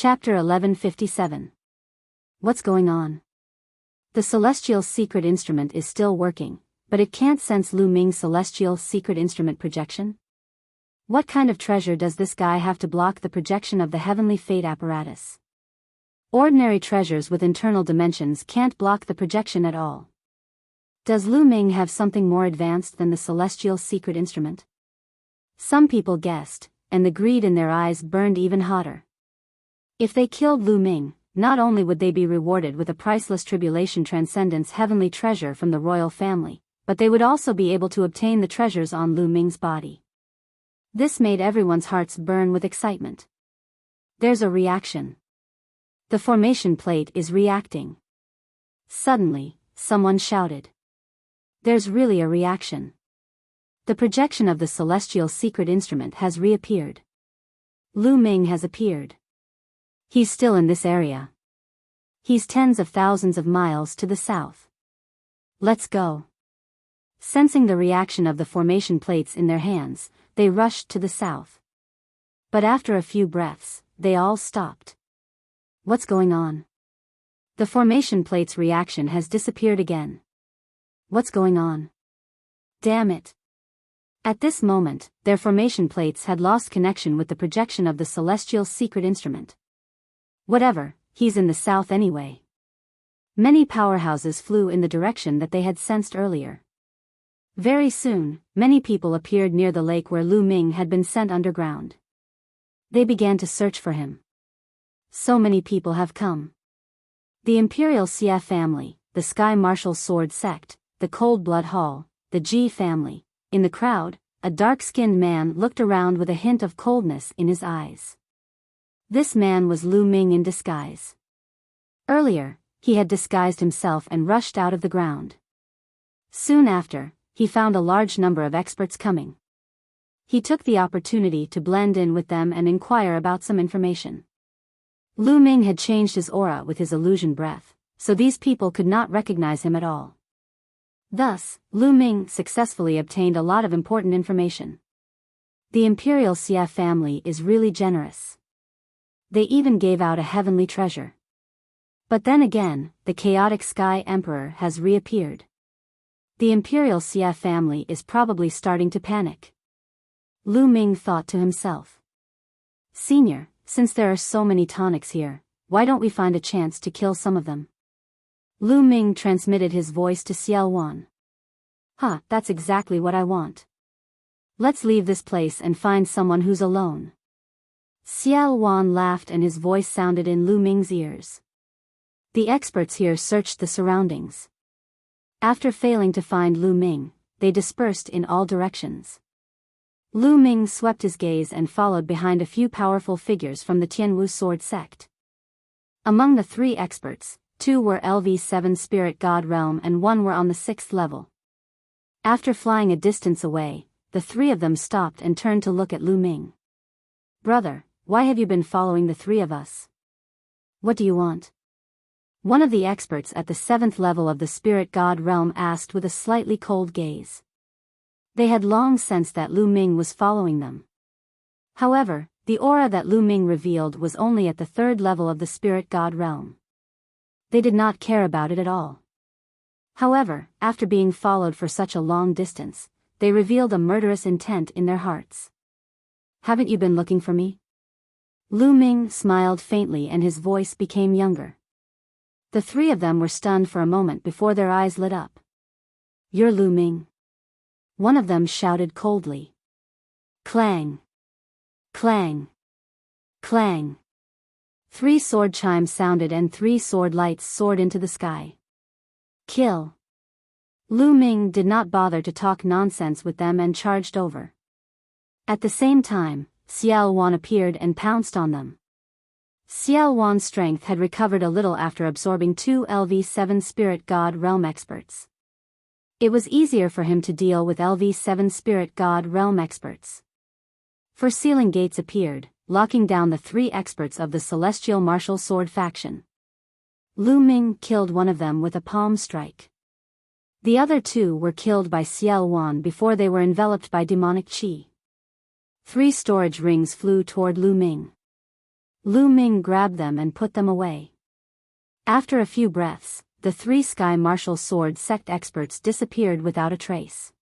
Chapter 1157. What's going on? The Celestial Secret Instrument is still working, but it can't sense Lu Ming's Celestial Secret Instrument projection? What kind of treasure does this guy have to block the projection of the Heavenly Fate apparatus? Ordinary treasures with internal dimensions can't block the projection at all. Does Lu Ming have something more advanced than the Celestial Secret Instrument? Some people guessed, and the greed in their eyes burned even hotter. If they killed Lu Ming, not only would they be rewarded with a priceless tribulation transcendence heavenly treasure from the royal family, but they would also be able to obtain the treasures on Lu Ming's body. This made everyone's hearts burn with excitement. There's a reaction. The formation plate is reacting. Suddenly, someone shouted. There's really a reaction. The projection of the Celestial Secret Instrument has reappeared. Lu Ming has appeared. He's still in this area. He's tens of thousands of miles to the south. Let's go. Sensing the reaction of the formation plates in their hands, they rushed to the south. But after a few breaths, they all stopped. What's going on? The formation plate's reaction has disappeared again. What's going on? Damn it. At this moment, their formation plates had lost connection with the projection of the Celestial Secret Instrument. Whatever, he's in the south anyway. Many powerhouses flew in the direction that they had sensed earlier. Very soon, many people appeared near the lake where Lu Ming had been sent underground. They began to search for him. So many people have come. The Imperial Xia family, the Sky Martial Sword sect, the Cold Blood Hall, the Ji family. In the crowd, a dark-skinned man looked around with a hint of coldness in his eyes. This man was Lu Ming in disguise. Earlier, he had disguised himself and rushed out of the ground. Soon after, he found a large number of experts coming. He took the opportunity to blend in with them and inquire about some information. Lu Ming had changed his aura with his illusion breath, so these people could not recognize him at all. Thus, Lu Ming successfully obtained a lot of important information. The Imperial Xia family is really generous. They even gave out a heavenly treasure. But then again, the chaotic Sky Emperor has reappeared. The Imperial Xia family is probably starting to panic. Lu Ming thought to himself. Senior, since there are so many tonics here, why don't we find a chance to kill some of them? Lu Ming transmitted his voice to Xiao Wan. That's exactly what I want. Let's leave this place and find someone who's alone. Xiao Wan laughed and his voice sounded in Lu Ming's ears. The experts here searched the surroundings. After failing to find Lu Ming, they dispersed in all directions. Lu Ming swept his gaze and followed behind a few powerful figures from the Tianwu Sword sect. Among the 3 experts, 2 were LV7 Spirit God Realm and 1 were on the 6th level. After flying a distance away, the 3 of them stopped and turned to look at Lu Ming. Brother, why have you been following the 3 of us? What do you want? One of the experts at the 7th level of the Spirit God Realm asked with a slightly cold gaze. They had long sensed that Lu Ming was following them. However, the aura that Lu Ming revealed was only at the 3rd level of the Spirit God Realm. They did not care about it at all. However, after being followed for such a long distance, they revealed a murderous intent in their hearts. Haven't you been looking for me? Lu Ming smiled faintly and his voice became younger. The 3 of them were stunned for a moment before their eyes lit up. You're Lu Ming. One of them shouted coldly. Clang. Clang. Clang. 3 sword chimes sounded and 3 sword lights soared into the sky. Kill. Lu Ming did not bother to talk nonsense with them and charged over. At the same time, Xiao Wan appeared and pounced on them. Xiao Wan's strength had recovered a little after absorbing 2 LV7 Spirit God Realm experts. It was easier for him to deal with LV7 Spirit God Realm experts. 4 sealing gates appeared, locking down the 3 experts of the Celestial Martial Sword faction. Lu Ming killed one of them with a palm strike. The other 2 were killed by Xiao Wan before they were enveloped by demonic qi. 3 storage rings flew toward Lu Ming. Lu Ming grabbed them and put them away. After a few breaths, the 3 Sky Martial Sword sect experts disappeared without a trace.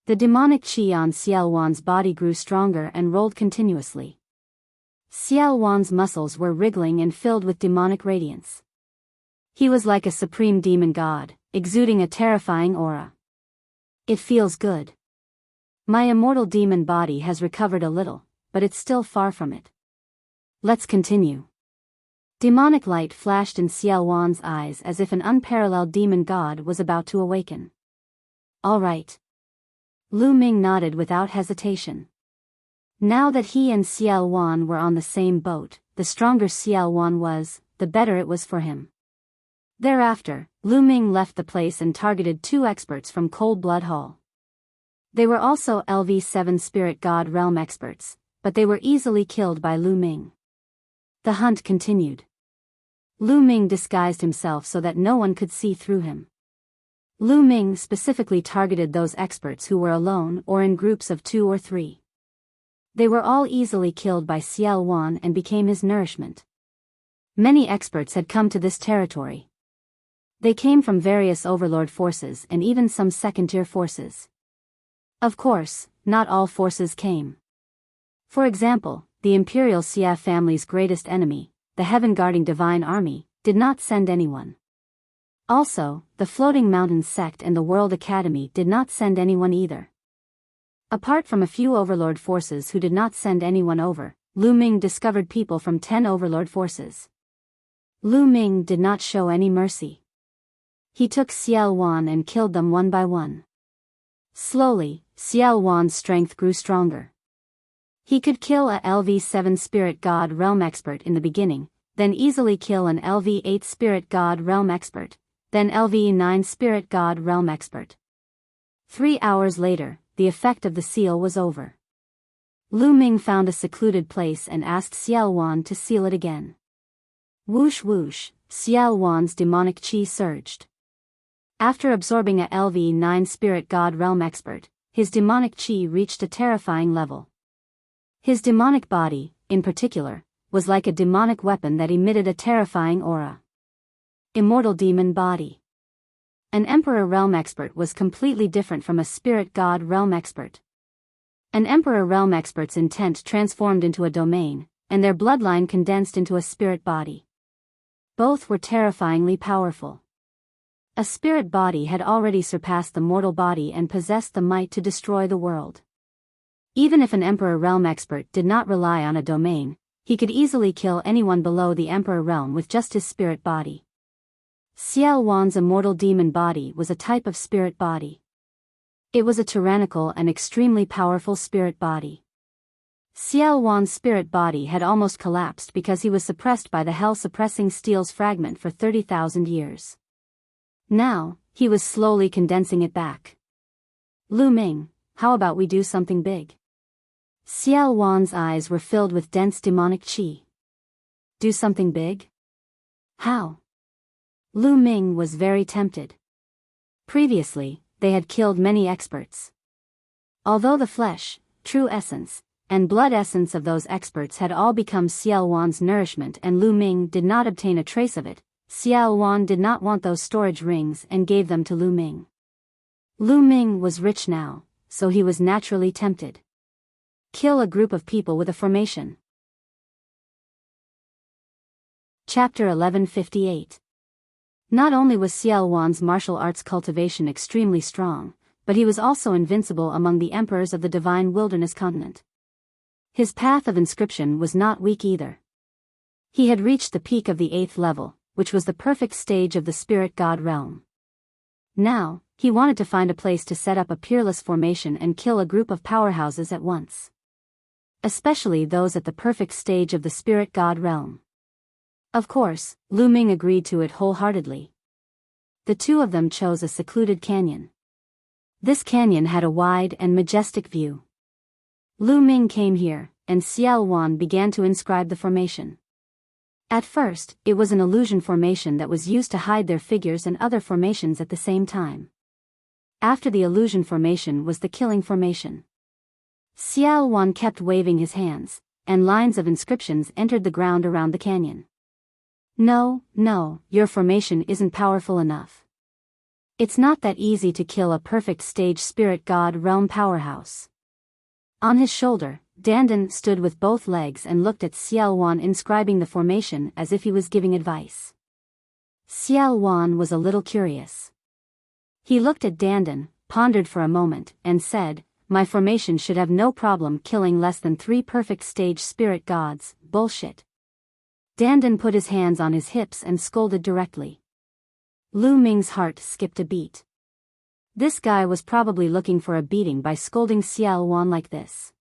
The demonic chi on Xiao Wan's body grew stronger and rolled continuously. Xiao Wan's muscles were wriggling and filled with demonic radiance. He was like a supreme demon god, exuding a terrifying aura. It feels good. My immortal demon body has recovered a little, but it's still far from it. Let's continue. Demonic light flashed in Xiao Wan's eyes as if an unparalleled demon god was about to awaken. All right. Lu Ming nodded without hesitation. Now that he and Xiao Wan were on the same boat, the stronger Xiao Wan was, the better it was for him. Thereafter, Lu Ming left the place and targeted 2 experts from Cold Blood Hall. They were also LV7 Spirit God Realm experts, but they were easily killed by Lu Ming. The hunt continued. Lu Ming disguised himself so that no one could see through him. Lu Ming specifically targeted those experts who were alone or in groups of 2 or 3. They were all easily killed by Xiao Wan and became his nourishment. Many experts had come to this territory. They came from various overlord forces and even some second-tier forces. Of course, not all forces came. For example, the Imperial Xia family's greatest enemy, the Heaven-Guarding Divine Army, did not send anyone. Also, the Floating Mountains sect and the World Academy did not send anyone either. Apart from a few overlord forces who did not send anyone over, Lu Ming discovered people from 10 overlord forces. Lu Ming did not show any mercy. He took Xiao Wan and killed them one by one. Slowly, Xiao Wan's strength grew stronger. He could kill a LV7 Spirit God Realm expert in the beginning, then easily kill an LV8 Spirit God Realm expert, then LV9 Spirit God Realm expert. 3 hours later, the effect of the seal was over. Lu Ming found a secluded place and asked Xiao Wan to seal it again. Whoosh whoosh, Xiao Wan's demonic chi surged. After absorbing a LV9 Spirit God Realm expert, his demonic chi reached a terrifying level. His demonic body, in particular, was like a demonic weapon that emitted a terrifying aura. Immortal demon body. An Emperor Realm expert was completely different from a Spirit God Realm expert. An Emperor Realm expert's intent transformed into a domain, and their bloodline condensed into a spirit body. Both were terrifyingly powerful. A spirit body had already surpassed the mortal body and possessed the might to destroy the world. Even if an Emperor Realm expert did not rely on a domain, he could easily kill anyone below the Emperor Realm with just his spirit body. Xiao Wan's immortal demon body was a type of spirit body. It was a tyrannical and extremely powerful spirit body. Xiao Wan's spirit body had almost collapsed because he was suppressed by the hell-suppressing steel's fragment for 30,000 years. Now, he was slowly condensing it back. Lu Ming, how about we do something big? Xiao Wan's eyes were filled with dense demonic chi. Do something big? How? Lu Ming was very tempted. Previously, they had killed many experts. Although the flesh, true essence, and blood essence of those experts had all become Xiao Wan's nourishment and Lu Ming did not obtain a trace of it, Xiao Wan did not want those storage rings and gave them to Lu Ming. Lu Ming was rich now, so he was naturally tempted. Kill a group of people with a formation. Chapter 1158. Not only was Xiao Wan's martial arts cultivation extremely strong, but he was also invincible among the emperors of the divine wilderness continent. His path of inscription was not weak either. He had reached the peak of the 8th level, which was the perfect stage of the spirit god realm. Now, he wanted to find a place to set up a peerless formation and kill a group of powerhouses at once. Especially those at the perfect stage of the spirit god realm. Of course, Lu Ming agreed to it wholeheartedly. The two of them chose a secluded canyon. This canyon had a wide and majestic view. Lu Ming came here, and Xiao Wan began to inscribe the formation. At first, it was an illusion formation that was used to hide their figures and other formations at the same time. After the illusion formation was the killing formation. Xiao Wan kept waving his hands, and lines of inscriptions entered the ground around the canyon. No, your formation isn't powerful enough. It's not that easy to kill a perfect stage spirit god realm powerhouse. On his shoulder, Dandan stood with both legs and looked at Xiao Wan inscribing the formation as if he was giving advice. Xiao Wan was a little curious. He looked at Dandan, pondered for a moment, and said, "My formation should have no problem killing less than 3 perfect stage spirit gods, bullshit." Dandan put his hands on his hips and scolded directly. Lu Ming's heart skipped a beat. This guy was probably looking for a beating by scolding Xiao Wan like this.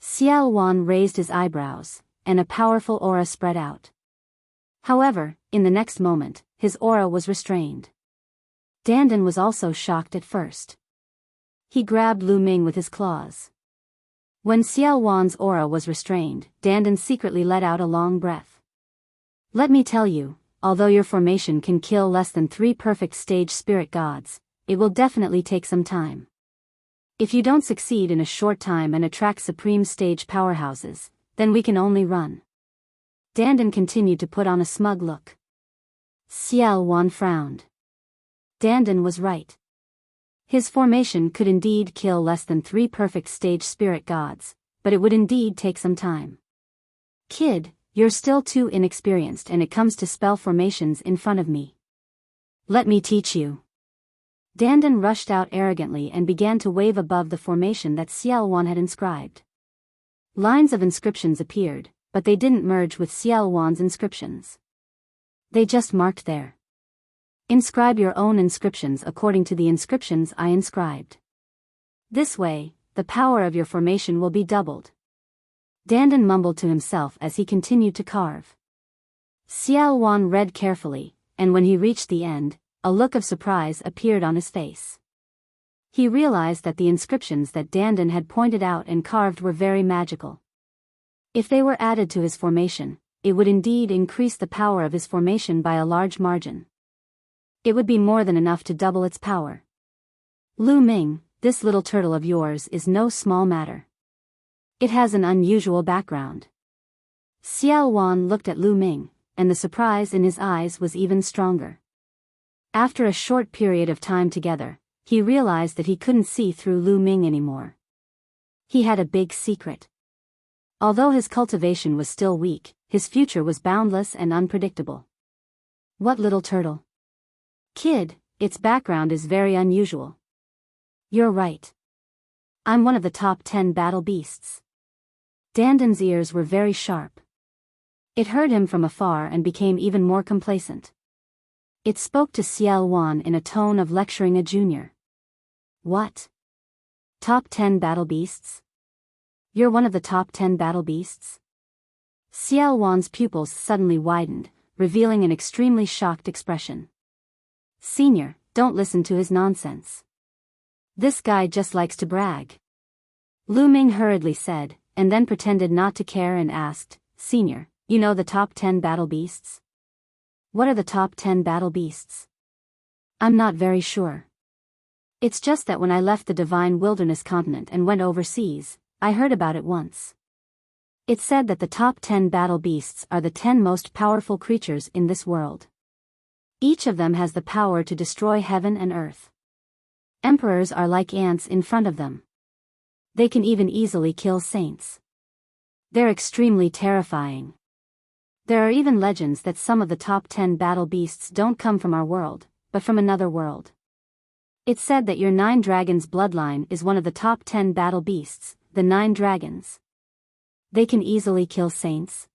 Xiao Wan raised his eyebrows, and a powerful aura spread out. However, in the next moment, his aura was restrained. Dandan was also shocked at first. He grabbed Lu Ming with his claws. When Xiao Wan's aura was restrained, Dandan secretly let out a long breath. "Let me tell you, although your formation can kill less than 3 perfect stage spirit gods, it will definitely take some time. If you don't succeed in a short time and attract supreme stage powerhouses, then we can only run." Dandan continued to put on a smug look. Xiao Wan frowned. Dandan was right. His formation could indeed kill less than 3 perfect stage spirit gods, but it would indeed take some time. "Kid, you're still too inexperienced and it comes to spell formations in front of me. Let me teach you." Dandan rushed out arrogantly and began to wave above the formation that Xiao Wan had inscribed. Lines of inscriptions appeared, but they didn't merge with Xiao Wan's inscriptions. They just marked there. "Inscribe your own inscriptions according to the inscriptions I inscribed. This way, the power of your formation will be doubled." Dandan mumbled to himself as he continued to carve. Xiao Wan read carefully, and when he reached the end, a look of surprise appeared on his face. He realized that the inscriptions that Dandan had pointed out and carved were very magical. If they were added to his formation, it would indeed increase the power of his formation by a large margin. It would be more than enough to double its power. "Lu Ming, this little turtle of yours is no small matter. It has an unusual background." Xiao Wan looked at Lu Ming, and the surprise in his eyes was even stronger. After a short period of time together, he realized that he couldn't see through Lu Ming anymore. He had a big secret. Although his cultivation was still weak, his future was boundless and unpredictable. "What little turtle?" "Kid, its background is very unusual." "You're right. I'm one of the top 10 battle beasts." Dandan's ears were very sharp. It heard him from afar and became even more complacent. It spoke to Xiao Wan in a tone of lecturing a junior. "What? Top 10 battle beasts? You're one of the top 10 battle beasts?" Xiao Wan's pupils suddenly widened, revealing an extremely shocked expression. "Senior, don't listen to his nonsense. This guy just likes to brag." Lu Ming hurriedly said, and then pretended not to care and asked, "Senior, you know the top 10 battle beasts? What are the top 10 battle beasts?" "I'm not very sure. It's just that when I left the Divine Wilderness continent and went overseas, I heard about it once. It said that the top 10 battle beasts are the 10 most powerful creatures in this world. Each of them has the power to destroy heaven and earth. Emperors are like ants in front of them. They can even easily kill saints. They're extremely terrifying. There are even legends that some of the top 10 battle beasts don't come from our world, but from another world. It's said that your 9 dragons bloodline is one of the top 10 battle beasts, the 9 dragons. They can easily kill saints."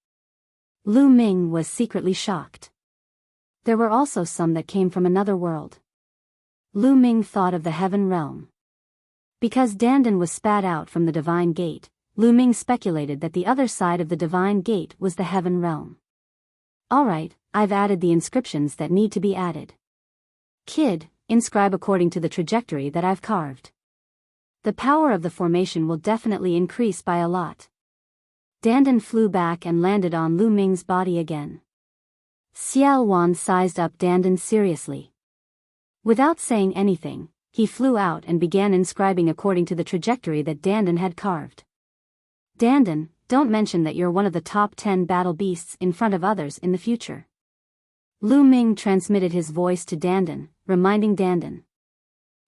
Lu Ming was secretly shocked. There were also some that came from another world. Lu Ming thought of the heaven realm. Because Dandan was spat out from the divine gate, Lu Ming speculated that the other side of the divine gate was the heaven realm. "Alright, I've added the inscriptions that need to be added. Kid, inscribe according to the trajectory that I've carved. The power of the formation will definitely increase by a lot." Dandan flew back and landed on Lu Ming's body again. Xiao Wan sized up Dandan seriously. Without saying anything, he flew out and began inscribing according to the trajectory that Dandan had carved. "Dandan, don't mention that you're one of the top 10 battle beasts in front of others in the future. Lu Ming transmitted his voice to Dandan, reminding Dandan.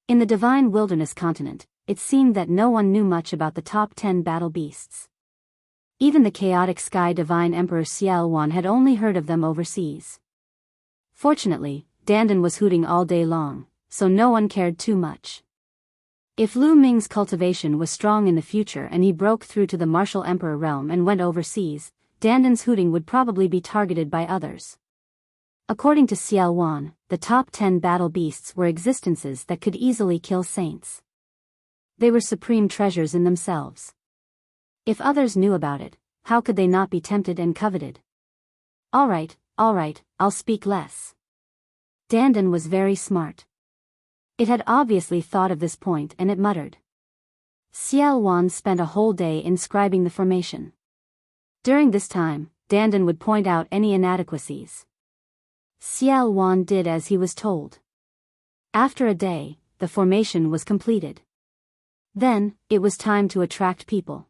In the Divine Wilderness continent, it seemed that no one knew much about the top 10 battle beasts. Even the chaotic Sky Divine Emperor Xiaowan had only heard of them overseas. Fortunately, Dandan was hooting all day long, so no one cared too much. If Lu Ming's cultivation was strong in the future and he broke through to the Martial Emperor realm and went overseas, Dandan's hooting would probably be targeted by others. According to Xiaowan, the top 10 battle beasts were existences that could easily kill saints. They were supreme treasures in themselves. If others knew about it, how could they not be tempted and coveted? All right, I'll speak less. Dandan was very smart. It had obviously thought of this point and it muttered. Xiaowan spent a whole day inscribing the formation. During this time, Dandan would point out any inadequacies. Xiaowan did as he was told. After a day, the formation was completed. Then, it was time to attract people.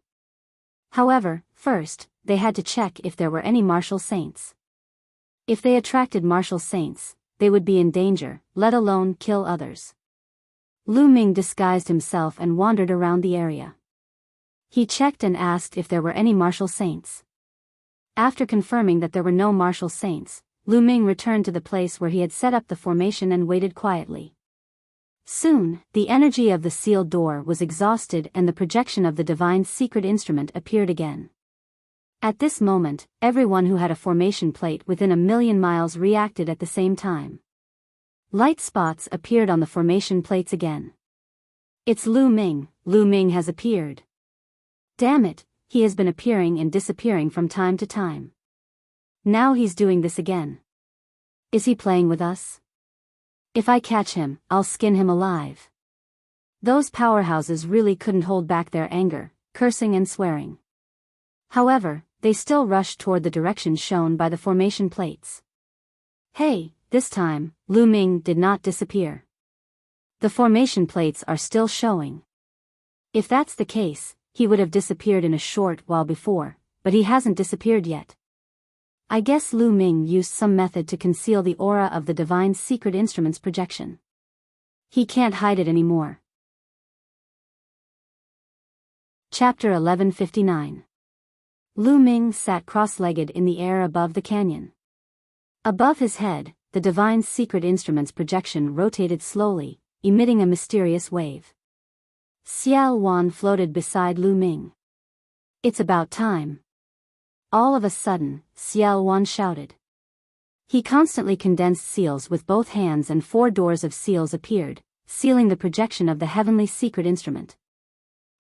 However, first, they had to check if there were any martial saints. If they attracted martial saints, they would be in danger, let alone kill others. Lu Ming disguised himself and wandered around the area. He checked and asked if there were any martial saints. After confirming that there were no martial saints, Lu Ming returned to the place where he had set up the formation and waited quietly. Soon, the energy of the sealed door was exhausted and the projection of the divine secret instrument appeared again. At this moment, everyone who had a formation plate within 1,000,000 miles reacted at the same time. Light spots appeared on the formation plates again. It's Lu Ming. Lu Ming has appeared. Damn it, he has been appearing and disappearing from time to time. Now he's doing this again. Is he playing with us? If I catch him, I'll skin him alive. Those powerhouses really couldn't hold back their anger, cursing and swearing. However, they still rushed toward the direction shown by the formation plates. Hey, this time, Lu Ming did not disappear. The formation plates are still showing. If that's the case, he would have disappeared in a short while before, but he hasn't disappeared yet. I guess Lu Ming used some method to conceal the aura of the divine secret instrument's projection. He can't hide it anymore. Chapter 1159. Lu Ming sat cross-legged in the air above the canyon. Above his head, the divine secret instrument's projection rotated slowly, emitting a mysterious wave. Xiaowan floated beside Lu Ming. It's about time. All of a sudden, Xiaowan shouted. He constantly condensed seals with both hands and 4 doors of seals appeared, sealing the projection of the heavenly secret instrument.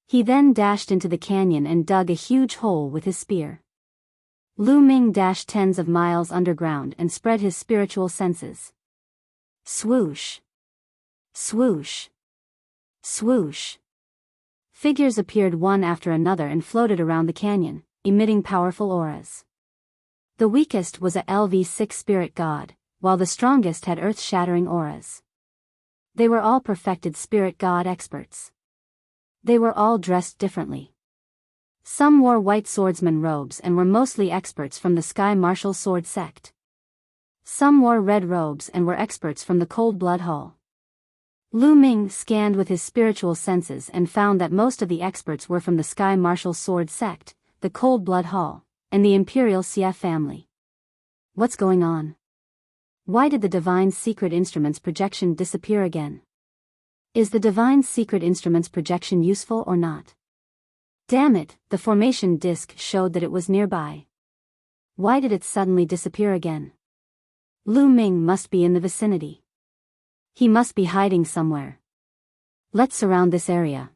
He then dashed into the canyon and dug a huge hole with his spear. Lu Ming dashed tens of miles underground and spread his spiritual senses. Swoosh. Swoosh. Swoosh. Figures appeared one after another and floated around the canyon, emitting powerful auras. The weakest was a LV6 spirit god, while the strongest had earth-shattering auras. They were all perfected spirit god experts. They were all dressed differently. Some wore white swordsman robes and were mostly experts from the Sky Martial Sword sect. Some wore red robes and were experts from the Cold Blood Hall. Lu Ming scanned with his spiritual senses and found that most of the experts were from the Sky Martial Sword sect, the Cold Blood Hall, and the Imperial Xia family. What's going on? Why did the divine secret instrument's projection disappear again? Is the divine secret instrument's projection useful or not? Damn it, the formation disk showed that it was nearby. Why did it suddenly disappear again? Lu Ming must be in the vicinity. He must be hiding somewhere. Let's surround this area.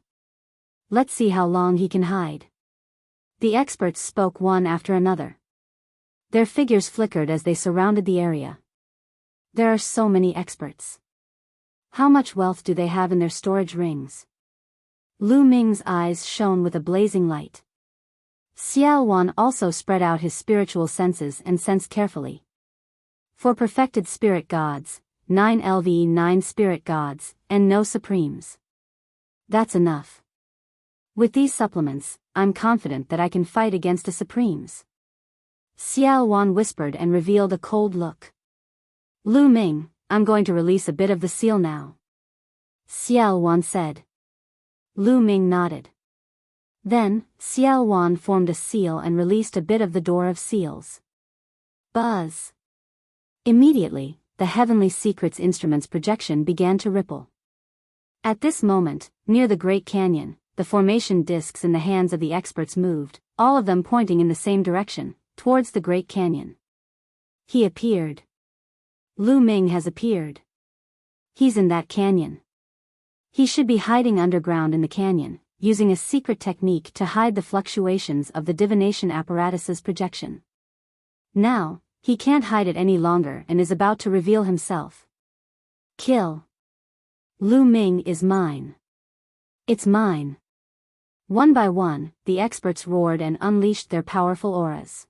Let's see how long he can hide. The experts spoke one after another. Their figures flickered as they surrounded the area. There are so many experts. How much wealth do they have in their storage rings? Lu Ming's eyes shone with a blazing light. Xiaowan also spread out his spiritual senses and sensed carefully. For perfected spirit gods, 9 LV 9 spirit gods, and no supremes. That's enough. With these supplements, I'm confident that I can fight against the Supremes. Xiao Wan whispered and revealed a cold look. Lu Ming, I'm going to release a bit of the seal now. Xiao Wan said. Lu Ming nodded. Then, Xiao Wan formed a seal and released a bit of the door of seals. Buzz. Immediately, the Heavenly Secrets Instrument's projection began to ripple. At this moment, near the Great Canyon, the formation discs in the hands of the experts moved, all of them pointing in the same direction, towards the Great Canyon. He appeared. Lu Ming has appeared. He's in that canyon. He should be hiding underground in the canyon, using a secret technique to hide the fluctuations of the divination apparatus's projection. Now, he can't hide it any longer and is about to reveal himself. Kill. Lu Ming is mine. It's mine. One by one, the experts roared and unleashed their powerful auras.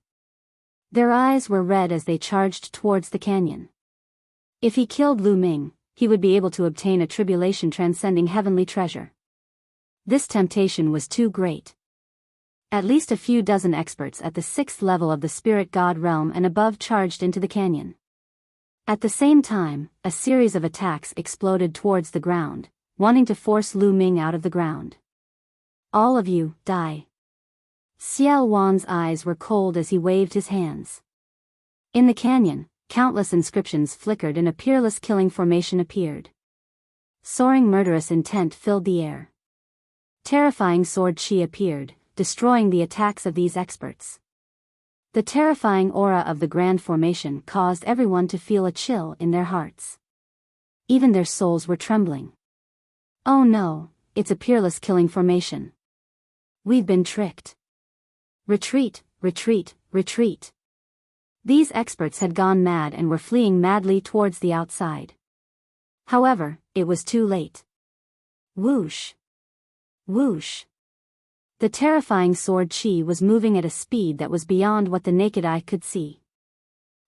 Their eyes were red as they charged towards the canyon. If he killed Lu Ming, he would be able to obtain a tribulation transcending heavenly treasure. This temptation was too great. At least a few dozen experts at the 6th level of the spirit god realm and above charged into the canyon. At the same time, a series of attacks exploded towards the ground, wanting to force Lu Ming out of the ground. All of you, die. Xiao Wan's eyes were cold as he waved his hands. In the canyon, countless inscriptions flickered and a peerless killing formation appeared. Soaring murderous intent filled the air. Terrifying sword chi appeared, destroying the attacks of these experts. The terrifying aura of the grand formation caused everyone to feel a chill in their hearts. Even their souls were trembling. Oh no, it's a peerless killing formation. We've been tricked. Retreat, retreat, retreat. These experts had gone mad and were fleeing madly towards the outside. However, it was too late. Whoosh. Whoosh. The terrifying sword chi was moving at a speed that was beyond what the naked eye could see.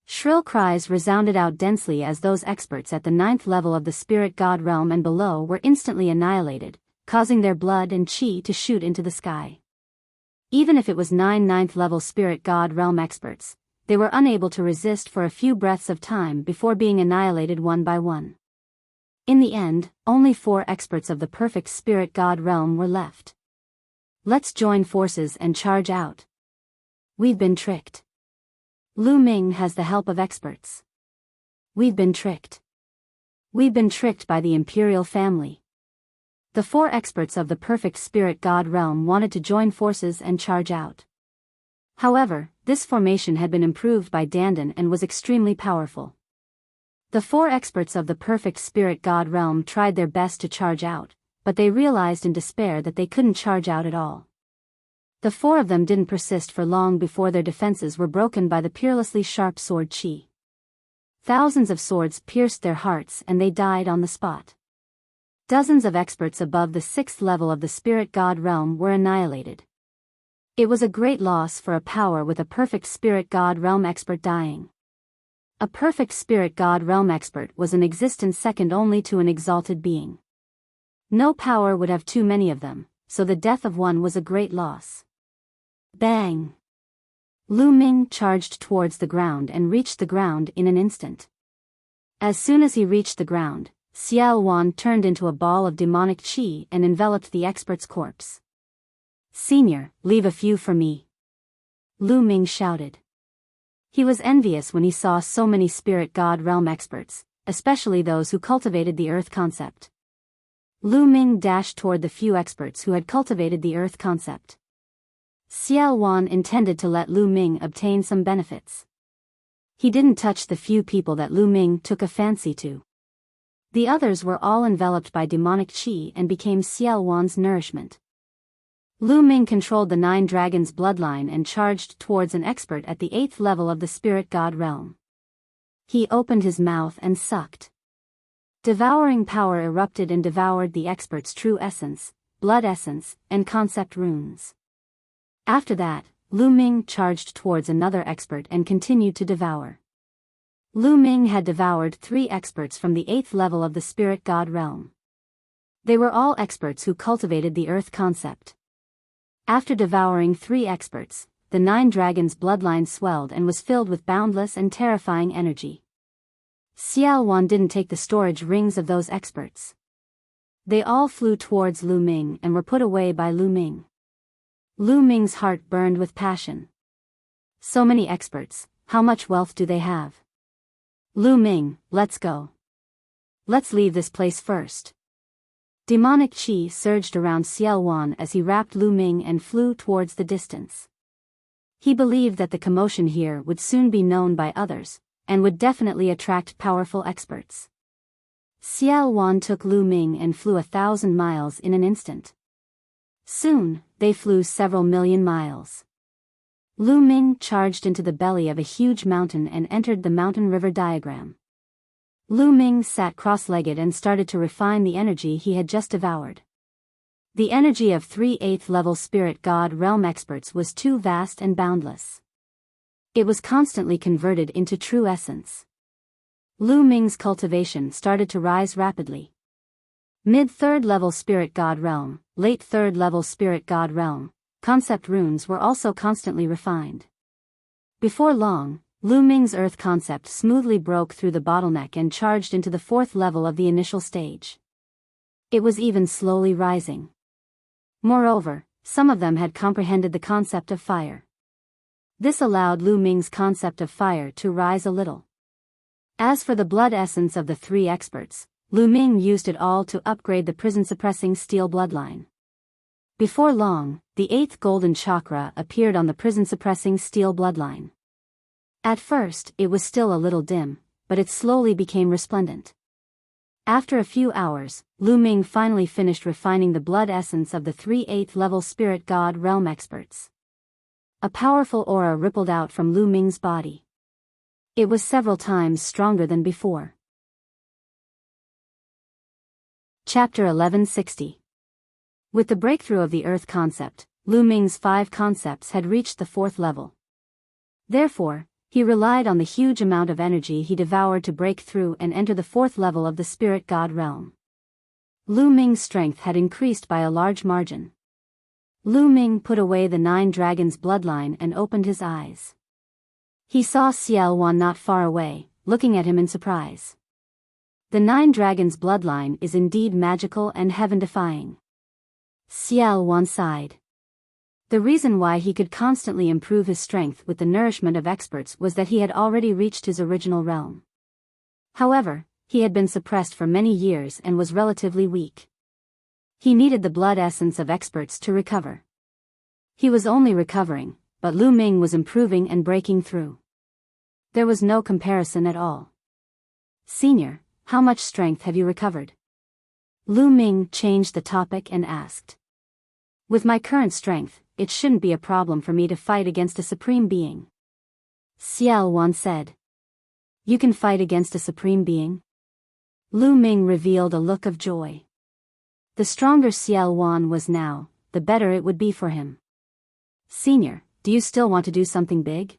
Shrill cries resounded out densely as those experts at the 9th level of the spirit god realm and below were instantly annihilated, causing their blood and chi to shoot into the sky. Even if it was 9 9th level spirit god realm experts, they were unable to resist for a few breaths of time before being annihilated one by one. In the end, only 4 experts of the perfect spirit god realm were left. Let's join forces and charge out. We've been tricked. Lu Ming has the help of experts. We've been tricked. We've been tricked by the imperial family. The 4 experts of the perfect spirit god realm wanted to join forces and charge out. However, this formation had been improved by Dandan and was extremely powerful. The 4 experts of the perfect spirit god realm tried their best to charge out, but they realized in despair that they couldn't charge out at all. The 4 of them didn't persist for long before their defenses were broken by the peerlessly sharp sword chi. Thousands of swords pierced their hearts and they died on the spot. Dozens of experts above the 6th level of the spirit god realm were annihilated. It was a great loss for a power with a perfect spirit god realm expert dying. A perfect spirit god realm expert was an existence second only to an exalted being. No power would have too many of them, so the death of one was a great loss. Bang! Lu Ming charged towards the ground and reached the ground in an instant. As soon as he reached the ground, Xiao Wan turned into a ball of demonic chi and enveloped the expert's corpse. Senior, leave a few for me. Lu Ming shouted. He was envious when he saw so many spirit god realm experts, especially those who cultivated the earth concept. Lu Ming dashed toward the few experts who had cultivated the earth concept. Xiao Wan intended to let Lu Ming obtain some benefits. He didn't touch the few people that Lu Ming took a fancy to. The others were all enveloped by demonic chi and became Xiao Wan's nourishment. Lu Ming controlled the 9 dragons bloodline and charged towards an expert at the 8th level of the spirit god realm. He opened his mouth and sucked. Devouring power erupted and devoured the expert's true essence, blood essence, and concept runes. After that, Lu Ming charged towards another expert and continued to devour. Lu Ming had devoured 3 experts from the 8th level of the spirit god realm. They were all experts who cultivated the earth concept. After devouring 3 experts, the 9 dragons' bloodline swelled and was filled with boundless and terrifying energy. Xiao Wan didn't take the storage rings of those experts. They all flew towards Lu Ming and were put away by Lu Ming. Lu Ming's heart burned with passion. So many experts, how much wealth do they have? Lu Ming, let's go. Let's leave this place first. Demonic qi surged around Xiao Wan as he wrapped Lu Ming and flew towards the distance. He believed that the commotion here would soon be known by others, and would definitely attract powerful experts. Xiao Wan took Lu Ming and flew 1,000 miles in an instant. Soon, they flew several million miles. Lu Ming charged into the belly of a huge mountain and entered the mountain river diagram. Lu Ming sat cross-legged and started to refine the energy he had just devoured. The energy of 3 8th level spirit god realm experts was too vast and boundless. It was constantly converted into true essence. Lu Ming's cultivation started to rise rapidly. Mid-3rd level spirit god realm, late 3rd level spirit god realm, concept runes were also constantly refined. Before long, Lu Ming's earth concept smoothly broke through the bottleneck and charged into the 4th level of the initial stage. It was even slowly rising. Moreover, some of them had comprehended the concept of fire. This allowed Lu Ming's concept of fire to rise a little. As for the blood essence of the 3 experts, Lu Ming used it all to upgrade the prison-suppressing steel bloodline. Before long, the 8th golden chakra appeared on the prison-suppressing steel bloodline. At first, it was still a little dim, but it slowly became resplendent. After a few hours, Lu Ming finally finished refining the blood essence of the 3 8th level spirit god realm experts. A powerful aura rippled out from Lu Ming's body. It was several times stronger than before. Chapter 1160. With the breakthrough of the Earth concept, Lu Ming's 5 concepts had reached the 4th level. Therefore, he relied on the huge amount of energy he devoured to break through and enter the 4th level of the spirit god realm. Lu Ming's strength had increased by a large margin. Lu Ming put away the 9 dragons' bloodline and opened his eyes. He saw Xiao Wan not far away, looking at him in surprise. The 9 dragons' bloodline is indeed magical and heaven-defying. Xiao Wan sighed. The reason why he could constantly improve his strength with the nourishment of experts was that he had already reached his original realm. However, he had been suppressed for many years and was relatively weak. He needed the blood essence of experts to recover. He was only recovering, but Lu Ming was improving and breaking through. There was no comparison at all. Senior, how much strength have you recovered? Lu Ming changed the topic and asked. With my current strength, it shouldn't be a problem for me to fight against a supreme being. Xiao Wan said. You can fight against a supreme being? Lu Ming revealed a look of joy. The stronger Xiao Wan was now, the better it would be for him. Senior, do you still want to do something big?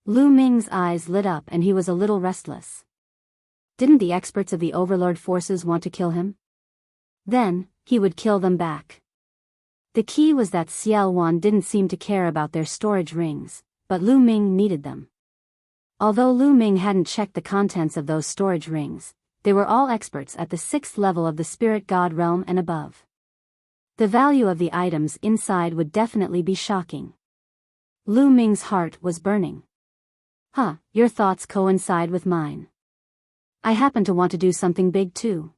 Lu Ming's eyes lit up and he was a little restless. Didn't the experts of the Overlord forces want to kill him? Then, he would kill them back. The key was that Xiao Wan didn't seem to care about their storage rings, but Lu Ming needed them. Although Lu Ming hadn't checked the contents of those storage rings, they were all experts at the 6th level of the spirit god realm and above. The value of the items inside would definitely be shocking. Lu Ming's heart was burning. Your thoughts coincide with mine. I happen to want to do something big too.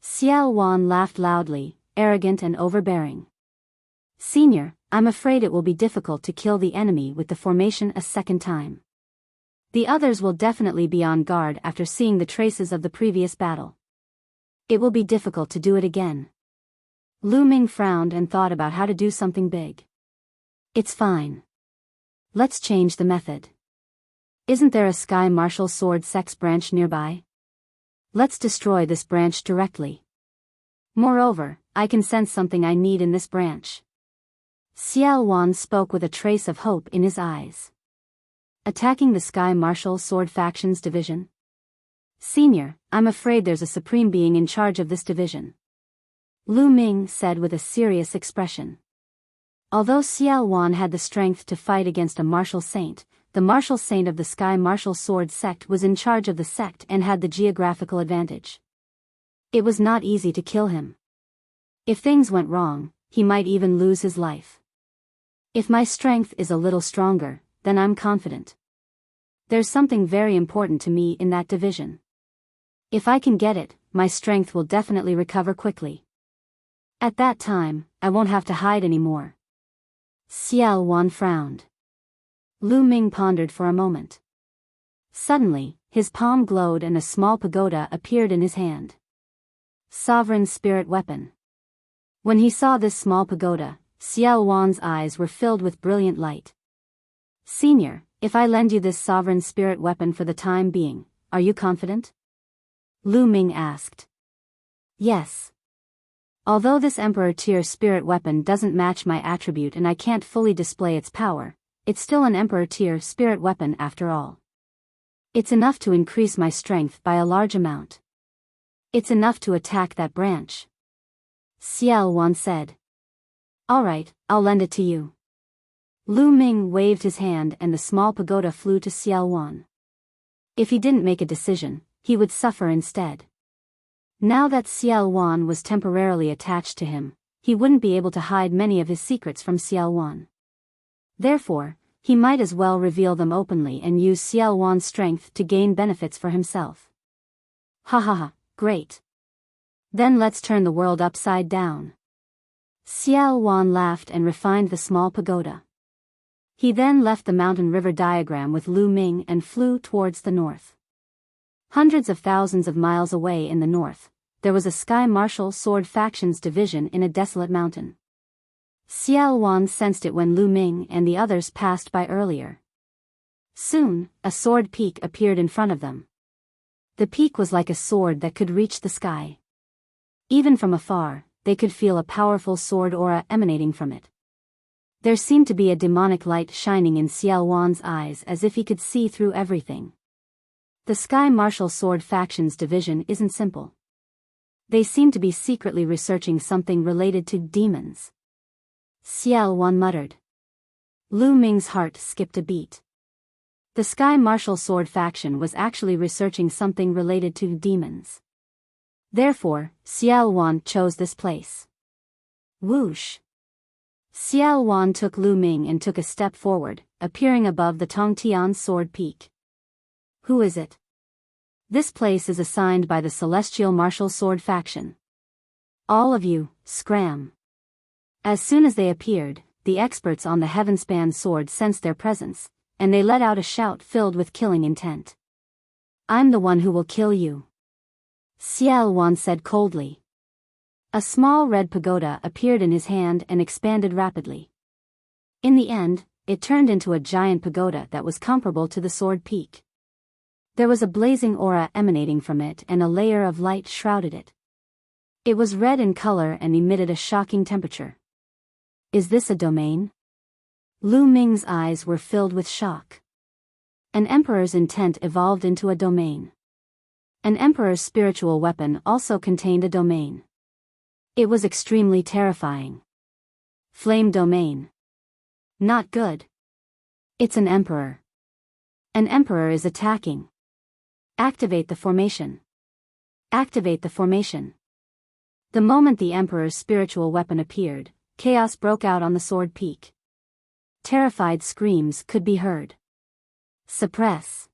Xiao Wan laughed loudly, arrogant and overbearing. Senior, I'm afraid it will be difficult to kill the enemy with the formation a second time. The others will definitely be on guard after seeing the traces of the previous battle. It will be difficult to do it again. Lu Ming frowned and thought about how to do something big. It's fine. Let's change the method. Isn't there a Sky Martial Sword Sex branch nearby? Let's destroy this branch directly. Moreover, I can sense something I need in this branch. Xiao Wan spoke with a trace of hope in his eyes. Attacking the Sky Martial Sword Factions division? Senior, I'm afraid there's a supreme being in charge of this division. Lu Ming said with a serious expression. Although Xiao Wan had the strength to fight against a martial saint, the martial saint of the Sky Martial Sword sect was in charge of the sect and had the geographical advantage. It was not easy to kill him. If things went wrong, he might even lose his life. If my strength is a little stronger, then I'm confident. There's something very important to me in that division. If I can get it, my strength will definitely recover quickly. At that time, I won't have to hide anymore. Xiao Wan frowned. Lu Ming pondered for a moment. Suddenly, his palm glowed and a small pagoda appeared in his hand. Sovereign Spirit Weapon. When he saw this small pagoda, Xiao Wan's eyes were filled with brilliant light. Senior, if I lend you this Sovereign Spirit Weapon for the time being, are you confident? Lu Ming asked. Yes. Although this Emperor tier spirit weapon doesn't match my attribute and I can't fully display its power, it's still an Emperor tier spirit weapon after all. It's enough to increase my strength by a large amount. It's enough to attack that branch. Xiao Wan said. Alright, I'll lend it to you. Lu Ming waved his hand and the small pagoda flew to Xiao Wan. If he didn't make a decision, he would suffer instead. Now that Xiao Wan was temporarily attached to him, he wouldn't be able to hide many of his secrets from Xiao Wan. Therefore, he might as well reveal them openly and use Xiao Wan's strength to gain benefits for himself. Ha ha ha, great. Then let's turn the world upside down. Xiao Wan laughed and refined the small pagoda. He then left the mountain river diagram with Lu Ming and flew towards the north. Hundreds of thousands of miles away in the north, there was a Sky Martial Sword Factions division in a desolate mountain. Xiao Wan sensed it when Lu Ming and the others passed by earlier. Soon, a sword peak appeared in front of them. The peak was like a sword that could reach the sky. Even from afar, they could feel a powerful sword aura emanating from it. There seemed to be a demonic light shining in Xiao Wan's eyes as if he could see through everything. The Sky Martial Sword Factions division isn't simple. They seem to be secretly researching something related to demons. Xiao Wan muttered. Lu Ming's heart skipped a beat. The Sky Martial Sword Faction was actually researching something related to demons. Therefore, Xiao Wan chose this place. Whoosh! Xiao Wan took Lu Ming and took a step forward, appearing above the Tongtian Sword Peak. Who is it? This place is assigned by the Celestial Martial Sword Faction. All of you, scram. As soon as they appeared, the experts on the Heavenspan sword sensed their presence, and they let out a shout filled with killing intent. I'm the one who will kill you. Xiao Wan said coldly. A small red pagoda appeared in his hand and expanded rapidly. In the end, it turned into a giant pagoda that was comparable to the sword peak. There was a blazing aura emanating from it and a layer of light shrouded it. It was red in color and emitted a shocking temperature. Is this a domain? Lu Ming's eyes were filled with shock. An emperor's intent evolved into a domain. An emperor's spiritual weapon also contained a domain. It was extremely terrifying. Flame domain. Not good. It's an emperor. An emperor is attacking. Activate the formation. Activate the formation. The moment the emperor's spiritual weapon appeared, chaos broke out on the sword peak. Terrified screams could be heard. Suppress.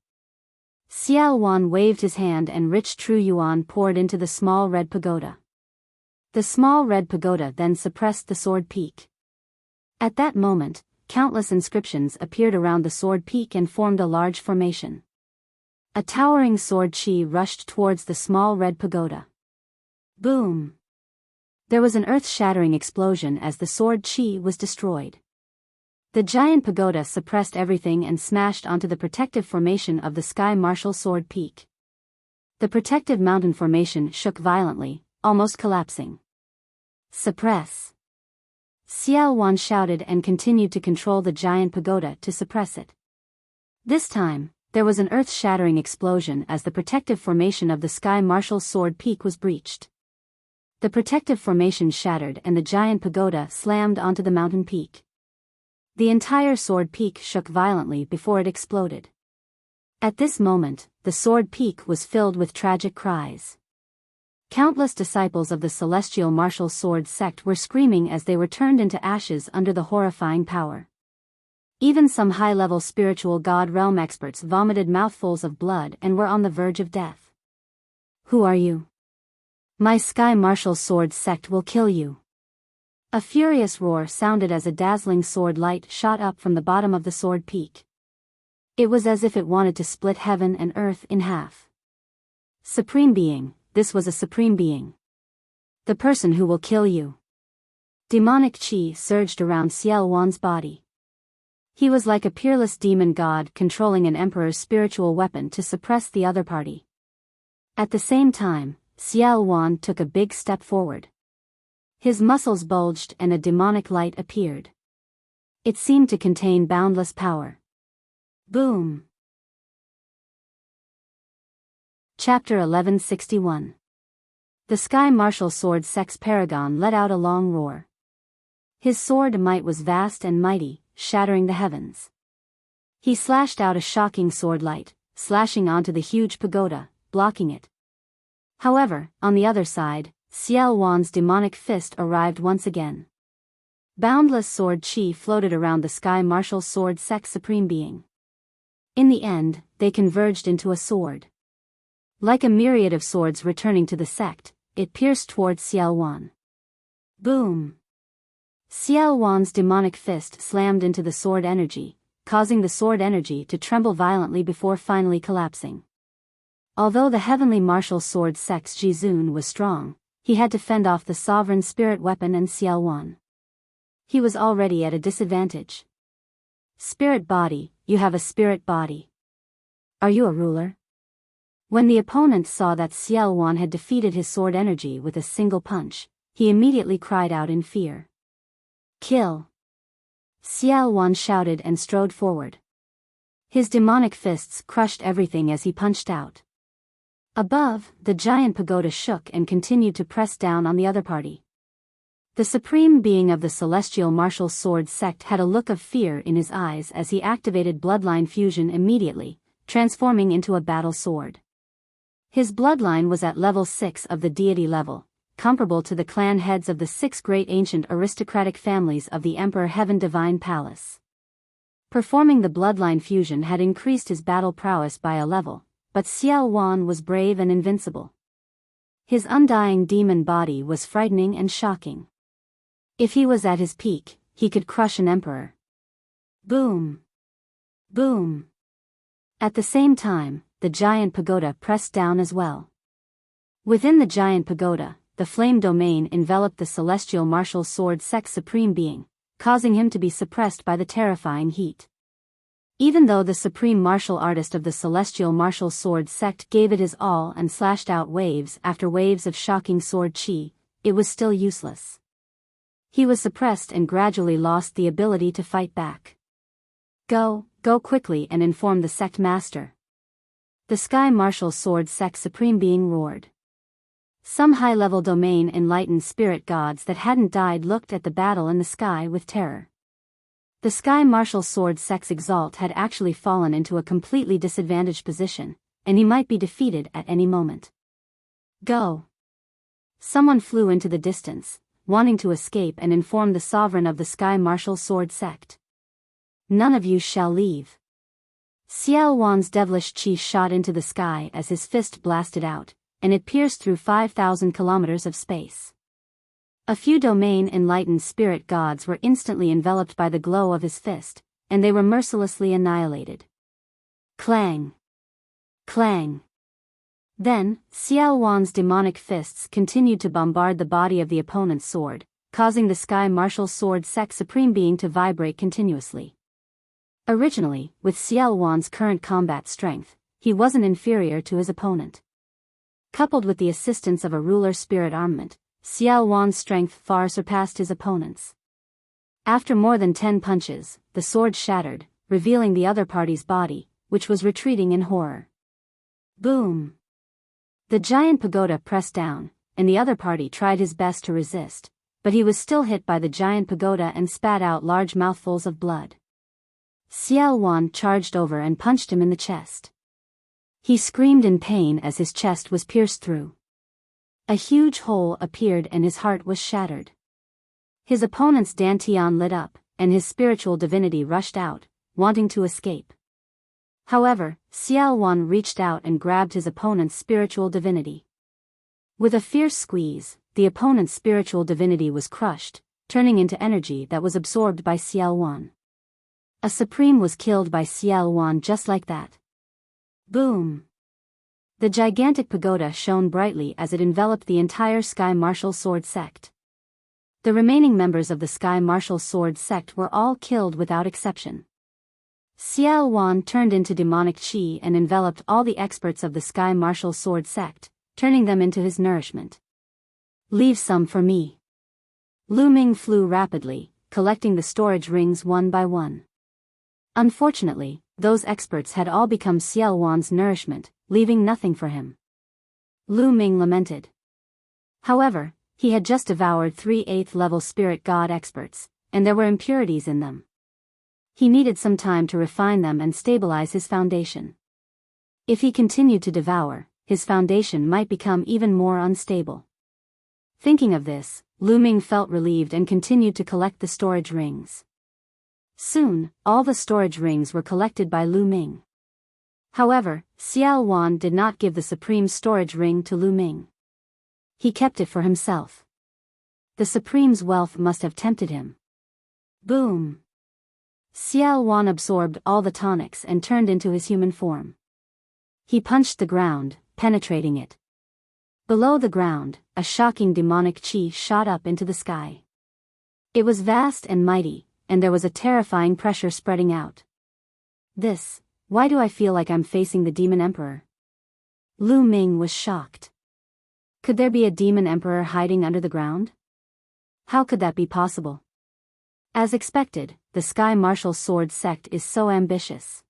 Xiao Wan waved his hand and rich true yuan poured into the small red pagoda. The small red pagoda then suppressed the sword peak. At that moment, countless inscriptions appeared around the sword peak and formed a large formation. A towering sword chi rushed towards the small red pagoda. Boom! There was an earth-shattering explosion as the sword chi was destroyed. The giant pagoda suppressed everything and smashed onto the protective formation of the Sky Martial Sword Peak. The protective mountain formation shook violently, almost collapsing. Suppress! Xiao Wan shouted and continued to control the giant pagoda to suppress it. This time, there was an earth-shattering explosion as the protective formation of the Sky Martial Sword Peak was breached. The protective formation shattered and the giant pagoda slammed onto the mountain peak. The entire sword peak shook violently before it exploded. At this moment, the sword peak was filled with tragic cries. Countless disciples of the celestial martial sword sect were screaming as they were turned into ashes under the horrifying power. Even some high-level spiritual god realm experts vomited mouthfuls of blood and were on the verge of death. "Who are you? My sky martial sword sect will kill you." A furious roar sounded as a dazzling sword light shot up from the bottom of the sword peak. It was as if it wanted to split heaven and earth in half. Supreme Being, this was a Supreme Being. The person who will kill you. Demonic chi surged around Xiao Wan's body. He was like a peerless demon god controlling an emperor's spiritual weapon to suppress the other party. At the same time, Xiao Wan took a big step forward. His muscles bulged and a demonic light appeared. It seemed to contain boundless power. Boom! Chapter 1161. The Sky Martial Sword Sex Paragon let out a long roar. His sword might was vast and mighty, shattering the heavens. He slashed out a shocking sword light, slashing onto the huge pagoda, blocking it. However, on the other side, Xiao Wan's demonic fist arrived once again. Boundless sword chi floated around the Sky Martial Sword Sex Supreme Being. In the end, they converged into a sword. Like a myriad of swords returning to the sect, it pierced towards Xiao Wan. Boom! Xiao Wan's demonic fist slammed into the sword energy, causing the sword energy to tremble violently before finally collapsing. Although the heavenly martial sword sex Jizun was strong, he had to fend off the sovereign spirit weapon and Xiao Wan. He was already at a disadvantage. Spirit body, you have a spirit body. Are you a ruler? When the opponent saw that Xiao Wan had defeated his sword energy with a single punch, he immediately cried out in fear. Kill! Xiao Wan shouted and strode forward. His demonic fists crushed everything as he punched out. Above, the giant pagoda shook and continued to press down on the other party. The supreme being of the celestial martial sword sect had a look of fear in his eyes as he activated bloodline fusion immediately, transforming into a battle sword. His bloodline was at level 6 of the deity level, comparable to the clan heads of the 6 great ancient aristocratic families of the Emperor Heaven Divine Palace. Performing the bloodline fusion had increased his battle prowess by a level, but Xiao Wan was brave and invincible. His undying demon body was frightening and shocking. If he was at his peak, he could crush an emperor. Boom! Boom! At the same time, the giant pagoda pressed down as well. Within the giant pagoda, the flame domain enveloped the celestial martial sword sex supreme being, causing him to be suppressed by the terrifying heat. Even though the supreme martial artist of the celestial martial sword sect gave it his all and slashed out waves after waves of shocking sword chi, it was still useless. He was suppressed and gradually lost the ability to fight back. Go quickly and inform the sect master. The Sky Martial Sword Sect Supreme Being roared. Some high-level domain enlightened spirit gods that hadn't died looked at the battle in the sky with terror. The Sky Martial Sword Sex Exalt had actually fallen into a completely disadvantaged position, and he might be defeated at any moment. Go! Someone flew into the distance, wanting to escape and inform the sovereign of the Sky Martial Sword Sect. None of you shall leave. Xiao Wan's devilish chi shot into the sky as his fist blasted out, and it pierced through 5,000 kilometers of space. A few domain-enlightened spirit gods were instantly enveloped by the glow of his fist, and they were mercilessly annihilated. Clang! Clang! Then, Xiao Wan's demonic fists continued to bombard the body of the opponent's sword, causing the Sky Martial Sword Sect Supreme Being to vibrate continuously. Originally, with Xiao Wan's current combat strength, he wasn't inferior to his opponent. Coupled with the assistance of a ruler spirit armament, Xiao Wan's strength far surpassed his opponent's. After more than 10 punches, the sword shattered, revealing the other party's body, which was retreating in horror. Boom! The giant pagoda pressed down, and the other party tried his best to resist, but he was still hit by the giant pagoda and spat out large mouthfuls of blood. Xiao Wan charged over and punched him in the chest. He screamed in pain as his chest was pierced through. A huge hole appeared and his heart was shattered. His opponent's dantian lit up, and his spiritual divinity rushed out, wanting to escape. However, Xiao Wan reached out and grabbed his opponent's spiritual divinity. With a fierce squeeze, the opponent's spiritual divinity was crushed, turning into energy that was absorbed by Xiao Wan. A supreme was killed by Xiao Wan just like that. Boom! The gigantic pagoda shone brightly as it enveloped the entire Sky Martial Sword sect. The remaining members of the Sky Martial Sword sect were all killed without exception. Xiao Wan turned into demonic qi and enveloped all the experts of the Sky Martial Sword sect, turning them into his nourishment. Leave some for me. Lu Ming flew rapidly, collecting the storage rings one by one. Unfortunately, those experts had all become Xiao Wan's nourishment, leaving nothing for him. Lu Ming lamented. However, he had just devoured 3 8th-level spirit god experts, and there were impurities in them. He needed some time to refine them and stabilize his foundation. If he continued to devour, his foundation might become even more unstable. Thinking of this, Lu Ming felt relieved and continued to collect the storage rings. Soon, all the storage rings were collected by Lu Ming. However, Xiao Wan did not give the supreme storage ring to Lu Ming. He kept it for himself. The supreme's wealth must have tempted him. Boom! Xiao Wan absorbed all the tonics and turned into his human form. He punched the ground, penetrating it. Below the ground, a shocking demonic qi shot up into the sky. It was vast and mighty, and there was a terrifying pressure spreading out. Why do I feel like I'm facing the Demon Emperor? Lu Ming was shocked. Could there be a Demon Emperor hiding under the ground? How could that be possible? As expected, the Sky Martial Sword sect is so ambitious.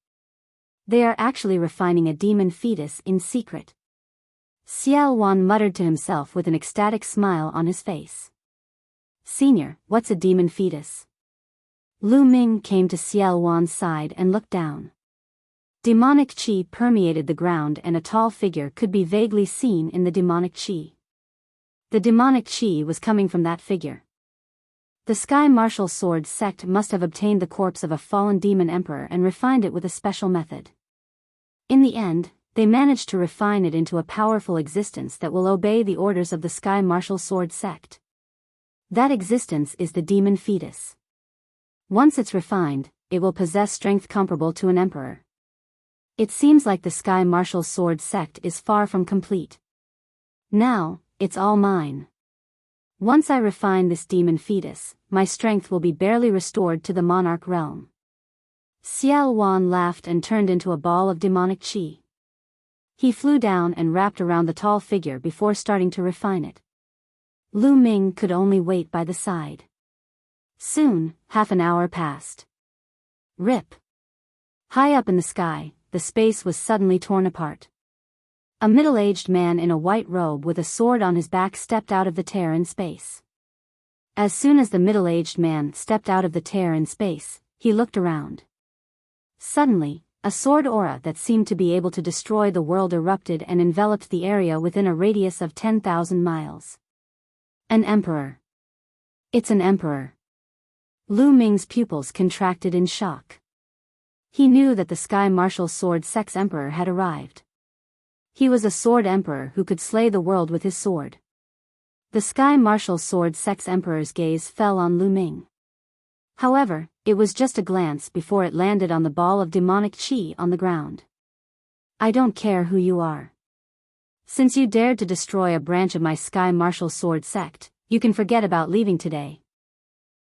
They are actually refining a demon fetus in secret. Xiao Wan muttered to himself with an ecstatic smile on his face. Senior, what's a demon fetus? Lu Ming came to Xiao Wan's side and looked down. Demonic qi permeated the ground and a tall figure could be vaguely seen in the demonic qi. The demonic qi was coming from that figure. The Sky Martial Sword sect must have obtained the corpse of a fallen demon emperor and refined it with a special method. In the end, they managed to refine it into a powerful existence that will obey the orders of the Sky Martial Sword sect. That existence is the demon fetus. Once it's refined, it will possess strength comparable to an emperor. It seems like the Sky Martial Sword sect is far from complete. Now, it's all mine. Once I refine this demon fetus, my strength will be barely restored to the Monarch realm. Xiao Wan laughed and turned into a ball of demonic qi. He flew down and wrapped around the tall figure before starting to refine it. Lu Ming could only wait by the side. Soon, half an hour passed. Rip! High up in the sky, the space was suddenly torn apart. A middle-aged man in a white robe with a sword on his back stepped out of the tear in space. As soon as the middle-aged man stepped out of the tear in space, he looked around. Suddenly, a sword aura that seemed to be able to destroy the world erupted and enveloped the area within a radius of 10,000 miles. An emperor. It's an emperor. Lu Ming's pupils contracted in shock. He knew that the Sky Martial Sword sect's emperor had arrived. He was a sword emperor who could slay the world with his sword. The Sky Martial Sword sect's emperor's gaze fell on Lu Ming. However, it was just a glance before it landed on the ball of demonic qi on the ground. I don't care who you are. Since you dared to destroy a branch of my Sky Martial Sword sect, you can forget about leaving today.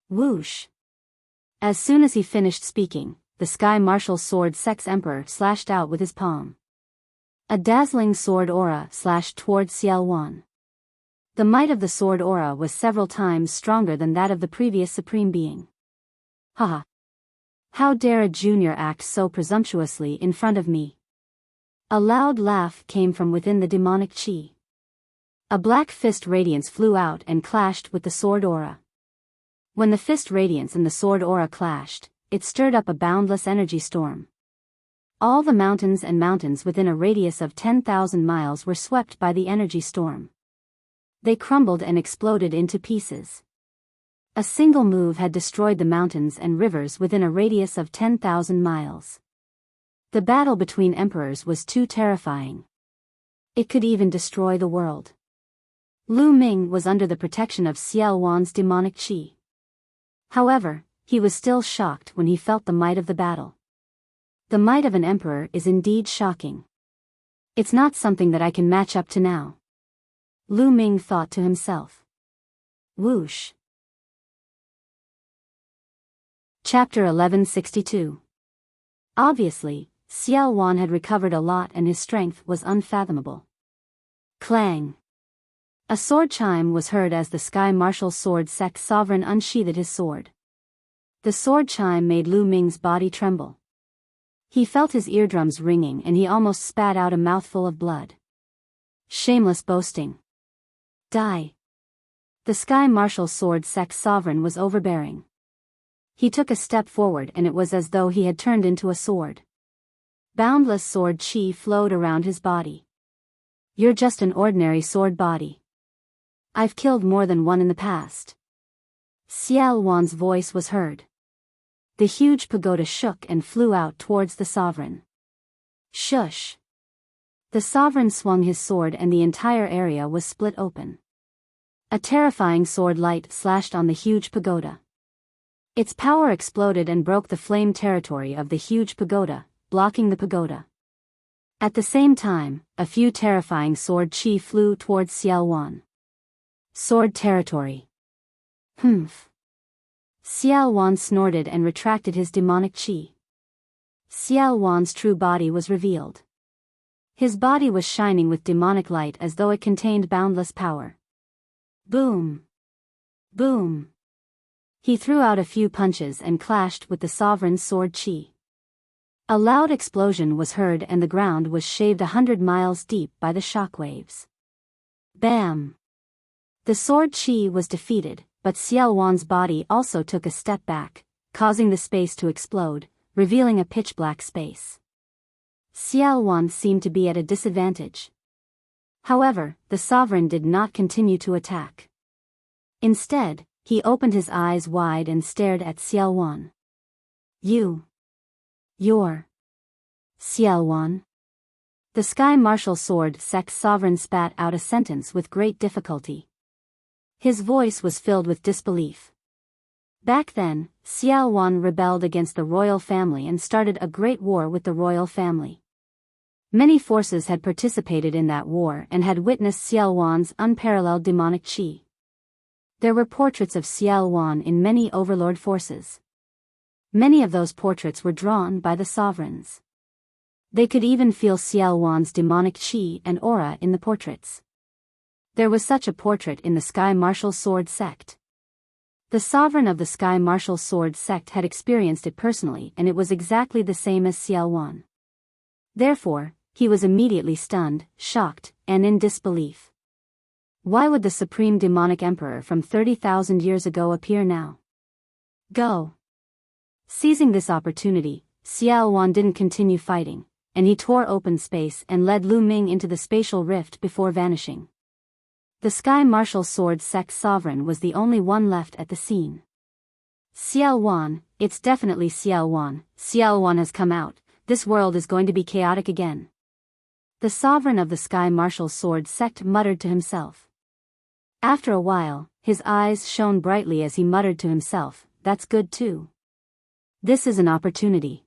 Whoosh! As soon as he finished speaking, the Sky Martial Sword sect's emperor slashed out with his palm. A dazzling sword aura slashed toward Xiao Wan. The might of the sword aura was several times stronger than that of the previous supreme being. Haha! How dare a junior act so presumptuously in front of me? A loud laugh came from within the demonic qi. A black fist radiance flew out and clashed with the sword aura. When the fist radiance and the sword aura clashed, it stirred up a boundless energy storm. All the mountains and mountains within a radius of 10,000 miles were swept by the energy storm. They crumbled and exploded into pieces. A single move had destroyed the mountains and rivers within a radius of 10,000 miles. The battle between emperors was too terrifying. It could even destroy the world. Lu Ming was under the protection of Xiao Wan's demonic qi. However, he was still shocked when he felt the might of the battle. The might of an emperor is indeed shocking. It's not something that I can match up to now. Lu Ming thought to himself. Whoosh. Chapter 1162. Obviously, Xiao Wan had recovered a lot and his strength was unfathomable. Clang. A sword chime was heard as the Sky Martial Sword Sect Sovereign unsheathed his sword. The sword chime made Lu Ming's body tremble. He felt his eardrums ringing and he almost spat out a mouthful of blood. Shameless boasting. Die. The Sky Martial Sword Sect Sovereign was overbearing. He took a step forward and it was as though he had turned into a sword. Boundless sword chi flowed around his body. You're just an ordinary sword body. I've killed more than one in the past. Xiao Wan's voice was heard. The huge pagoda shook and flew out towards the sovereign. Shush. The sovereign swung his sword and the entire area was split open. A terrifying sword light slashed on the huge pagoda. Its power exploded and broke the flame territory of the huge pagoda, blocking the pagoda. At the same time, a few terrifying sword chi flew towards Xiao Wan. Sword territory. Humph. Xiao Wan snorted and retracted his demonic chi. Xiao Wan's true body was revealed. His body was shining with demonic light as though it contained boundless power. Boom. Boom. He threw out a few punches and clashed with the sovereign's sword chi. A loud explosion was heard and the ground was shaved 100 miles deep by the shockwaves. Bam! The sword chi was defeated, but Xiao Wan's body also took a step back, causing the space to explode, revealing a pitch-black space. Xiao Wan seemed to be at a disadvantage. However, the sovereign did not continue to attack. Instead, he opened his eyes wide and stared at Xiao Wan. You're Xiao Wan? The Sky Martial Sword Sect Sovereign spat out a sentence with great difficulty. His voice was filled with disbelief. Back then, Xiao Wan rebelled against the royal family and started a great war with the royal family. Many forces had participated in that war and had witnessed Xiao Wan's unparalleled demonic qi. There were portraits of Xiao Wan in many overlord forces. Many of those portraits were drawn by the sovereigns. They could even feel Xiao Wan's demonic qi and aura in the portraits. There was such a portrait in the Sky Martial Sword Sect. The sovereign of the Sky Martial Sword Sect had experienced it personally and it was exactly the same as Xiao Wan. Therefore, he was immediately stunned, shocked, and in disbelief. Why would the Supreme Demonic Emperor from 30,000 years ago appear now? Go! Seizing this opportunity, Xiao Wan didn't continue fighting, and he tore open space and led Lu Ming into the spatial rift before vanishing. The Sky Martial Sword Sect Sovereign was the only one left at the scene. Xiao Wan, it's definitely Xiao Wan. Xiao Wan has come out. This world is going to be chaotic again. The sovereign of the Sky Martial Sword Sect muttered to himself. After a while, his eyes shone brightly as he muttered to himself, that's good too. This is an opportunity.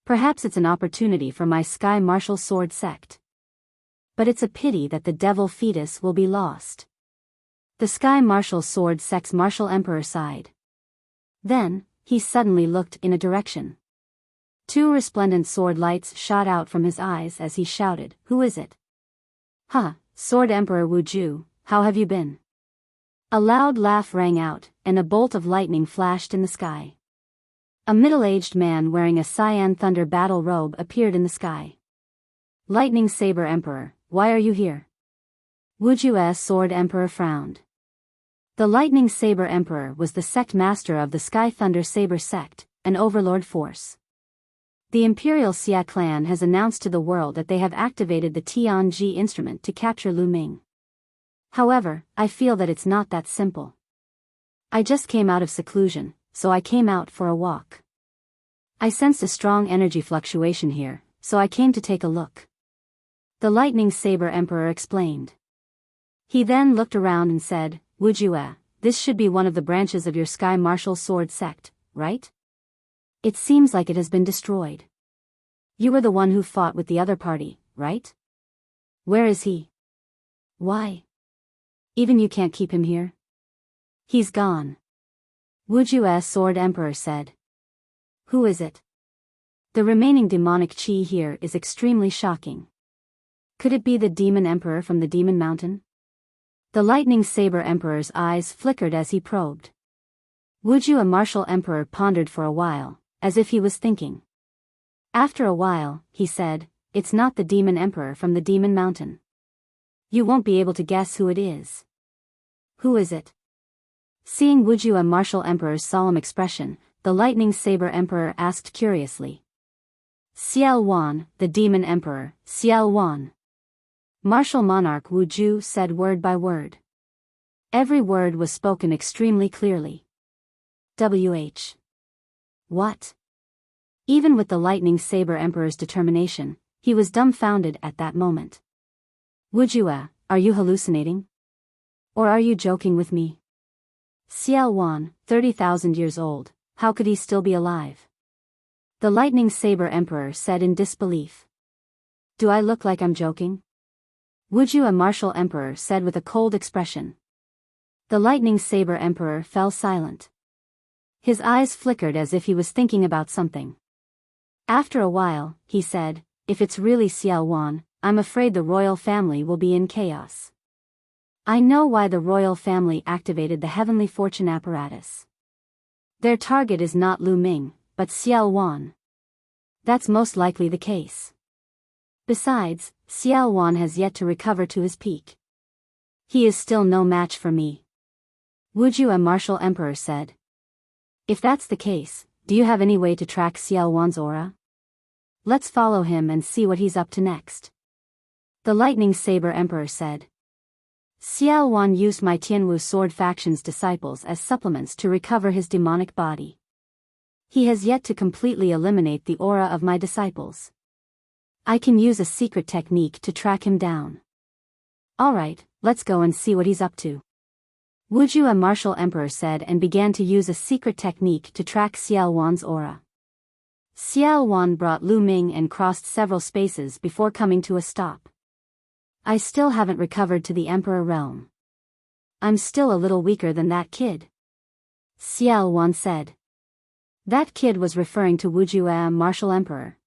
Perhaps it's an opportunity for my Sky Martial Sword Sect. But it's a pity that the devil fetus will be lost. The Sky Martial Sword Sect's Martial Emperor sighed. Then, he suddenly looked in a direction. Two resplendent sword lights shot out from his eyes as he shouted, who is it? Ha, Sword Emperor Wu Ju, how have you been? A loud laugh rang out, and a bolt of lightning flashed in the sky. A middle-aged man wearing a cyan thunder battle robe appeared in the sky. Lightning Saber Emperor, why are you here? Wuxia Sword Emperor frowned. The Lightning Saber Emperor was the sect master of the Sky Thunder Saber sect, an overlord force. The Imperial Xia clan has announced to the world that they have activated the Tianji instrument to capture Lu Ming. However, I feel that it's not that simple. I just came out of seclusion, so I came out for a walk. I sensed a strong energy fluctuation here, so I came to take a look. The Lightning Saber Emperor explained. He then looked around and said, Wuxia, this should be one of the branches of your Sky Martial Sword sect, right? It seems like it has been destroyed. You were the one who fought with the other party, right? Where is he? Why? Even you can't keep him here? He's gone. Wuxia Sword Emperor said. Who is it? The remaining demonic chi here is extremely shocking. Could it be the Demon Emperor from the Demon Mountain? The Lightning Saber Emperor's eyes flickered as he probed. Wuxia Martial Emperor pondered for a while, as if he was thinking. After a while, he said, it's not the Demon Emperor from the Demon Mountain. You won't be able to guess who it is. Who is it? Seeing Wuxia Martial Emperor's solemn expression, the Lightning Saber Emperor asked curiously. Xiao Wan, the Demon Emperor, Xiao Wan. Martial Monarch Wu Ju said word by word. Every word was spoken extremely clearly. WH. What? Even with the Lightning Saber Emperor's determination, he was dumbfounded at that moment. Wuxia, are you hallucinating? Or are you joking with me? Xiao Wan, 30,000 years old, how could he still be alive? The Lightning Saber Emperor said in disbelief. Do I look like I'm joking? Wuxia Martial Emperor said with a cold expression. The Lightning Saber Emperor fell silent. His eyes flickered as if he was thinking about something. After a while, he said, if it's really Xiao Wan, I'm afraid the royal family will be in chaos. I know why the royal family activated the Heavenly Fortune apparatus. Their target is not Lu Ming, but Xiao Wan. That's most likely the case. Besides, Xiao Wan has yet to recover to his peak. He is still no match for me. Wuxia Martial Emperor said. If that's the case, do you have any way to track Xiao Wan's aura? Let's follow him and see what he's up to next. The Lightning Saber Emperor said. Xiao Wan used my Tianwu Sword faction's disciples as supplements to recover his demonic body. He has yet to completely eliminate the aura of my disciples. I can use a secret technique to track him down. Alright, let's go and see what he's up to. Wuxia Martial Emperor said and began to use a secret technique to track Xiao Wan's aura. Xiao Wan brought Lu Ming and crossed several spaces before coming to a stop. I still haven't recovered to the Emperor realm. I'm still a little weaker than that kid. Xiao Wan said. That kid was referring to Wuxia Martial Emperor.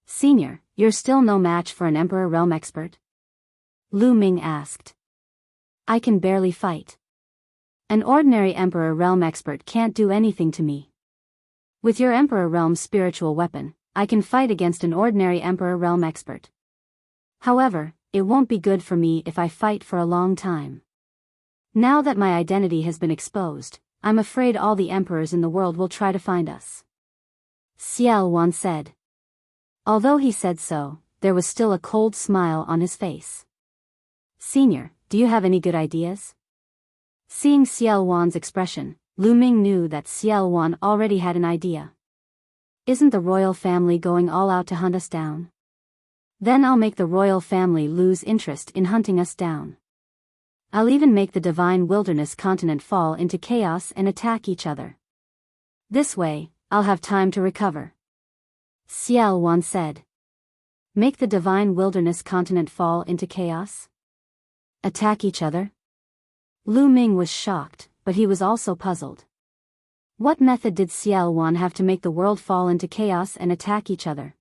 Senior, you're still no match for an Emperor realm expert? Lu Ming asked. I can barely fight. An ordinary Emperor realm expert can't do anything to me. With your Emperor realm spiritual weapon, I can fight against an ordinary Emperor realm expert. However, it won't be good for me if I fight for a long time. Now that my identity has been exposed, I'm afraid all the emperors in the world will try to find us. Xiao Wan said. Although he said so, there was still a cold smile on his face. Senior, do you have any good ideas? Seeing Xiao Wan's expression, Lu Ming knew that Xiao Wan already had an idea. Isn't the royal family going all out to hunt us down? Then I'll make the royal family lose interest in hunting us down. I'll even make the divine wilderness continent fall into chaos and attack each other. This way, I'll have time to recover. Xiao Wan said. Make the divine wilderness continent fall into chaos? Attack each other? Lu Ming was shocked, but he was also puzzled. What method did Xiao Wan have to make the world fall into chaos and attack each other?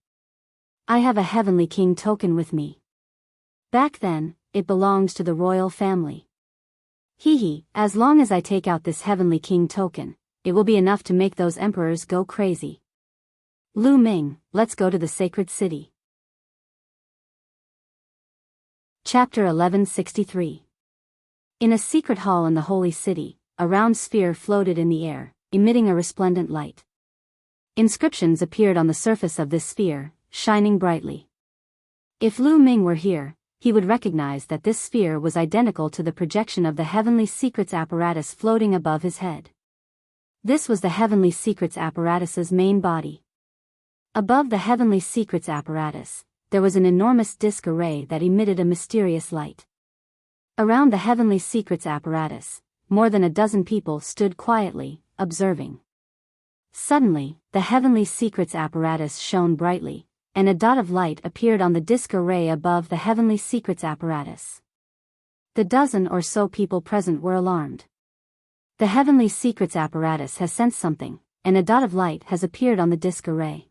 I have a Heavenly King token with me. Back then, it belongs to the royal family. As long as I take out this Heavenly King token, it will be enough to make those emperors go crazy. Lu Ming, let's go to the sacred city. Chapter 1163. In a secret hall in the holy city, a round sphere floated in the air, emitting a resplendent light. Inscriptions appeared on the surface of this sphere, shining brightly. If Lu Ming were here, he would recognize that this sphere was identical to the projection of the Heavenly Secrets apparatus floating above his head. This was the Heavenly Secrets apparatus's main body. Above the Heavenly Secrets apparatus, there was an enormous disk array that emitted a mysterious light. Around the Heavenly Secrets apparatus, more than a dozen people stood quietly, observing. Suddenly, the Heavenly Secrets apparatus shone brightly, and a dot of light appeared on the disk array above the Heavenly Secrets apparatus. The dozen or so people present were alarmed. The Heavenly Secrets apparatus has sensed something, and a dot of light has appeared on the disk array.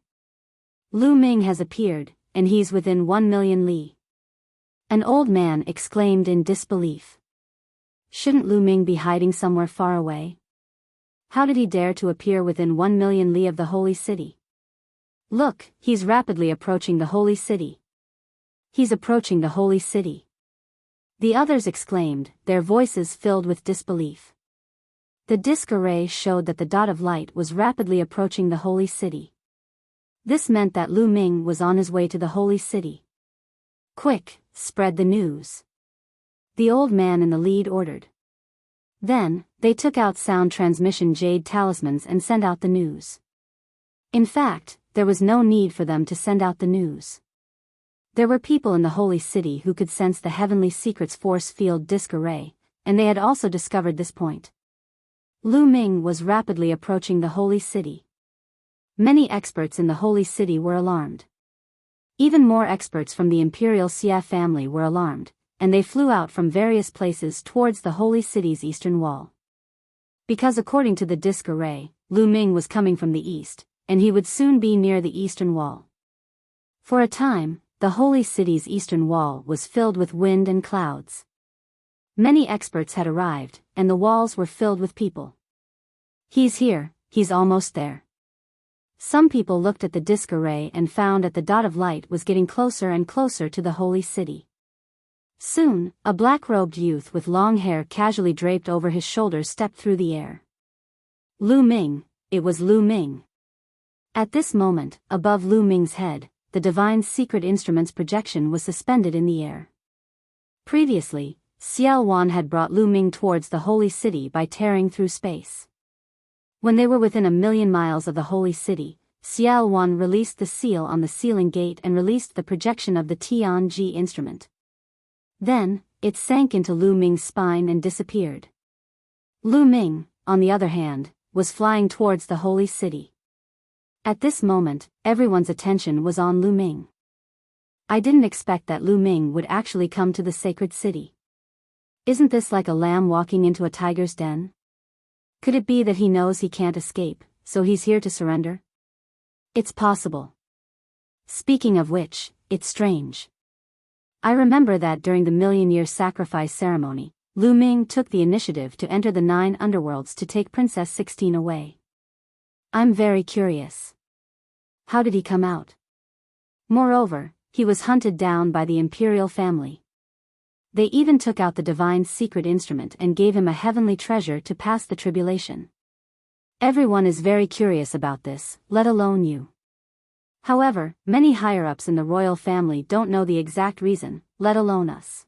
Lu Ming has appeared, and he's within 1,000,000 li. An old man exclaimed in disbelief. Shouldn't Lu Ming be hiding somewhere far away? How did he dare to appear within 1,000,000 li of the holy city? Look, he's rapidly approaching the holy city. He's approaching the holy city. The others exclaimed, their voices filled with disbelief. The disk array showed that the dot of light was rapidly approaching the holy city. This meant that Lu Ming was on his way to the holy city. Quick, spread the news. The old man in the lead ordered. Then, they took out sound transmission jade talismans and sent out the news. In fact, there was no need for them to send out the news. There were people in the holy city who could sense the Heavenly Secrets force field disk array, and they had also discovered this point. Lu Ming was rapidly approaching the holy city. Many experts in the holy city were alarmed. Even more experts from the imperial Xia family were alarmed, and they flew out from various places towards the holy city's eastern wall. Because according to the disk array, Lu Ming was coming from the east, and he would soon be near the eastern wall. For a time, the holy city's eastern wall was filled with wind and clouds. Many experts had arrived, and the walls were filled with people. He's here, he's almost there. Some people looked at the disk array and found that the dot of light was getting closer and closer to the holy city. Soon, a black-robed youth with long hair casually draped over his shoulders stepped through the air. Lu Ming, it was Lu Ming. At this moment, above Lu Ming's head, the divine secret instrument's projection was suspended in the air. Previously, Xiao Wan had brought Lu Ming towards the holy city by tearing through space. When they were within 1,000,000 miles of the holy city, Xiao Wan released the seal on the sealing gate and released the projection of the Tianji instrument. Then, it sank into Lu Ming's spine and disappeared. Lu Ming, on the other hand, was flying towards the holy city. At this moment, everyone's attention was on Lu Ming. I didn't expect that Lu Ming would actually come to the sacred city. Isn't this like a lamb walking into a tiger's den? Could it be that he knows he can't escape, so he's here to surrender? It's possible. Speaking of which, it's strange. I remember that during the 1,000,000-year sacrifice ceremony, Lu Ming took the initiative to enter the 9 underworlds to take Princess 16 away. I'm very curious. How did he come out? Moreover, he was hunted down by the imperial family. They even took out the divine secret instrument and gave him a heavenly treasure to pass the tribulation. Everyone is very curious about this, let alone you. However, many higher-ups in the royal family don't know the exact reason, let alone us.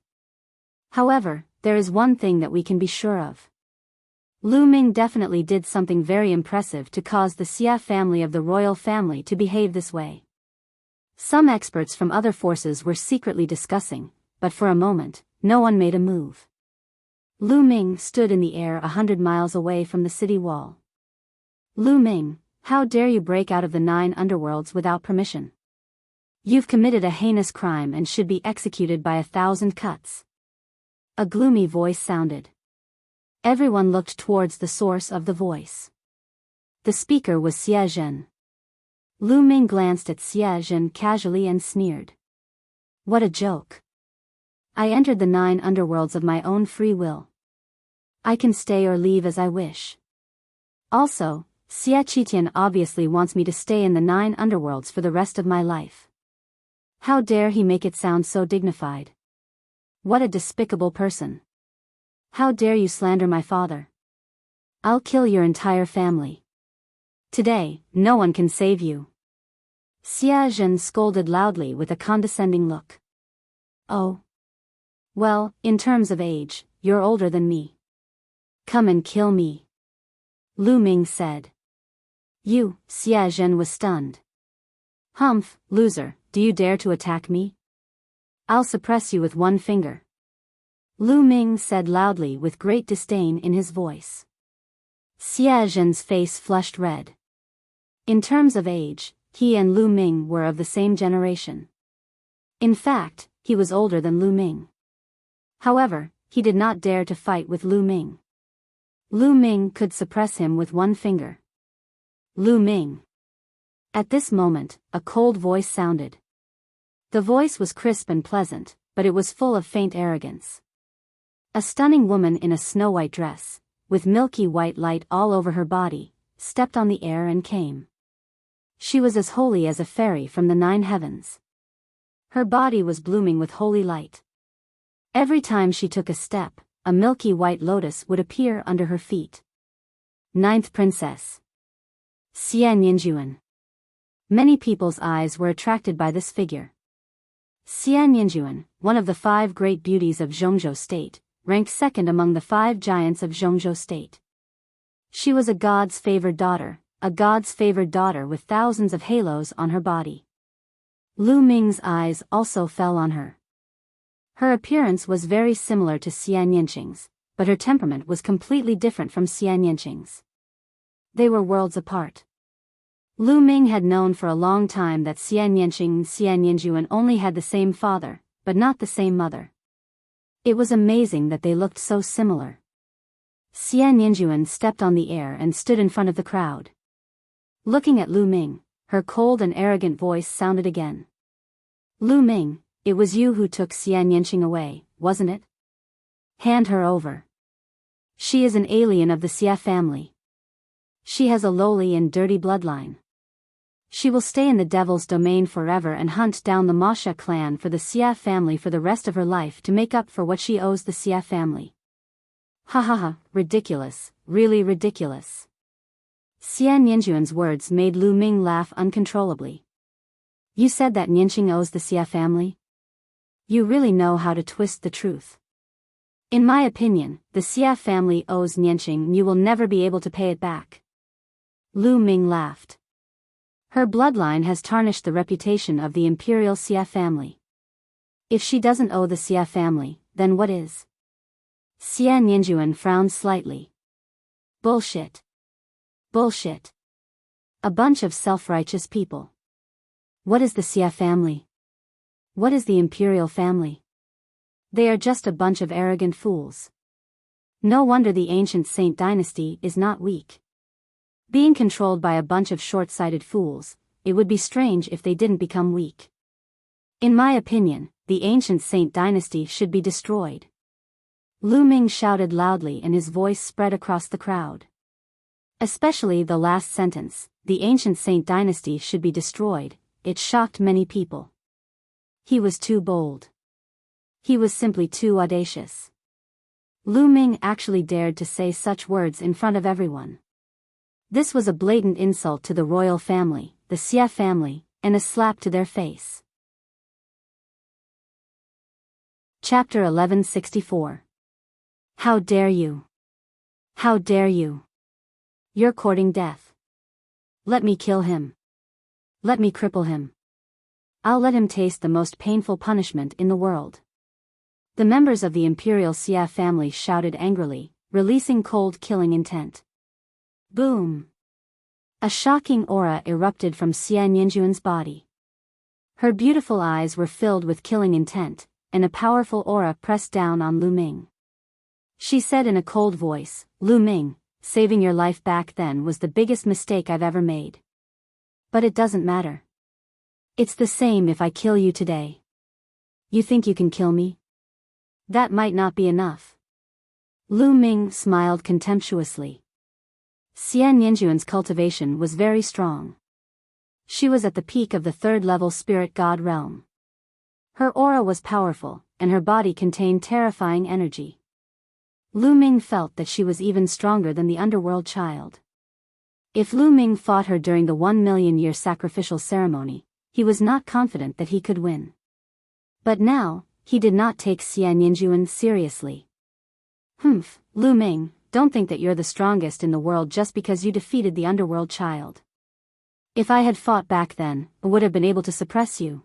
However, there is one thing that we can be sure of. Lu Ming definitely did something very impressive to cause the Xia family of the royal family to behave this way. Some experts from other forces were secretly discussing, but for a moment, no one made a move. Lu Ming stood in the air 100 miles away from the city wall. Lu Ming, how dare you break out of the 9 underworlds without permission? You've committed a heinous crime and should be executed by 1,000 cuts. A gloomy voice sounded. Everyone looked towards the source of the voice. The speaker was Xie Zhen. Lu Ming glanced at Xie Zhen casually and sneered. What a joke. I entered the 9 underworlds of my own free will. I can stay or leave as I wish. Also, Xie Qitian obviously wants me to stay in the 9 underworlds for the rest of my life. How dare he make it sound so dignified? What a despicable person. How dare you slander my father? I'll kill your entire family. Today, no one can save you. Xia Zhen scolded loudly with a condescending look. Oh. Well, in terms of age, you're older than me. Come and kill me. Lu Ming said. You, Xia Zhen was stunned. Humph, loser, do you dare to attack me? I'll suppress you with one finger. Lu Ming said loudly with great disdain in his voice. Xia Zhen's face flushed red. In terms of age, he and Lu Ming were of the same generation. In fact, he was older than Lu Ming. However, he did not dare to fight with Lu Ming. Lu Ming could suppress him with one finger. Lu Ming. At this moment, a cold voice sounded. The voice was crisp and pleasant, but it was full of faint arrogance. A stunning woman in a snow-white dress, with milky white light all over her body, stepped on the air and came. She was as holy as a fairy from the 9 heavens. Her body was blooming with holy light. Every time she took a step, a milky white lotus would appear under her feet. 9th Princess. Xian Yinjuan. Many people's eyes were attracted by this figure. Xian Yinjuan, one of the 5 great beauties of Zhongzhou State, ranked second among the 5 giants of Zhongzhou State. She was a god's favored daughter with thousands of halos on her body. Lu Ming's eyes also fell on her. Her appearance was very similar to Xian Yanqing's, but her temperament was completely different from Xian Yanqing's. They were worlds apart. Lu Ming had known for a long time that Xian Yanqing and Xian Yinjuan only had the same father, but not the same mother. It was amazing that they looked so similar. Xian Yinjuan stepped on the air and stood in front of the crowd. Looking at Lu Ming, her cold and arrogant voice sounded again. Lu Ming, it was you who took Xian Yanqing away, wasn't it? Hand her over. She is an alien of the Xia family. She has a lowly and dirty bloodline. She will stay in the devil's domain forever and hunt down the Wuxia clan for the Xia family for the rest of her life to make up for what she owes the Xia family. Ha ha ha, ridiculous, really ridiculous. Xian Yinjuan's words made Lu Ming laugh uncontrollably. You said that Yanqing owes the Xia family? You really know how to twist the truth. In my opinion, the Xia family owes Yanqing and you will never be able to pay it back. Lu Ming laughed. Her bloodline has tarnished the reputation of the imperial Xia family. If she doesn't owe the Xia family, then what is? Xian Yinjuan frowned slightly. Bullshit. Bullshit. A bunch of self-righteous people. What is the Xia family? What is the imperial family? They are just a bunch of arrogant fools. No wonder the ancient Saint dynasty is not weak. Being controlled by a bunch of short-sighted fools, it would be strange if they didn't become weak. In my opinion, the ancient Saint dynasty should be destroyed. Lu Ming shouted loudly and his voice spread across the crowd. Especially the last sentence, the ancient Saint dynasty should be destroyed, it shocked many people. He was too bold. He was simply too audacious. Lu Ming actually dared to say such words in front of everyone. This was a blatant insult to the royal family, the Xia family, and a slap to their face. Chapter 1164. How dare you? How dare you? You're courting death. Let me kill him. Let me cripple him. I'll let him taste the most painful punishment in the world. The members of the imperial Xia family shouted angrily, releasing cold killing intent. Boom! A shocking aura erupted from Xian Yinjuan's body. Her beautiful eyes were filled with killing intent, and a powerful aura pressed down on Lu Ming. She said in a cold voice, Lu Ming, saving your life back then was the biggest mistake I've ever made. But it doesn't matter. It's the same if I kill you today. You think you can kill me? That might not be enough. Lu Ming smiled contemptuously. Xian Yinjuan's cultivation was very strong. She was at the peak of the 3rd-level spirit god realm. Her aura was powerful, and her body contained terrifying energy. Lu Ming felt that she was even stronger than the underworld child. If Lu Ming fought her during the 1,000,000-year sacrificial ceremony, he was not confident that he could win. But now, he did not take Xian Yinjuan seriously. Lu Ming, don't think that you're the strongest in the world just because you defeated the underworld child. If I had fought back then, I would have been able to suppress you.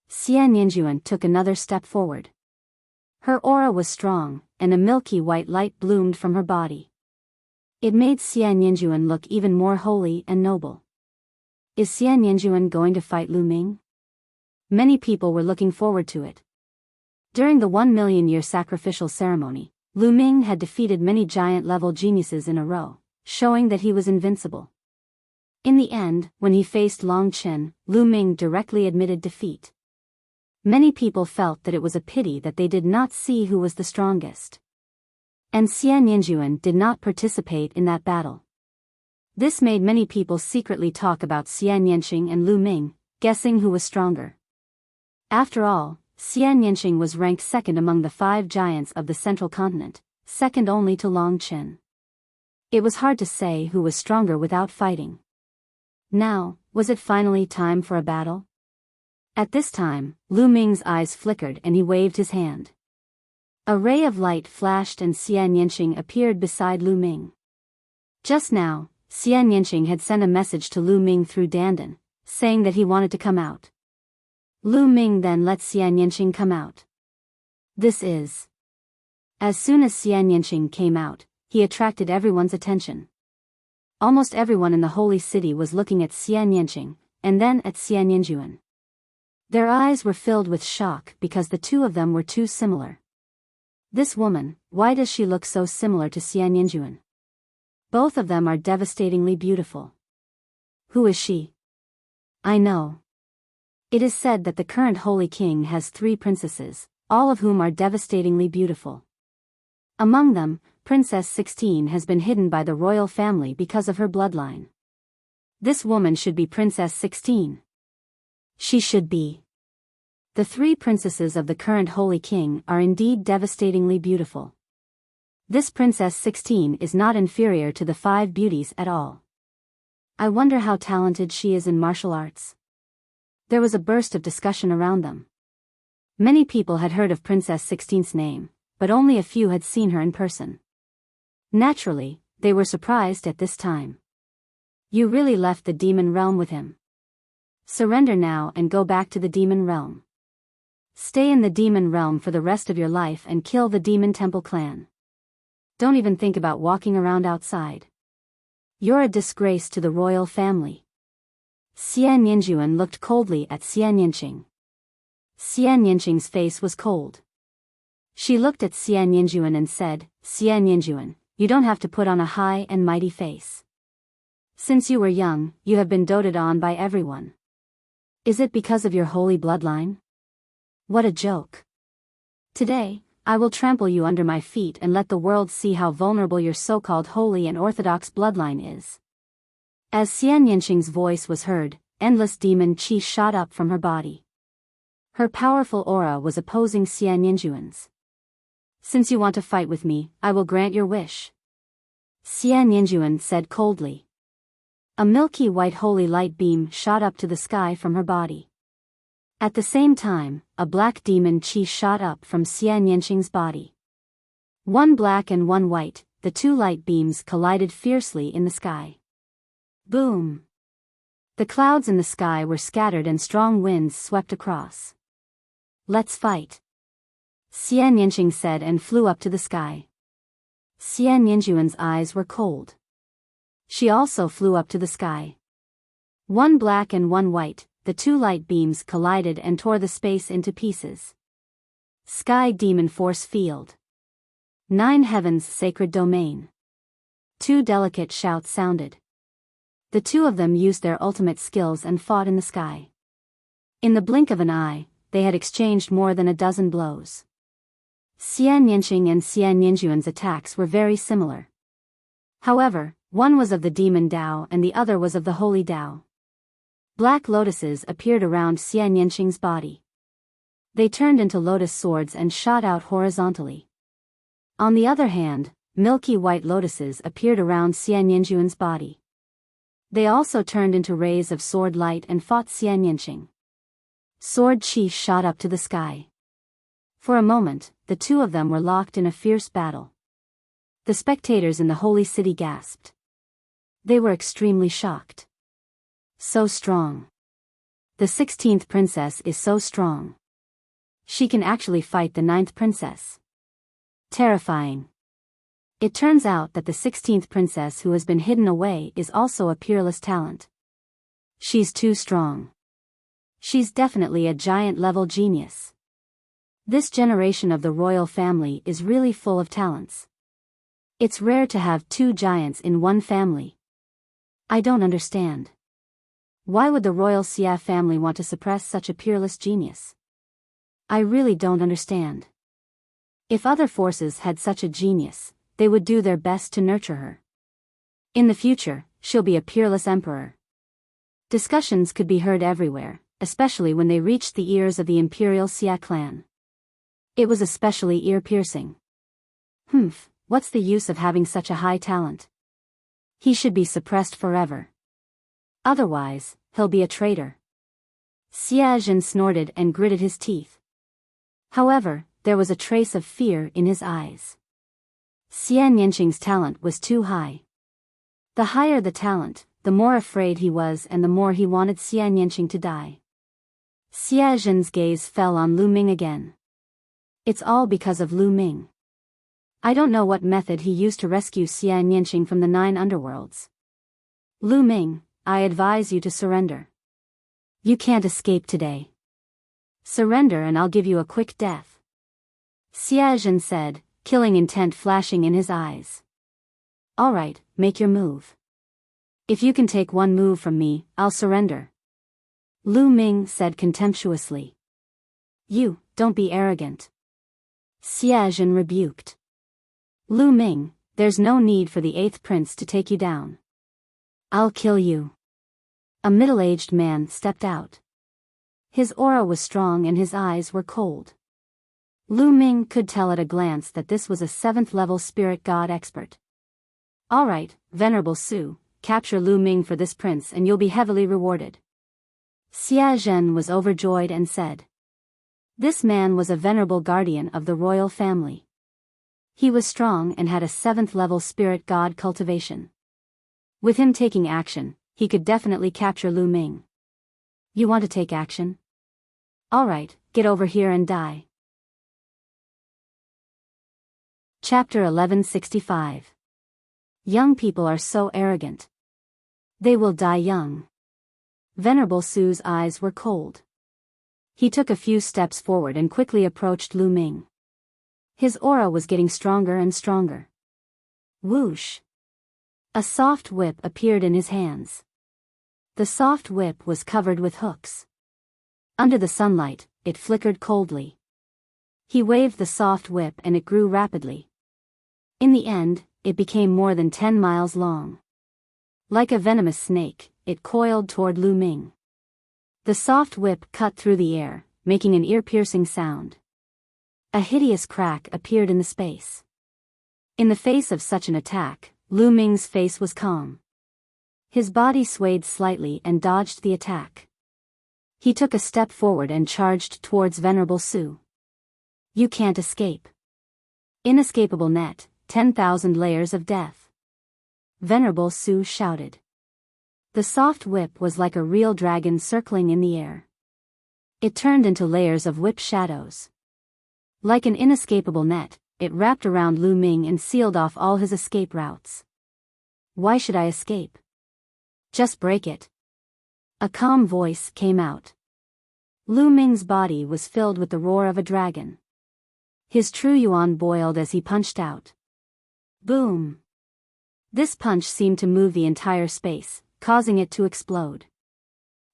Xian Yinjuan took another step forward. Her aura was strong, and a milky white light bloomed from her body. It made Xian Yinjuan look even more holy and noble. Is Xian Yinjuan going to fight Lu Ming? Many people were looking forward to it. During the 1,000,000-year sacrificial ceremony, Lu Ming had defeated many giant-level geniuses in a row, showing that he was invincible. In the end, when he faced Long Chen, Lu Ming directly admitted defeat. Many people felt that it was a pity that they did not see who was the strongest. And Xian Yinjuan did not participate in that battle. This made many people secretly talk about Xian Yanqing and Lu Ming, guessing who was stronger. After all, Xian Yanqing was ranked second among the 5 giants of the central continent, second only to Long Chen. It was hard to say who was stronger without fighting. Now, was it finally time for a battle? At this time, Lu Ming's eyes flickered and he waved his hand. A ray of light flashed and Xian Yanqing appeared beside Lu Ming. Just now, Xian Yanqing had sent a message to Lu Ming through Dandan, saying that he wanted to come out. Lu Ming then let Xian Yanqing come out. As soon as Xian Yanqing came out, he attracted everyone's attention. Almost everyone in the holy city was looking at Xian Yanqing, and then at Xian Yinjuan. Their eyes were filled with shock because the two of them were too similar. This woman, why does she look so similar to Xian Yinjuan? Both of them are devastatingly beautiful. Who is she? I know. It is said that the current holy king has 3 princesses, all of whom are devastatingly beautiful. Among them, Princess 16 has been hidden by the royal family because of her bloodline. This woman should be Princess 16. She should be. The 3 princesses of the current holy king are indeed devastatingly beautiful. This Princess 16 is not inferior to the 5 beauties at all. I wonder how talented she is in martial arts. There was a burst of discussion around them. Many people had heard of Princess 16's name, but only a few had seen her in person. Naturally, they were surprised at this time. You really left the demon realm with him. Surrender now and go back to the demon realm. Stay in the demon realm for the rest of your life and kill the demon temple clan. Don't even think about walking around outside. You're a disgrace to the royal family. Xian Yinjuan looked coldly at Xian Yanqing. Xian Yanqing's face was cold. She looked at Xian Yinjuan and said, Xian Yinjuan, you don't have to put on a high and mighty face. Since you were young, you have been doted on by everyone. Is it because of your holy bloodline? What a joke. Today, I will trample you under my feet and let the world see how vulnerable your so-called holy and orthodox bloodline is. As Xian Yanqing's voice was heard, endless demon qi shot up from her body. Her powerful aura was opposing Xian Yinjuan's. Since you want to fight with me, I will grant your wish. Xian Yinjuan said coldly. A milky white holy light beam shot up to the sky from her body. At the same time, a black demon qi shot up from Xian Yanqing's body. One black and one white, the 2 light beams collided fiercely in the sky. Boom! The clouds in the sky were scattered and strong winds swept across. Let's fight. Xian Yanqing said and flew up to the sky. Xian Yinjuan's eyes were cold. She also flew up to the sky. One black and one white, the 2 light beams collided and tore the space into pieces. Sky Demon Force Field. 9 Heavens Sacred Domain. 2 delicate shouts sounded. The 2 of them used their ultimate skills and fought in the sky. In the blink of an eye, they had exchanged more than a dozen blows. Xian Yanqing and Xian Yinjuan's attacks were very similar. However, one was of the demon Dao and the other was of the holy Dao. Black lotuses appeared around Xian Yanqing's body. They turned into lotus swords and shot out horizontally. On the other hand, milky white lotuses appeared around Xian Yinjuan's body. They also turned into rays of sword light and fought Xian Yinqing. Sword chi shot up to the sky. For a moment, the two of them were locked in a fierce battle. The spectators in the holy city gasped. They were extremely shocked. So strong. The 16th princess is so strong. She can actually fight the 9th princess. Terrifying. It turns out that the 16th princess who has been hidden away is also a peerless talent. She's too strong. She's definitely a giant-level genius. This generation of the royal family is really full of talents. It's rare to have two giants in one family. I don't understand. Why would the royal Xia family want to suppress such a peerless genius? I really don't understand. If other forces had such a genius, they would do their best to nurture her. In the future, she'll be a peerless emperor. Discussions could be heard everywhere, especially when they reached the ears of the imperial Xia clan. It was especially ear-piercing. What's the use of having such a high talent? He should be suppressed forever. Otherwise, he'll be a traitor. Xia Zhen snorted and gritted his teeth. However, there was a trace of fear in his eyes. Xian Yinqing's talent was too high. The higher the talent, the more afraid he was and the more he wanted Xian Yinqing to die. Xia Zhen's gaze fell on Lu Ming again. It's all because of Lu Ming. I don't know what method he used to rescue Xian Yinqing from the 9 underworlds. Lu Ming, I advise you to surrender. You can't escape today. Surrender and I'll give you a quick death. Xia Zhen said, killing intent flashing in his eyes. All right, make your move. If you can take one move from me, I'll surrender. Lu Ming said contemptuously. You, don't be arrogant. Xia Zhen rebuked. Lu Ming, there's no need for the 8th prince to take you down. I'll kill you. A middle-aged man stepped out. His aura was strong and his eyes were cold. Lu Ming could tell at a glance that this was a 7th-level spirit god expert. All right, Venerable Su, capture Lu Ming for this prince and you'll be heavily rewarded. Xia Zhen was overjoyed and said. This man was a venerable guardian of the royal family. He was strong and had a 7th-level spirit god cultivation. With him taking action, he could definitely capture Lu Ming. You want to take action? All right, get over here and die. Chapter 1165. Young people are so arrogant. They will die young. Venerable Su's eyes were cold. He took a few steps forward and quickly approached Lu Ming. His aura was getting stronger and stronger. Whoosh! A soft whip appeared in his hands. The soft whip was covered with hooks. Under the sunlight, it flickered coldly. He waved the soft whip and it grew rapidly. In the end, it became more than 10 miles long. Like a venomous snake, it coiled toward Lu Ming. The soft whip cut through the air, making an ear-piercing sound. A hideous crack appeared in the space. In the face of such an attack, Lu Ming's face was calm. His body swayed slightly and dodged the attack. He took a step forward and charged towards Venerable Su. You can't escape. Inescapable net, 10,000 layers of death. Venerable Su shouted. The soft whip was like a real dragon circling in the air. It turned into layers of whip shadows. Like an inescapable net, it wrapped around Lu Ming and sealed off all his escape routes. Why should I escape? Just break it. A calm voice came out. Lu Ming's body was filled with the roar of a dragon. His true yuan boiled as he punched out. Boom! This punch seemed to move the entire space, causing it to explode.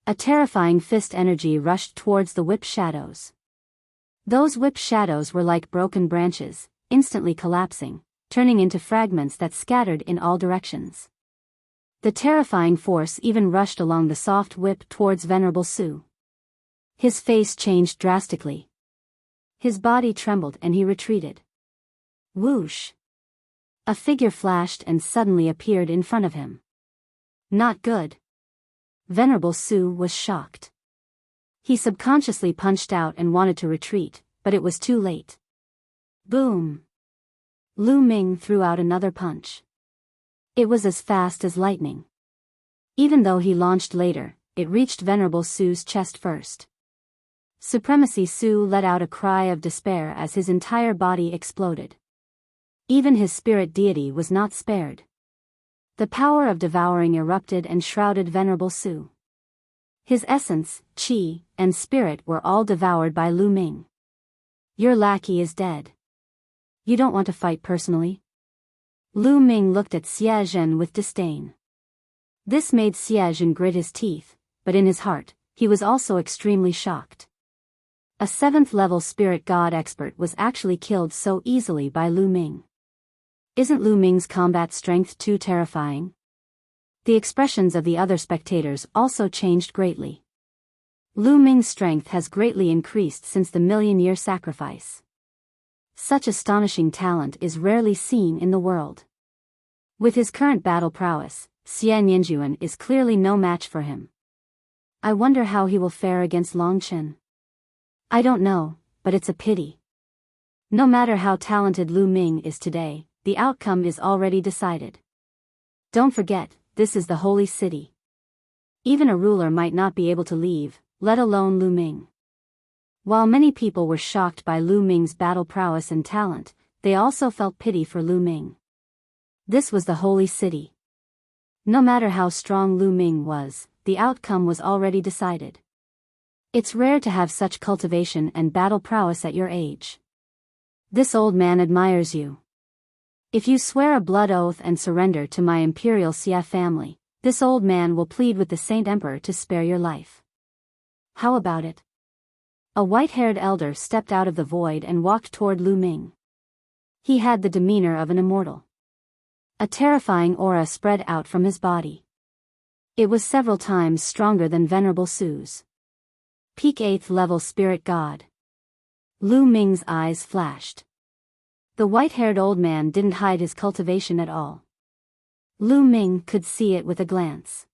A terrifying fist energy rushed towards the whip shadows. Those whip shadows were like broken branches, instantly collapsing, turning into fragments that scattered in all directions. The terrifying force even rushed along the soft whip towards Venerable Su. His face changed drastically. His body trembled and he retreated. Whoosh! A figure flashed and suddenly appeared in front of him. Not good. Venerable Su was shocked. He subconsciously punched out and wanted to retreat, but it was too late. Boom! Lu Ming threw out another punch. It was as fast as lightning. Even though he launched later, it reached Venerable Su's chest first. Supremacy Su let out a cry of despair as his entire body exploded. Even his spirit deity was not spared. The power of devouring erupted and shrouded Venerable Su. His essence, qi, and spirit were all devoured by Lu Ming. Your lackey is dead. You don't want to fight personally? Lu Ming looked at Xie Zhen with disdain. This made Xie Zhen grit his teeth, but in his heart, he was also extremely shocked. A 7th-level spirit god expert was actually killed so easily by Lu Ming. Isn't Lu Ming's combat strength too terrifying? The expressions of the other spectators also changed greatly. Lu Ming's strength has greatly increased since the million-year sacrifice. Such astonishing talent is rarely seen in the world. With his current battle prowess, Xie Nianjuan is clearly no match for him. I wonder how he will fare against Long Chen. I don't know, but it's a pity. No matter how talented Lu Ming is today, the outcome is already decided. Don't forget, this is the holy city. Even a ruler might not be able to leave, let alone Lu Ming. While many people were shocked by Lu Ming's battle prowess and talent, they also felt pity for Lu Ming. This was the holy city. No matter how strong Lu Ming was, the outcome was already decided. It's rare to have such cultivation and battle prowess at your age. This old man admires you. If you swear a blood oath and surrender to my imperial Xie family, this old man will plead with the Saint Emperor to spare your life. How about it? A white-haired elder stepped out of the void and walked toward Lu Ming. He had the demeanor of an immortal. A terrifying aura spread out from his body. It was several times stronger than Venerable Su's. Peak 8th-level spirit god. Lu Ming's eyes flashed. The white-haired old man didn't hide his cultivation at all. Lu Ming could see it with a glance.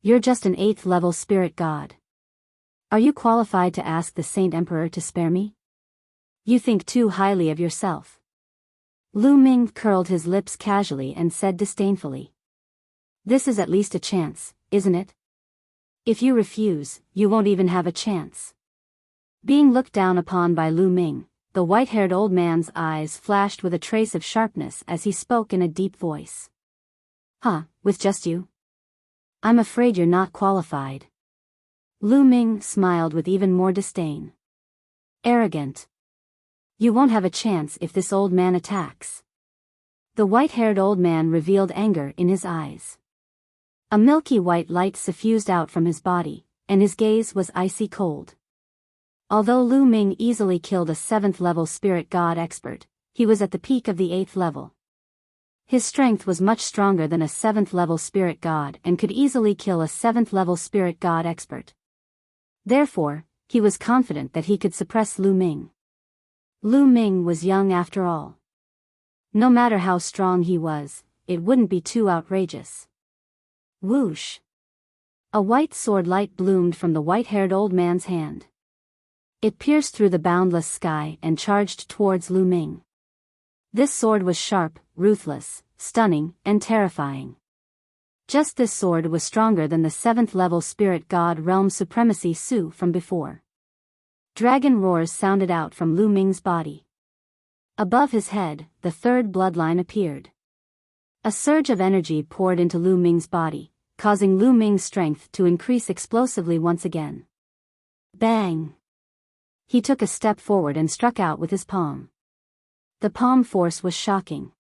You're just an 8th-level spirit god. Are you qualified to ask the Saint Emperor to spare me? You think too highly of yourself. Lu Ming curled his lips casually and said disdainfully. This is at least a chance, isn't it? If you refuse, you won't even have a chance. Being looked down upon by Lu Ming, the white-haired old man's eyes flashed with a trace of sharpness as he spoke in a deep voice. Huh, with just you? I'm afraid you're not qualified. Lu Ming smiled with even more disdain. Arrogant. You won't have a chance if this old man attacks. The white-haired old man revealed anger in his eyes. A milky white light suffused out from his body, and his gaze was icy cold. Although Lu Ming easily killed a 7th-level spirit god expert, he was at the peak of the 8th level. His strength was much stronger than a 7th-level spirit god and could easily kill a 7th-level spirit god expert. Therefore, he was confident that he could suppress Lu Ming. Lu Ming was young after all. No matter how strong he was, it wouldn't be too outrageous. Whoosh! A white sword light bloomed from the white-haired old man's hand. It pierced through the boundless sky and charged towards Lu Ming. This sword was sharp, ruthless, stunning, and terrifying. Just this sword was stronger than the 7th-level spirit god realm supremacy Su from before. Dragon roars sounded out from Lu Ming's body. Above his head, the 3rd bloodline appeared. A surge of energy poured into Lu Ming's body, causing Lu Ming's strength to increase explosively once again. Bang! He took a step forward and struck out with his palm. The palm force was shocking.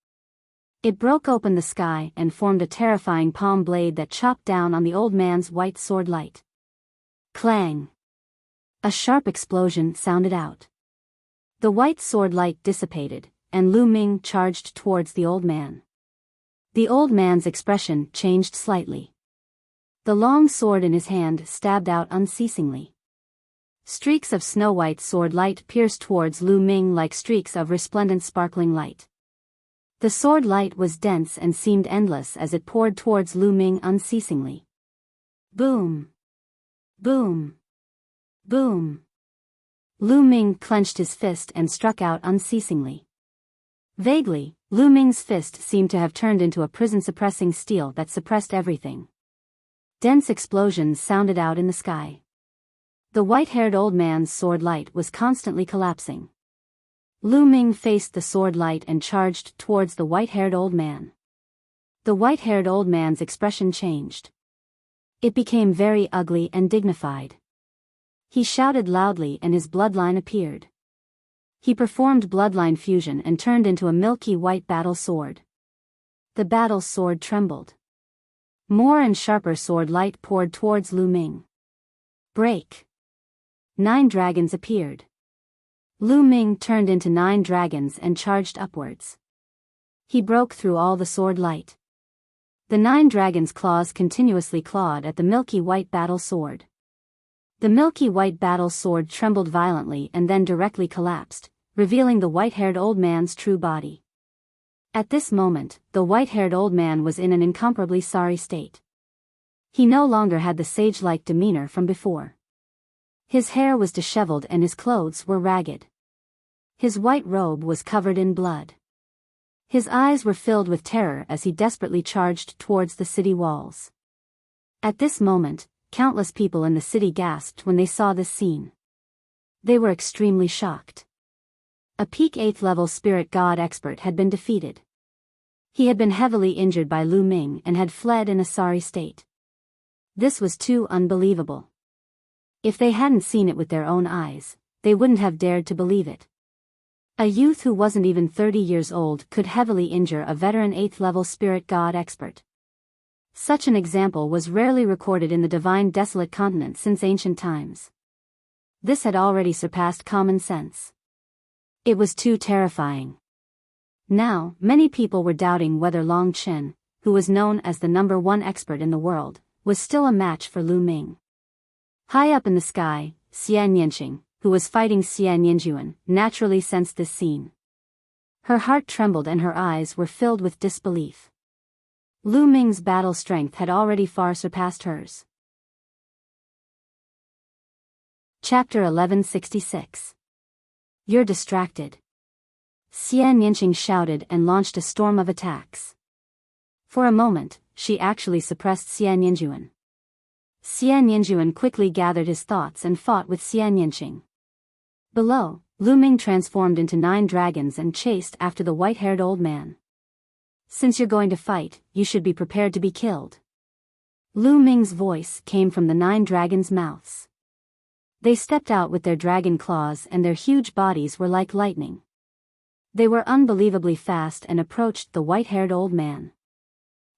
It broke open the sky and formed a terrifying palm blade that chopped down on the old man's white sword light. Clang! A sharp explosion sounded out. The white sword light dissipated, and Lu Ming charged towards the old man. The old man's expression changed slightly. The long sword in his hand stabbed out unceasingly. Streaks of snow-white sword light pierced towards Lu Ming like streaks of resplendent sparkling light. The sword light was dense and seemed endless as it poured towards Lu Ming unceasingly. Boom! Boom! Boom! Lu Ming clenched his fist and struck out unceasingly. Vaguely, Lu Ming's fist seemed to have turned into a prison-suppressing steel that suppressed everything. Dense explosions sounded out in the sky. The white-haired old man's sword light was constantly collapsing. Lu Ming faced the sword light and charged towards the white-haired old man. The white-haired old man's expression changed. It became very ugly and dignified. He shouted loudly and his bloodline appeared. He performed bloodline fusion and turned into a milky white battle sword. The battle sword trembled. More and sharper sword light poured towards Lu Ming. Break! 9 dragons appeared. Lu Ming turned into 9 dragons and charged upwards. He broke through all the sword light. The 9 dragons' claws continuously clawed at the milky white battle sword. The milky white battle sword trembled violently and then directly collapsed, revealing the white-haired old man's true body. At this moment, the white-haired old man was in an incomparably sorry state. He no longer had the sage-like demeanor from before. His hair was disheveled and his clothes were ragged. His white robe was covered in blood. His eyes were filled with terror as he desperately charged towards the city walls. At this moment, countless people in the city gasped when they saw this scene. They were extremely shocked. A peak 8th level spirit god expert had been defeated. He had been heavily injured by Lu Ming and had fled in a sorry state. This was too unbelievable. If they hadn't seen it with their own eyes, they wouldn't have dared to believe it. A youth who wasn't even 30 years old could heavily injure a veteran 8th level spirit god expert. Such an example was rarely recorded in the divine desolate continent since ancient times. This had already surpassed common sense. It was too terrifying. Now, many people were doubting whether Long Chen, who was known as the #1 expert in the world, was still a match for Lu Ming. High up in the sky, Xian Yanqing, who was fighting Xian Yinjuan, naturally sensed this scene. Her heart trembled and her eyes were filled with disbelief. Lu Ming's battle strength had already far surpassed hers. Chapter 1166. You're distracted. Xian Yanqing shouted and launched a storm of attacks. For a moment, she actually suppressed Xian Yinjuan. Xian Yinjuan quickly gathered his thoughts and fought with Xian Yanqing. Below, Lu Ming transformed into 9 dragons and chased after the white-haired old man. Since you're going to fight, you should be prepared to be killed. Lu Ming's voice came from the 9 dragons' mouths. They stepped out with their dragon claws and their huge bodies were like lightning. They were unbelievably fast and approached the white-haired old man.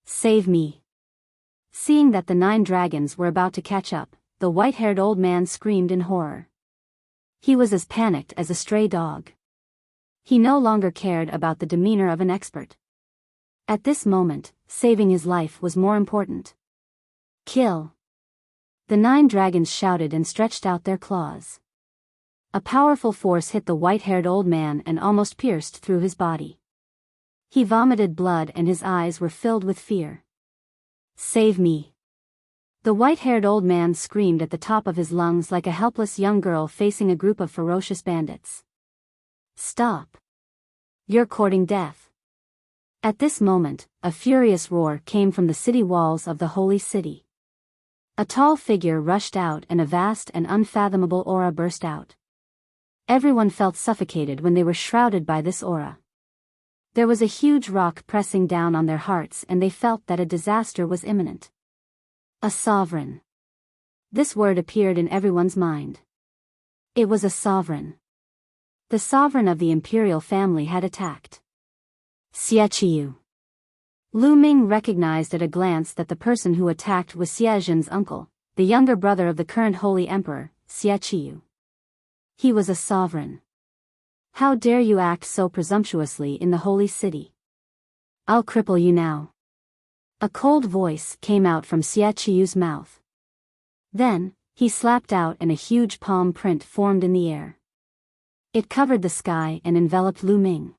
Save me! Seeing that the 9 dragons were about to catch up, the white-haired old man screamed in horror. He was as panicked as a stray dog. He no longer cared about the demeanor of an expert. At this moment, saving his life was more important. Kill! The 9 dragons shouted and stretched out their claws. A powerful force hit the white-haired old man and almost pierced through his body. He vomited blood and his eyes were filled with fear. Save me! The white-haired old man screamed at the top of his lungs like a helpless young girl facing a group of ferocious bandits. Stop! You're courting death. At this moment, a furious roar came from the city walls of the holy city. A tall figure rushed out and a vast and unfathomable aura burst out. Everyone felt suffocated when they were shrouded by this aura. There was a huge rock pressing down on their hearts and they felt that a disaster was imminent. A sovereign. This word appeared in everyone's mind. It was a sovereign. The sovereign of the imperial family had attacked. Xie Qiyu. Lu Ming recognized at a glance that the person who attacked was Xie Zhen's uncle, the younger brother of the current holy emperor, Xie Qiyu. He was a sovereign. How dare you act so presumptuously in the holy city? I'll cripple you now. A cold voice came out from Xie Qiyu's mouth. Then, he slapped out and a huge palm print formed in the air. It covered the sky and enveloped Lu Ming.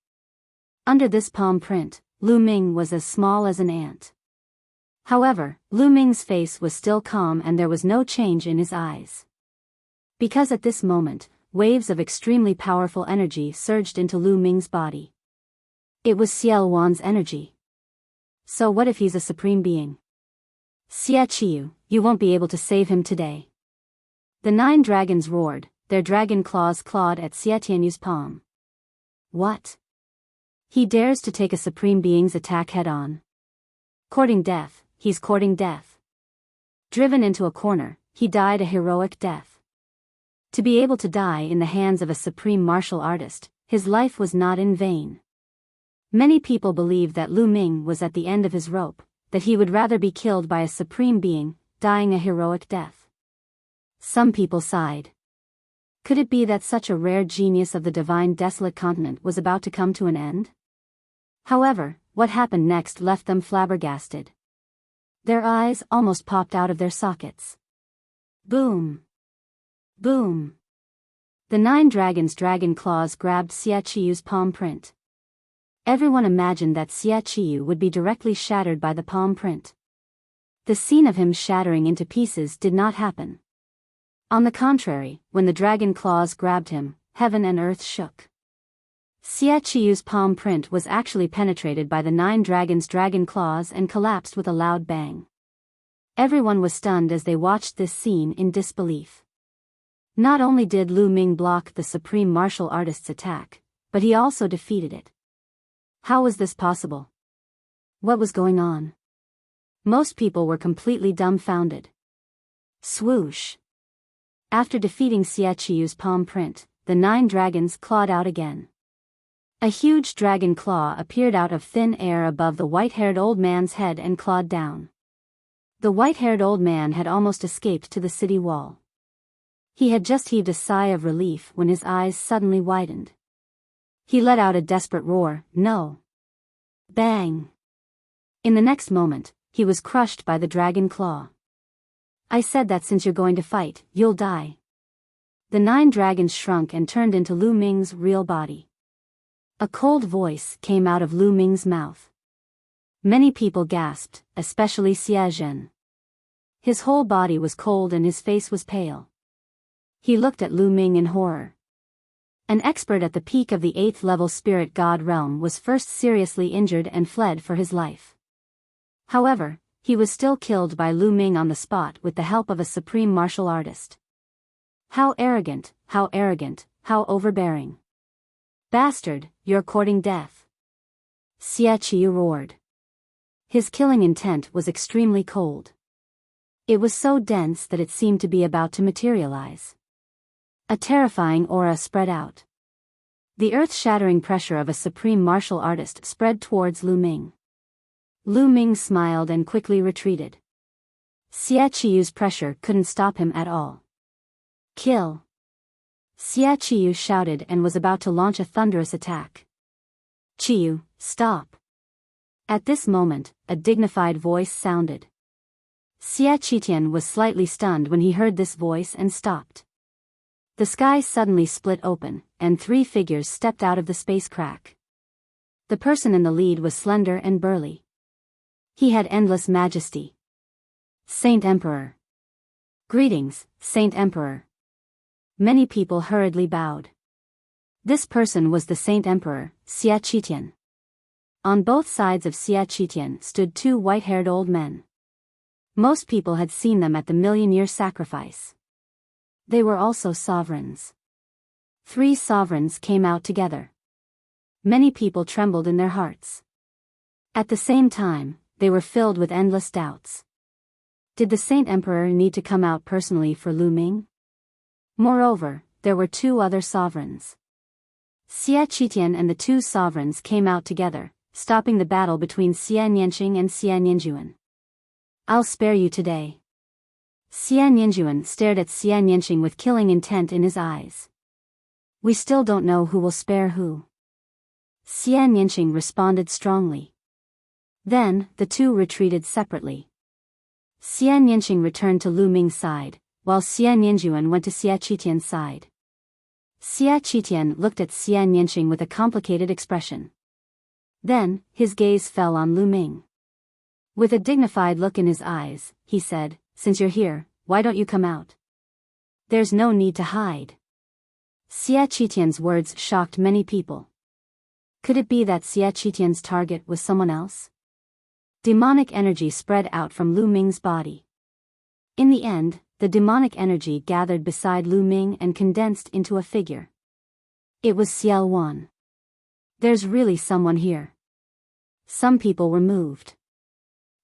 Under this palm print, Lu Ming was as small as an ant. However, Lu Ming's face was still calm and there was no change in his eyes. Because at this moment, waves of extremely powerful energy surged into Lu Ming's body. It was Xiao Wan's energy. So what if he's a supreme being? Xia Qiyu, you won't be able to save him today. The 9 dragons roared, their dragon claws clawed at Xia Tianyu's palm. What? He dares to take a supreme being's attack head-on. Courting death, he's courting death. Driven into a corner, he died a heroic death. To be able to die in the hands of a supreme martial artist, his life was not in vain. Many people believed that Lu Ming was at the end of his rope, that he would rather be killed by a supreme being, dying a heroic death. Some people sighed. Could it be that such a rare genius of the divine desolate continent was about to come to an end? However, what happened next left them flabbergasted. Their eyes almost popped out of their sockets. Boom! Boom! The 9 dragons' dragon claws grabbed Xia Qiyu's palm print. Everyone imagined that Xia Qiyu would be directly shattered by the palm print. The scene of him shattering into pieces did not happen. On the contrary, when the dragon claws grabbed him, heaven and earth shook. Xia Qiyu's palm print was actually penetrated by the 9 dragons' dragon claws and collapsed with a loud bang. Everyone was stunned as they watched this scene in disbelief. Not only did Lu Ming block the supreme martial artist's attack, but he also defeated it. How was this possible? What was going on? Most people were completely dumbfounded. Swoosh! After defeating Xia Qiyu's palm print, the 9 dragons clawed out again. A huge dragon claw appeared out of thin air above the white-haired old man's head and clawed down. The white-haired old man had almost escaped to the city wall. He had just heaved a sigh of relief when his eyes suddenly widened. He let out a desperate roar, "No!" Bang! In the next moment, he was crushed by the dragon claw. I said that since you're going to fight, you'll die. The 9 dragons shrunk and turned into Lu Ming's real body. A cold voice came out of Lu Ming's mouth. Many people gasped, especially Xia Zhen. His whole body was cold and his face was pale. He looked at Lu Ming in horror. An expert at the peak of the 8th level spirit god realm was first seriously injured and fled for his life. However, he was still killed by Lu Ming on the spot with the help of a supreme martial artist. How arrogant, how arrogant, how overbearing. Bastard, you're courting death. Xia Qiyu roared. His killing intent was extremely cold. It was so dense that it seemed to be about to materialize. A terrifying aura spread out. The earth-shattering pressure of a supreme martial artist spread towards Lu Ming. Lu Ming smiled and quickly retreated. Xia Qiyu's pressure couldn't stop him at all. Kill! Xia Qiyu shouted and was about to launch a thunderous attack. Qiyu, stop! At this moment, a dignified voice sounded. Xia Qitian was slightly stunned when he heard this voice and stopped. The sky suddenly split open, and 3 figures stepped out of the space crack. The person in the lead was slender and burly. He had endless majesty. Saint Emperor. Greetings, Saint Emperor. Many people hurriedly bowed. This person was the Saint Emperor, Xia Qitian. On both sides of Xia Qitian stood 2 white-haired old men. Most people had seen them at the million-year sacrifice. They were also sovereigns. 3 sovereigns came out together. Many people trembled in their hearts. At the same time, they were filled with endless doubts. Did the Saint Emperor need to come out personally for Lu Ming? Moreover, there were 2 other sovereigns. Xia Qitian and the 2 sovereigns came out together, stopping the battle between Xia Nianqing and Xia Nianjuan. I'll spare you today. Xia Nianjuan stared at Xia Nianqing with killing intent in his eyes. We still don't know who will spare who. Xia Nianqing responded strongly. Then, the 2 retreated separately. Xia Nianqing returned to Lu Ming's side, while Xia Nianjuan went to Xia Qitian's side. Xia Qitian looked at Xia Nianxing with a complicated expression. Then, his gaze fell on Lu Ming. With a dignified look in his eyes, he said, "Since you're here, why don't you come out? There's no need to hide." Xia Qitian's words shocked many people. Could it be that Xia Qitian's target was someone else? Demonic energy spread out from Lu Ming's body. In the end, the demonic energy gathered beside Lu Ming and condensed into a figure. It was Xiao Wan. There's really someone here. Some people were moved.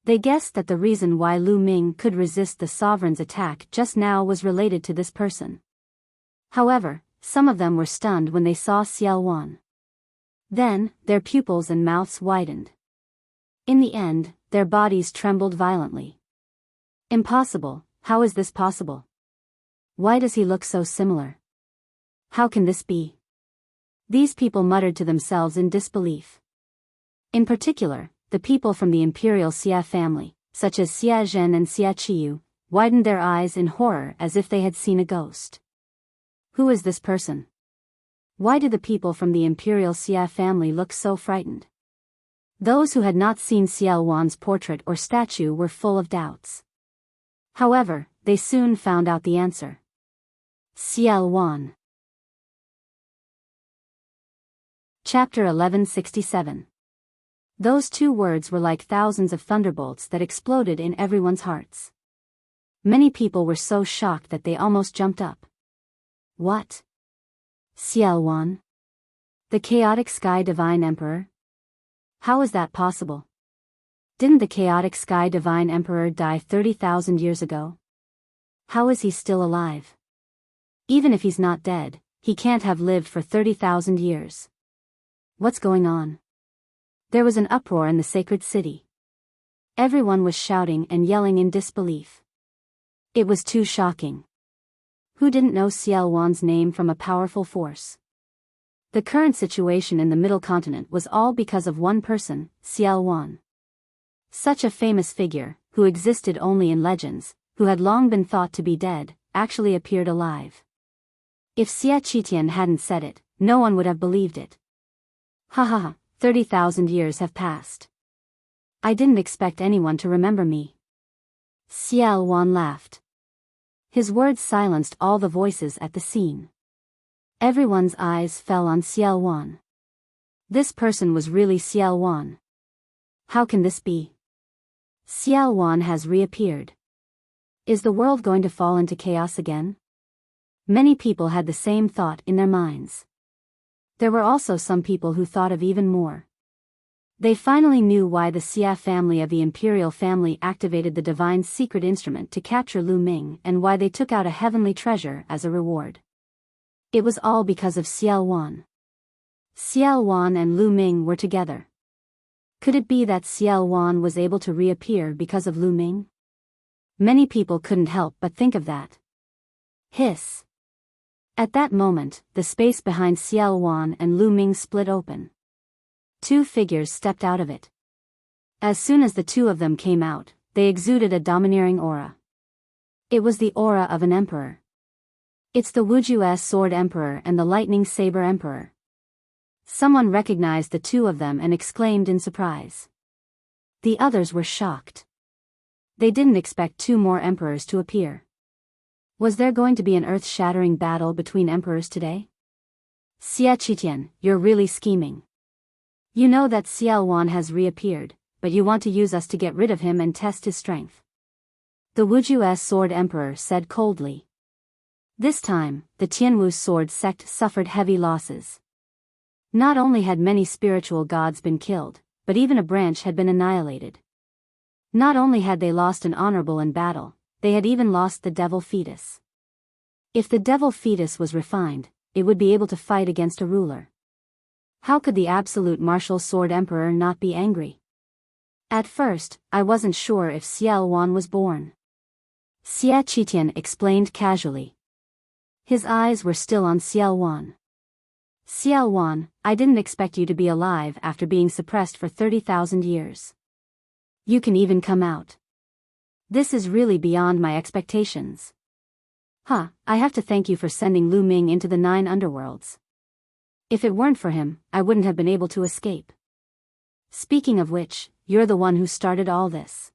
They guessed that the reason why Lu Ming could resist the sovereign's attack just now was related to this person. However, some of them were stunned when they saw Xiao Wan. Then, their pupils and mouths widened. In the end, their bodies trembled violently. Impossible, how is this possible? Why does he look so similar? How can this be? These people muttered to themselves in disbelief. In particular, the people from the imperial Xia family, such as Xia Zhen and Xia Qiyu, widened their eyes in horror as if they had seen a ghost. Who is this person? Why did the people from the imperial Xia family look so frightened? Those who had not seen Xiao Wan's portrait or statue were full of doubts. However, they soon found out the answer. Xiao Wan. Chapter 1167. Those two words were like thousands of thunderbolts that exploded in everyone's hearts. Many people were so shocked that they almost jumped up. What? Xiao Wan? The chaotic sky divine emperor? How is that possible? Didn't the chaotic sky divine emperor die 30,000 years ago? How is he still alive? Even if he's not dead, he can't have lived for 30,000 years. What's going on? There was an uproar in the sacred city. Everyone was shouting and yelling in disbelief. It was too shocking. Who didn't know Xiao Wan's name from a powerful force? The current situation in the Middle Continent was all because of one person, Xiao Wan. Such a famous figure, who existed only in legends, who had long been thought to be dead, actually appeared alive. If Xia Qitian hadn't said it, no one would have believed it. Ha ha ha, 30,000 years have passed. I didn't expect anyone to remember me. Xiao Wan laughed. His words silenced all the voices at the scene. Everyone's eyes fell on Xiao Wan. This person was really Xiao Wan. How can this be? Xiao Wan has reappeared. Is the world going to fall into chaos again? Many people had the same thought in their minds. There were also some people who thought of even more. They finally knew why the Xia family of the imperial family activated the divine secret instrument to capture Lu Ming and why they took out a heavenly treasure as a reward. It was all because of Xiao Wan. Xiao Wan and Lu Ming were together. Could it be that Xiao Wan was able to reappear because of Lu Ming? Many people couldn't help but think of that. Hiss. At that moment, the space behind Xiao Wan and Lu Ming split open. Two figures stepped out of it. As soon as the two of them came out, they exuded a domineering aura. It was the aura of an emperor. It's the Wuxia Sword Emperor and the Lightning Saber Emperor. Someone recognized the two of them and exclaimed in surprise. The others were shocked. They didn't expect two more emperors to appear. Was there going to be an earth-shattering battle between emperors today? Xia Qitian, you're really scheming. You know that Xiao Wan has reappeared, but you want to use us to get rid of him and test his strength. The Wuxia Sword Emperor said coldly. This time, the Tianwu sword sect suffered heavy losses. Not only had many spiritual gods been killed, but even a branch had been annihilated. Not only had they lost an honorable in battle, they had even lost the devil fetus. If the devil fetus was refined, it would be able to fight against a ruler. How could the absolute martial sword emperor not be angry? At first, I wasn't sure if Xiao Wan was born. Xia Qitian explained casually. His eyes were still on Xiao Wan. Xiao Wan, I didn't expect you to be alive after being suppressed for 30,000 years. You can even come out. This is really beyond my expectations. I have to thank you for sending Lu Ming into the 9 underworlds. If it weren't for him, I wouldn't have been able to escape. Speaking of which, you're the one who started all this.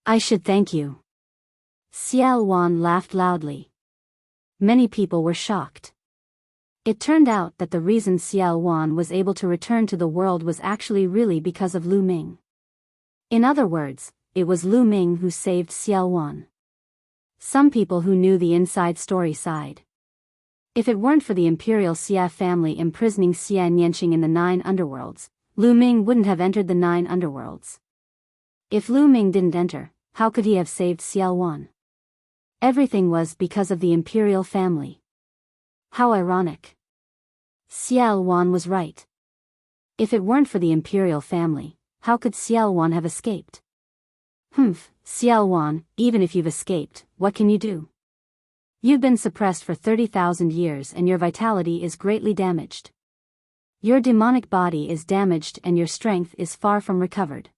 I should thank you. Xiao Wan laughed loudly. Many people were shocked. It turned out that the reason Xiao Wan was able to return to the world was actually really because of Lu Ming. In other words, it was Lu Ming who saved Xiao Wan. Some people who knew the inside story sighed. If it weren't for the imperial Xia family imprisoning Xia Nianqing in the 9 underworlds, Lu Ming wouldn't have entered the 9 underworlds. If Lu Ming didn't enter, how could he have saved Xiao Wan? Everything was because of the imperial family. How ironic. Xiao Wan was right. If it weren't for the imperial family, how could Xiao Wan have escaped? Xiao Wan, even if you've escaped, what can you do? You've been suppressed for 30,000 years and your vitality is greatly damaged. Your demonic body is damaged and your strength is far from recovered.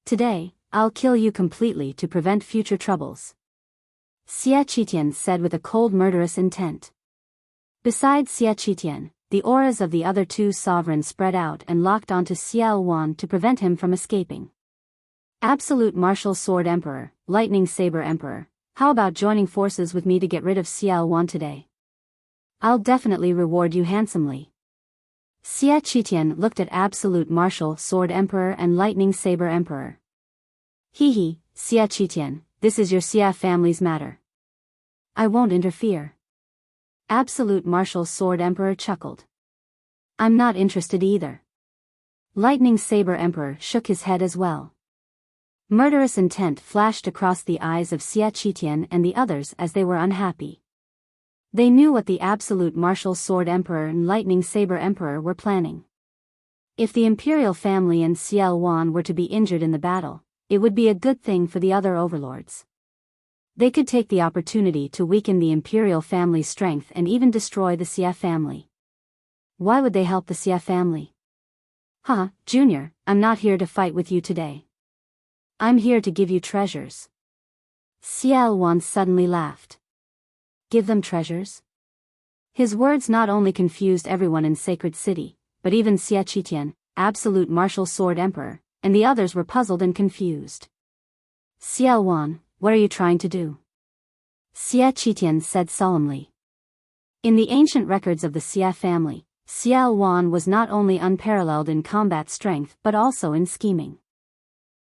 Today, I'll kill you completely to prevent future troubles. Xia Qitian said with a cold murderous intent. Besides Xia Qitian, the auras of the other 2 sovereigns spread out and locked onto Xiao Wan to prevent him from escaping. Absolute Martial Sword Emperor, Lightning Saber Emperor, how about joining forces with me to get rid of Xiao Wan today? I'll definitely reward you handsomely. Xia Qitian looked at Absolute Martial Sword Emperor and Lightning Saber Emperor. Xia Qitian, this is your Xia family's matter. I won't interfere. Absolute Martial Sword Emperor chuckled. I'm not interested either. Lightning Saber Emperor shook his head as well. Murderous intent flashed across the eyes of Xia Qitian and the others as they were unhappy. They knew what the Absolute Martial Sword Emperor and Lightning Saber Emperor were planning. If the imperial family and Xiao Wan were to be injured in the battle, it would be a good thing for the other overlords. They could take the opportunity to weaken the imperial family's strength and even destroy the Xia family. Why would they help the Xia family? Junior, I'm not here to fight with you today. I'm here to give you treasures. Xiao Wan suddenly laughed. Give them treasures? His words not only confused everyone in Sacred City, but even Xia Qitian, Absolute Martial Sword Emperor, and the others were puzzled and confused. Xiao Wan, what are you trying to do? Xia Qitian said solemnly. In the ancient records of the Xia family, Xiao Wan was not only unparalleled in combat strength but also in scheming.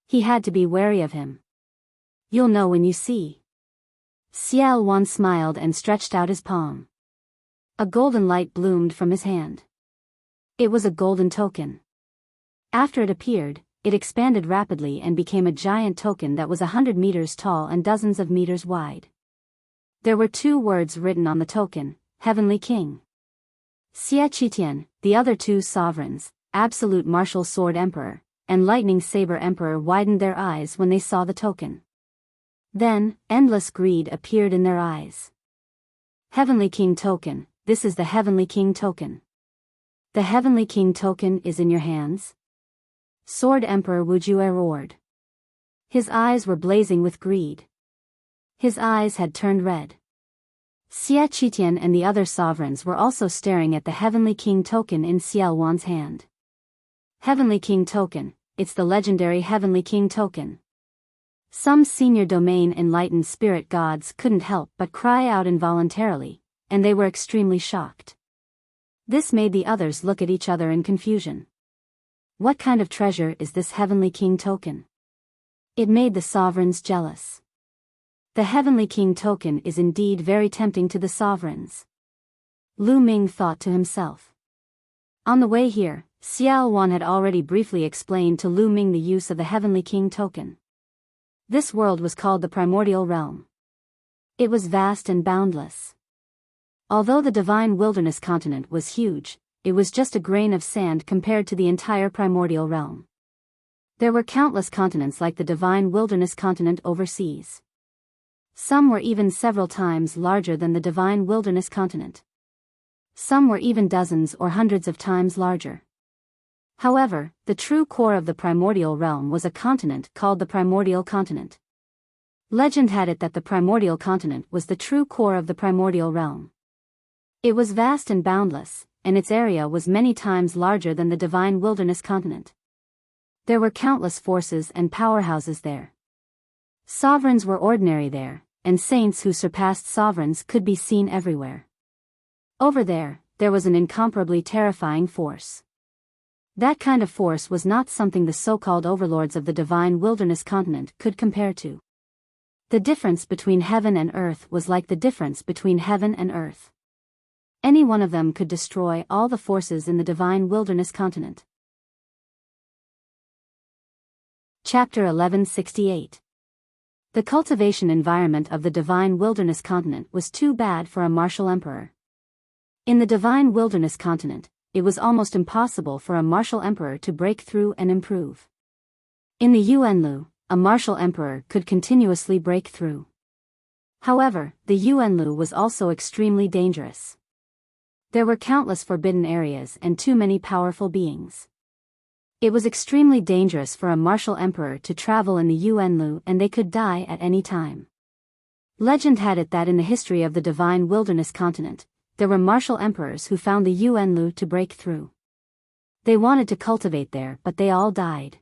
He had to be wary of him. You'll know when you see. Xiao Wan smiled and stretched out his palm. A golden light bloomed from his hand. It was a golden token. After it appeared, it expanded rapidly and became a giant token that was 100 meters tall and dozens of meters wide. There were 2 words written on the token, Heavenly King. Xia Qitian, the other 2 sovereigns, Absolute Martial Sword Emperor, and Lightning Saber Emperor widened their eyes when they saw the token. Then, endless greed appeared in their eyes. Heavenly King token, this is the Heavenly King token. The Heavenly King token is in your hands? Sword Emperor Wuxia roared. His eyes were blazing with greed. His eyes had turned red. Xia Qitian and the other sovereigns were also staring at the Heavenly King token in Xiao Wan's hand. Heavenly King token, it's the legendary Heavenly King token. Some senior domain enlightened spirit gods couldn't help but cry out involuntarily, and they were extremely shocked. This made the others look at each other in confusion. What kind of treasure is this Heavenly King token? It made the sovereigns jealous. The Heavenly King token is indeed very tempting to the sovereigns. Lu Ming thought to himself. On the way here, Xiao Wan had already briefly explained to Lu Ming the use of the Heavenly King token. This world was called the Primordial Realm. It was vast and boundless. Although the Divine Wilderness continent was huge, it was just a grain of sand compared to the entire Primordial Realm. There were countless continents like the Divine Wilderness continent overseas. Some were even several times larger than the Divine Wilderness continent. Some were even dozens or hundreds of times larger. However, the true core of the Primordial Realm was a continent called the Primordial Continent. Legend had it that the primordial continent was the true core of the primordial realm. It was vast and boundless, and its area was many times larger than the divine wilderness continent. There were countless forces and powerhouses there. Sovereigns were ordinary there, and saints who surpassed sovereigns could be seen everywhere. Over there was an incomparably terrifying force. That kind of force was not something the so-called overlords of the divine wilderness continent could compare to. The difference between heaven and earth was like the difference between heaven and earth. Any one of them could destroy all the forces in the divine wilderness continent. Chapter 1168. The cultivation environment of the divine wilderness continent was too bad for a martial emperor. In the divine wilderness continent, it was almost impossible for a martial emperor to break through and improve. In the Yuanlu, a martial emperor could continuously break through. However, the Yuanlu was also extremely dangerous. There were countless forbidden areas and too many powerful beings. It was extremely dangerous for a martial emperor to travel in the Yuanlu, and they could die at any time. Legend had it that in the history of the divine wilderness continent, there were martial emperors who found the Yuanlu to break through. They wanted to cultivate there, but they all died.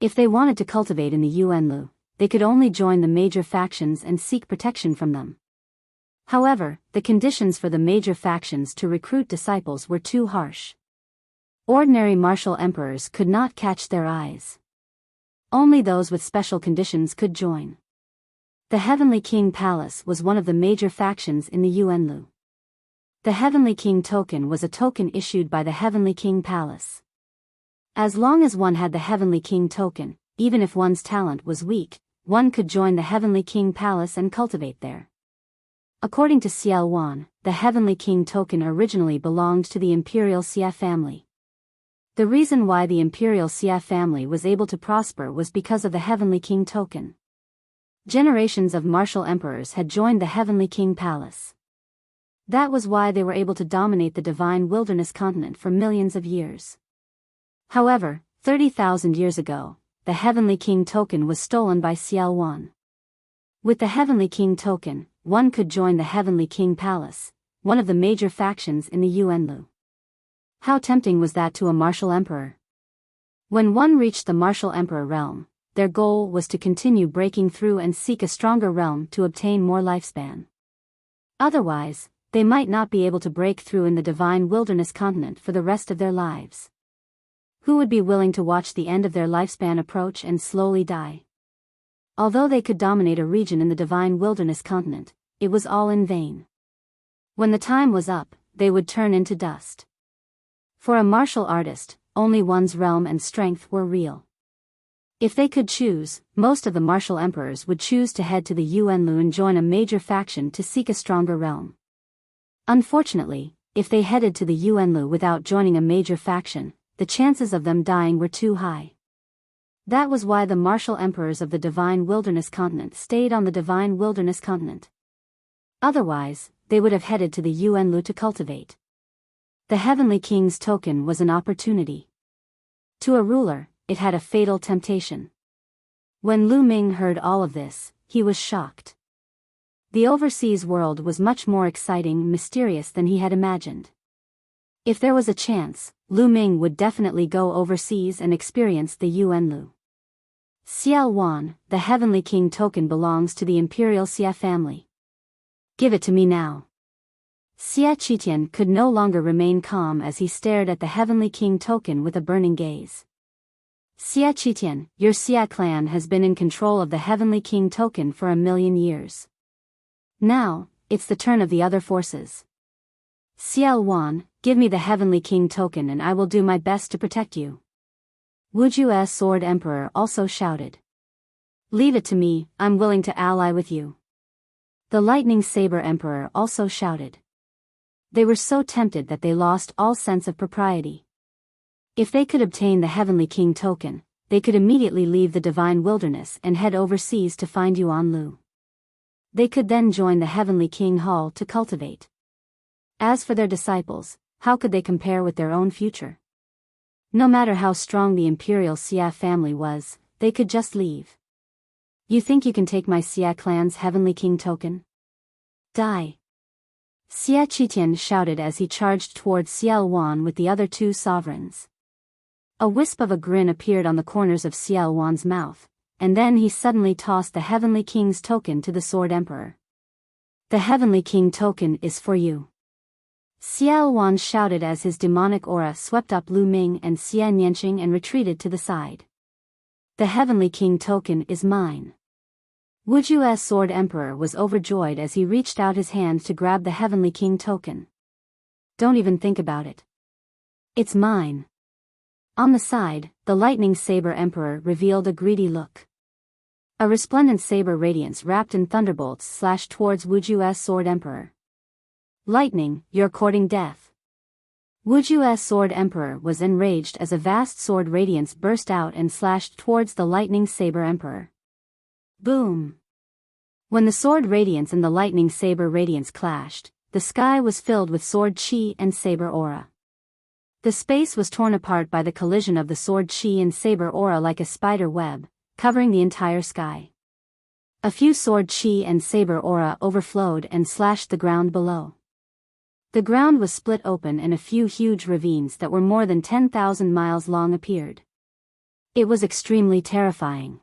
If they wanted to cultivate in the Yuanlu, they could only join the major factions and seek protection from them. However, the conditions for the major factions to recruit disciples were too harsh. Ordinary martial emperors could not catch their eyes. Only those with special conditions could join. The Heavenly King Palace was one of the major factions in the Yuanlu. The Heavenly King token was a token issued by the Heavenly King Palace. As long as one had the Heavenly King token, even if one's talent was weak, one could join the Heavenly King Palace and cultivate there. According to Xiao Wan, the Heavenly King token originally belonged to the Imperial Xia family. The reason why the Imperial Xia family was able to prosper was because of the Heavenly King token. Generations of martial emperors had joined the Heavenly King Palace. That was why they were able to dominate the divine wilderness continent for millions of years. However, 30,000 years ago, the Heavenly King token was stolen by Xiao Wan. With the Heavenly King token, one could join the Heavenly King Palace, one of the major factions in the Yuanlu. How tempting was that to a martial emperor? When one reached the martial emperor realm, their goal was to continue breaking through and seek a stronger realm to obtain more lifespan. Otherwise, they might not be able to break through in the divine wilderness continent for the rest of their lives. Who would be willing to watch the end of their lifespan approach and slowly die? Although they could dominate a region in the divine wilderness continent, it was all in vain. When the time was up, they would turn into dust. For a martial artist, only one's realm and strength were real. If they could choose, most of the martial emperors would choose to head to the Yuanlu and join a major faction to seek a stronger realm. Unfortunately, if they headed to the Yuanlu without joining a major faction, the chances of them dying were too high. That was why the martial emperors of the divine wilderness continent stayed on the divine wilderness continent. Otherwise, they would have headed to the Yuanlu to cultivate. The Heavenly King's token was an opportunity. To a ruler, it had a fatal temptation. When Lu Ming heard all of this, he was shocked. The overseas world was much more exciting and mysterious than he had imagined. If there was a chance, Lu Ming would definitely go overseas and experience the Yuanlu. Xiao Wan, the Heavenly King token belongs to the Imperial Xia family. Give it to me now. Xia Qitian could no longer remain calm as he stared at the Heavenly King token with a burning gaze. Xia Qitian, your Xia clan has been in control of the Heavenly King token for 1,000,000 years. Now, it's the turn of the other forces. Xiao Wan, give me the Heavenly King token and I will do my best to protect you. Wuxia Sword Emperor also shouted. Leave it to me, I'm willing to ally with you. The Lightning Saber Emperor also shouted. They were so tempted that they lost all sense of propriety. If they could obtain the Heavenly King token, they could immediately leave the divine wilderness and head overseas to find Yuanlu. They could then join the Heavenly King Hall to cultivate. As for their disciples, how could they compare with their own future? No matter how strong the Imperial Xia family was, they could just leave. You think you can take my Xia clan's heavenly king token? Die! Xia Qitian shouted as he charged towards Xiao Wan with the other two sovereigns. A wisp of a grin appeared on the corners of Xiao Wan's mouth, and then he suddenly tossed the Heavenly King's token to the Sword Emperor. The Heavenly King token is for you. Xiao Wan shouted as his demonic aura swept up Lu Ming and Xia Nianqing and retreated to the side. The Heavenly King token is mine. Wuxia Sword Emperor was overjoyed as he reached out his hand to grab the Heavenly King token. Don't even think about it. It's mine. On the side, the Lightning Saber Emperor revealed a greedy look. A resplendent saber radiance wrapped in thunderbolts slashed towards Wuxia Sword Emperor. Lightning, you're courting death. Wuxia Sword Emperor was enraged as a vast sword radiance burst out and slashed towards the Lightning Saber Emperor. Boom! When the sword radiance and the lightning saber radiance clashed, the sky was filled with sword chi and saber aura. The space was torn apart by the collision of the sword chi and saber aura like a spider web, covering the entire sky. A few sword chi and saber aura overflowed and slashed the ground below. The ground was split open and a few huge ravines that were more than 10,000 miles long appeared. It was extremely terrifying.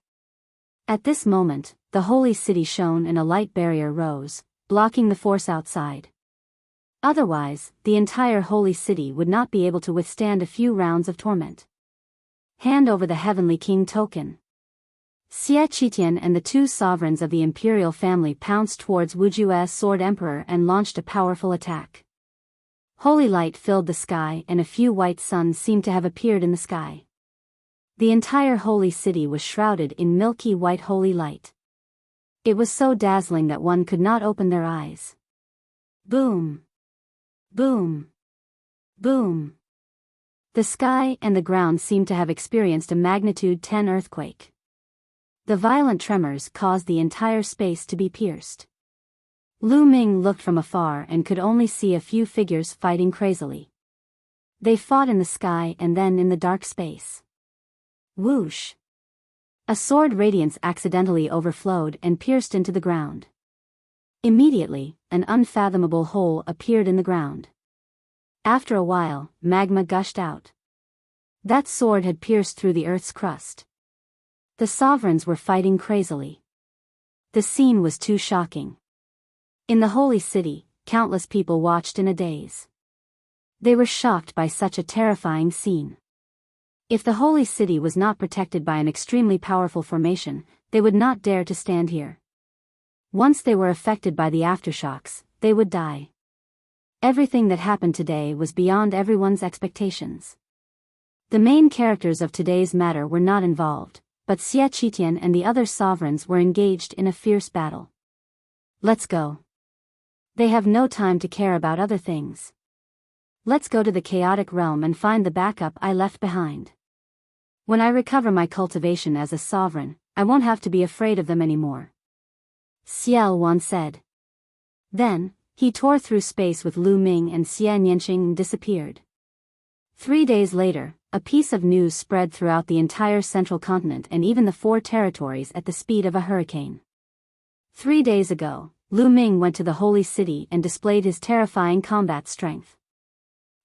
At this moment, the holy city shone and a light barrier rose, blocking the force outside. Otherwise, the entire holy city would not be able to withstand a few rounds of torment. Hand over the Heavenly King token. Xia Qitian and the two sovereigns of the imperial family pounced towards Wuxia Sword Emperor and launched a powerful attack. Holy light filled the sky and a few white suns seemed to have appeared in the sky. The entire holy city was shrouded in milky white holy light. It was so dazzling that one could not open their eyes. Boom! Boom! Boom! The sky and the ground seemed to have experienced a magnitude 10 earthquake. The violent tremors caused the entire space to be pierced. Lu Ming looked from afar and could only see a few figures fighting crazily. They fought in the sky and then in the dark space. Whoosh! A sword radiance accidentally overflowed and pierced into the ground. Immediately, an unfathomable hole appeared in the ground. After a while, magma gushed out. That sword had pierced through the earth's crust. The sovereigns were fighting crazily. The scene was too shocking. In the holy city, countless people watched in a daze. They were shocked by such a terrifying scene. If the holy city was not protected by an extremely powerful formation, they would not dare to stand here. Once they were affected by the aftershocks, they would die. Everything that happened today was beyond everyone's expectations. The main characters of today's matter were not involved, but Xia Qitian and the other sovereigns were engaged in a fierce battle. Let's go. They have no time to care about other things. Let's go to the chaotic realm and find the backup I left behind. When I recover my cultivation as a sovereign, I won't have to be afraid of them anymore. Xiao Wan said. Then, he tore through space with Lu Ming and Xia Nianqing and disappeared. 3 days later, a piece of news spread throughout the entire central continent and even the 4 territories at the speed of a hurricane. 3 days ago, Lu Ming went to the holy city and displayed his terrifying combat strength.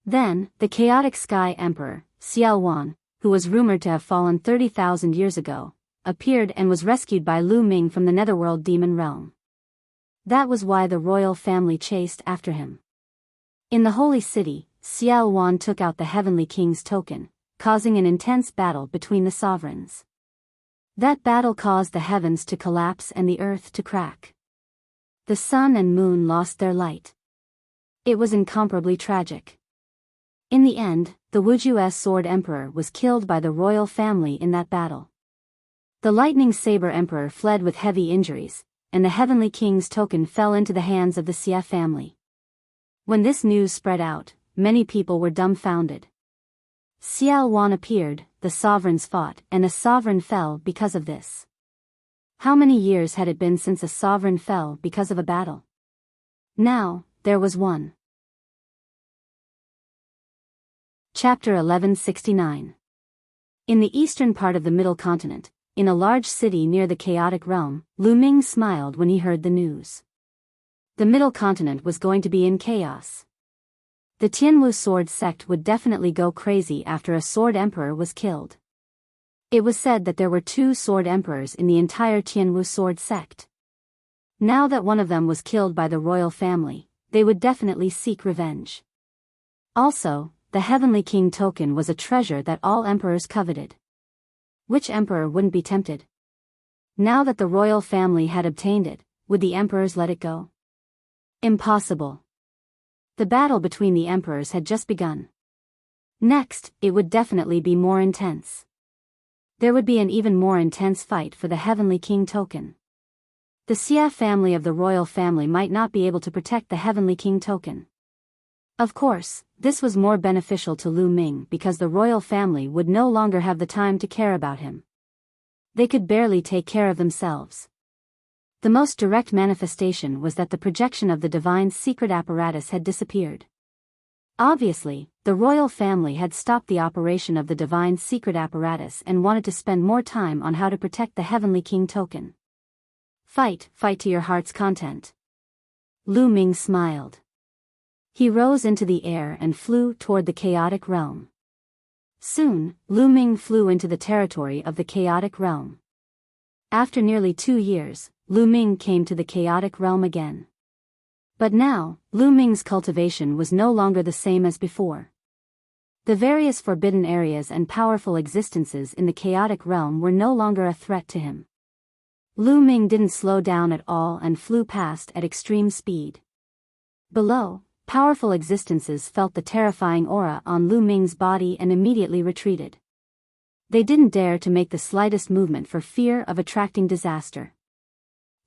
Then, the chaotic Sky Emperor, Xiao Wan, who was rumored to have fallen 30,000 years ago, appeared and was rescued by Lu Ming from the netherworld demon realm. That was why the royal family chased after him. In the holy city, Xiao Wan took out the Heavenly King's token, causing an intense battle between the sovereigns. That battle caused the heavens to collapse and the earth to crack. The sun and moon lost their light. It was incomparably tragic. In the end, the Wuxia Sword Emperor was killed by the royal family in that battle. The Lightning Saber Emperor fled with heavy injuries, and the Heavenly King's token fell into the hands of the Xia family. When this news spread out, many people were dumbfounded. Xiao Wan appeared, the sovereigns fought, and a sovereign fell because of this. How many years had it been since a sovereign fell because of a battle? Now, there was one. Chapter 1169. In the eastern part of the Middle Continent, in a large city near the chaotic realm, Lu Ming smiled when he heard the news. The Middle Continent was going to be in chaos. The Tianwu sword sect would definitely go crazy after a sword emperor was killed. It was said that there were 2 sword emperors in the entire Tianwu sword sect. Now that one of them was killed by the royal family, they would definitely seek revenge. Also, the Heavenly King token was a treasure that all emperors coveted. Which emperor wouldn't be tempted? Now that the royal family had obtained it, would the emperors let it go? Impossible. The battle between the emperors had just begun. Next, it would definitely be more intense. There would be an even more intense fight for the Heavenly King token. The Xia family of the royal family might not be able to protect the Heavenly King token. Of course, this was more beneficial to Lu Ming because the royal family would no longer have the time to care about him. They could barely take care of themselves. The most direct manifestation was that the projection of the divine secret apparatus had disappeared. Obviously, the royal family had stopped the operation of the divine secret apparatus and wanted to spend more time on how to protect the Heavenly King token. Fight to your heart's content. Lu Ming smiled. He rose into the air and flew toward the chaotic realm. Soon, Lu Ming flew into the territory of the chaotic realm. After nearly 2 years, Lu Ming came to the chaotic realm again. But now, Lu Ming's cultivation was no longer the same as before. The various forbidden areas and powerful existences in the chaotic realm were no longer a threat to him. Lu Ming didn't slow down at all and flew past at extreme speed. Below, powerful existences felt the terrifying aura on Lu Ming's body and immediately retreated. They didn't dare to make the slightest movement for fear of attracting disaster.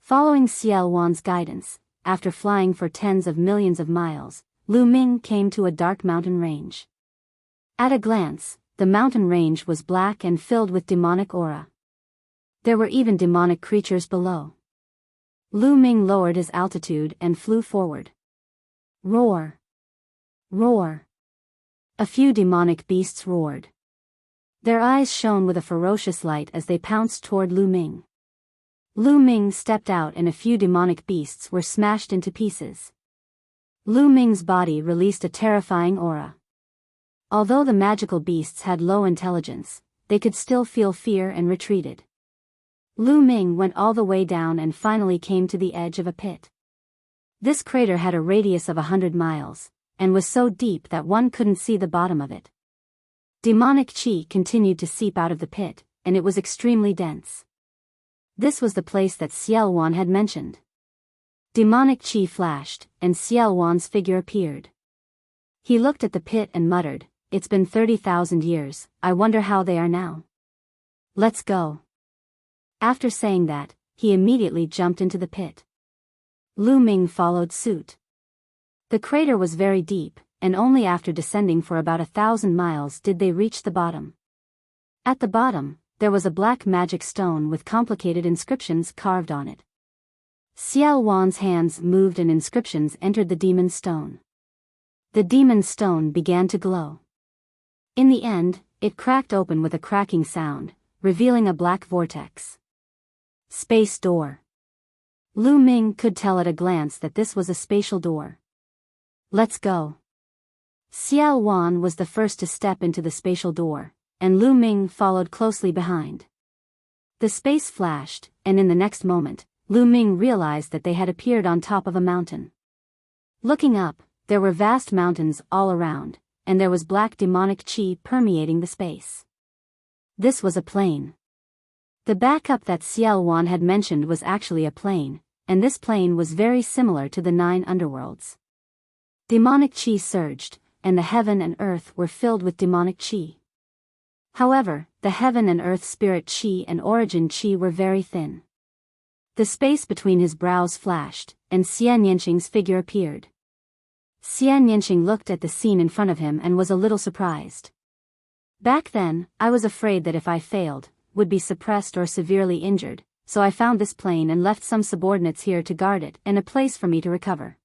Following Xiao Wan's guidance, after flying for tens of millions of miles, Lu Ming came to a dark mountain range. At a glance, the mountain range was black and filled with demonic aura. There were even demonic creatures below. Lu Ming lowered his altitude and flew forward. Roar! Roar! A few demonic beasts roared. Their eyes shone with a ferocious light as they pounced toward Lu Ming. Lu Ming stepped out and a few demonic beasts were smashed into pieces. Lu Ming's body released a terrifying aura. Although the magical beasts had low intelligence, they could still feel fear and retreated. Lu Ming went all the way down and finally came to the edge of a pit. This crater had a radius of 100 miles, and was so deep that one couldn't see the bottom of it. Demonic chi continued to seep out of the pit, and it was extremely dense. This was the place that Xiao Wan had mentioned. Demonic chi flashed, and Xiao Wan's figure appeared. He looked at the pit and muttered, "It's been 30,000 years, I wonder how they are now. Let's go." After saying that, he immediately jumped into the pit. Lu Ming followed suit. The crater was very deep, and only after descending for about 1,000 miles did they reach the bottom. At the bottom, there was a black magic stone with complicated inscriptions carved on it. Xiao Wan's hands moved and inscriptions entered the demon stone. The demon stone began to glow. In the end, it cracked open with a cracking sound, revealing a black vortex. Space door. Lu Ming could tell at a glance that this was a spatial door. Let's go. Xiao Wan was the first to step into the spatial door, and Lu Ming followed closely behind. The space flashed, and in the next moment, Lu Ming realized that they had appeared on top of a mountain. Looking up, there were vast mountains all around, and there was black demonic chi permeating the space. This was a plane. The backup that Xiao Wan had mentioned was actually a plane, and this plane was very similar to the 9 underworlds. Demonic chi surged, and the heaven and earth were filled with demonic chi. However, the heaven and earth spirit chi and origin chi were very thin. The space between his brows flashed, and Xian Yanqing's figure appeared. Xian Yanqing looked at the scene in front of him and was a little surprised. Back then, I was afraid that if I failed, would be suppressed or severely injured, so I found this plane and left some subordinates here to guard it and a place for me to recover.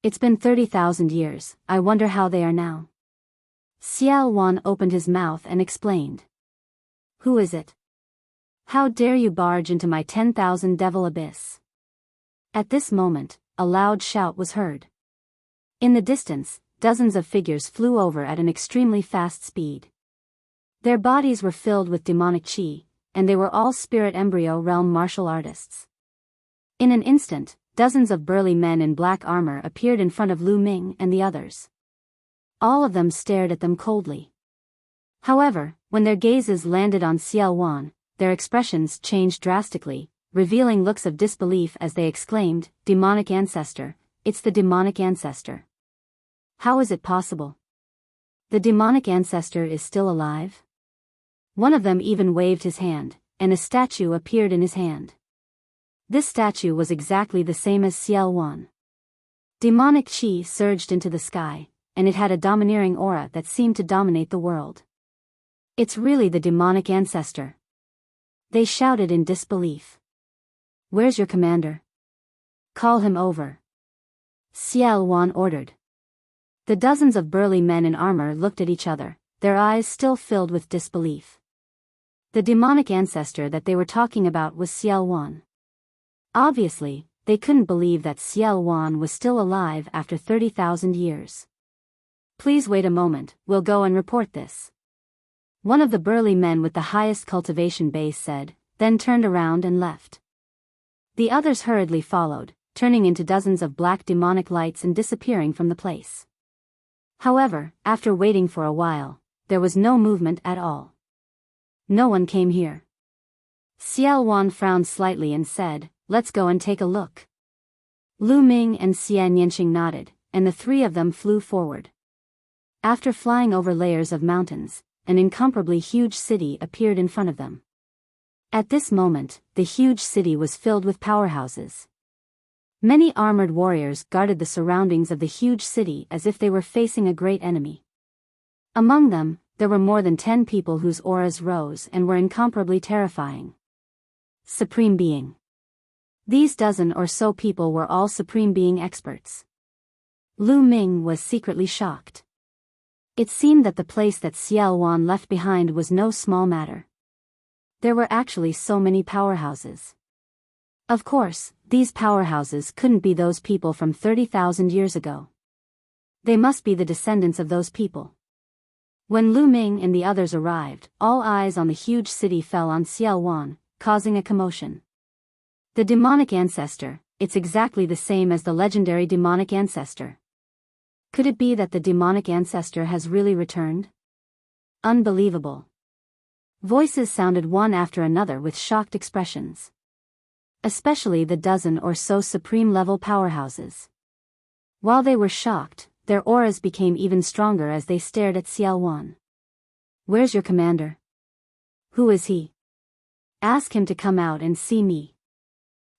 It's been 30,000 years, I wonder how they are now. Xiao Wan opened his mouth and explained. Who is it? How dare you barge into my 10,000 devil abyss? At this moment, a loud shout was heard. In the distance, dozens of figures flew over at an extremely fast speed. Their bodies were filled with demonic chi, and they were all spirit embryo realm martial artists. In an instant, dozens of burly men in black armor appeared in front of Lu Ming and the others. All of them stared at them coldly. However, when their gazes landed on Xiao Wan, their expressions changed drastically, revealing looks of disbelief as they exclaimed, "Demonic ancestor, it's the demonic ancestor. How is it possible? The demonic ancestor is still alive?" One of them even waved his hand, and a statue appeared in his hand. This statue was exactly the same as Xiao Wan. Demonic chi surged into the sky, and it had a domineering aura that seemed to dominate the world. "It's really the demonic ancestor," they shouted in disbelief. "Where's your commander? Call him over," Xiao Wan ordered. The dozens of burly men in armor looked at each other, their eyes still filled with disbelief. The demonic ancestor that they were talking about was Xiao Wan. Obviously, they couldn't believe that Xiao Wan was still alive after 30,000 years. "Please wait a moment, we'll go and report this," one of the burly men with the highest cultivation base said, then turned around and left. The others hurriedly followed, turning into dozens of black demonic lights and disappearing from the place. However, after waiting for a while, there was no movement at all. No one came here. Xiao Wan frowned slightly and said, "Let's go and take a look." Lu Ming and Xian Yanxing nodded, and the three of them flew forward. After flying over layers of mountains, an incomparably huge city appeared in front of them. At this moment, the huge city was filled with powerhouses. Many armored warriors guarded the surroundings of the huge city as if they were facing a great enemy. Among them, there were more than 10 people whose auras rose and were incomparably terrifying. Supreme Being. These dozen or so people were all Supreme Being experts. Lu Ming was secretly shocked. It seemed that the place that Xiao Wan left behind was no small matter. There were actually so many powerhouses. Of course, these powerhouses couldn't be those people from 30,000 years ago. They must be the descendants of those people. When Lu Ming and the others arrived, all eyes on the huge city fell on Xiao Wan, causing a commotion. The demonic ancestor, it's exactly the same as the legendary demonic ancestor. Could it be that the demonic ancestor has really returned? Unbelievable. Voices sounded one after another with shocked expressions. Especially the dozen or so supreme-level powerhouses. While they were shocked, their auras became even stronger as they stared at Xiao Wan. "Where's your commander? Who is he? Ask him to come out and see me."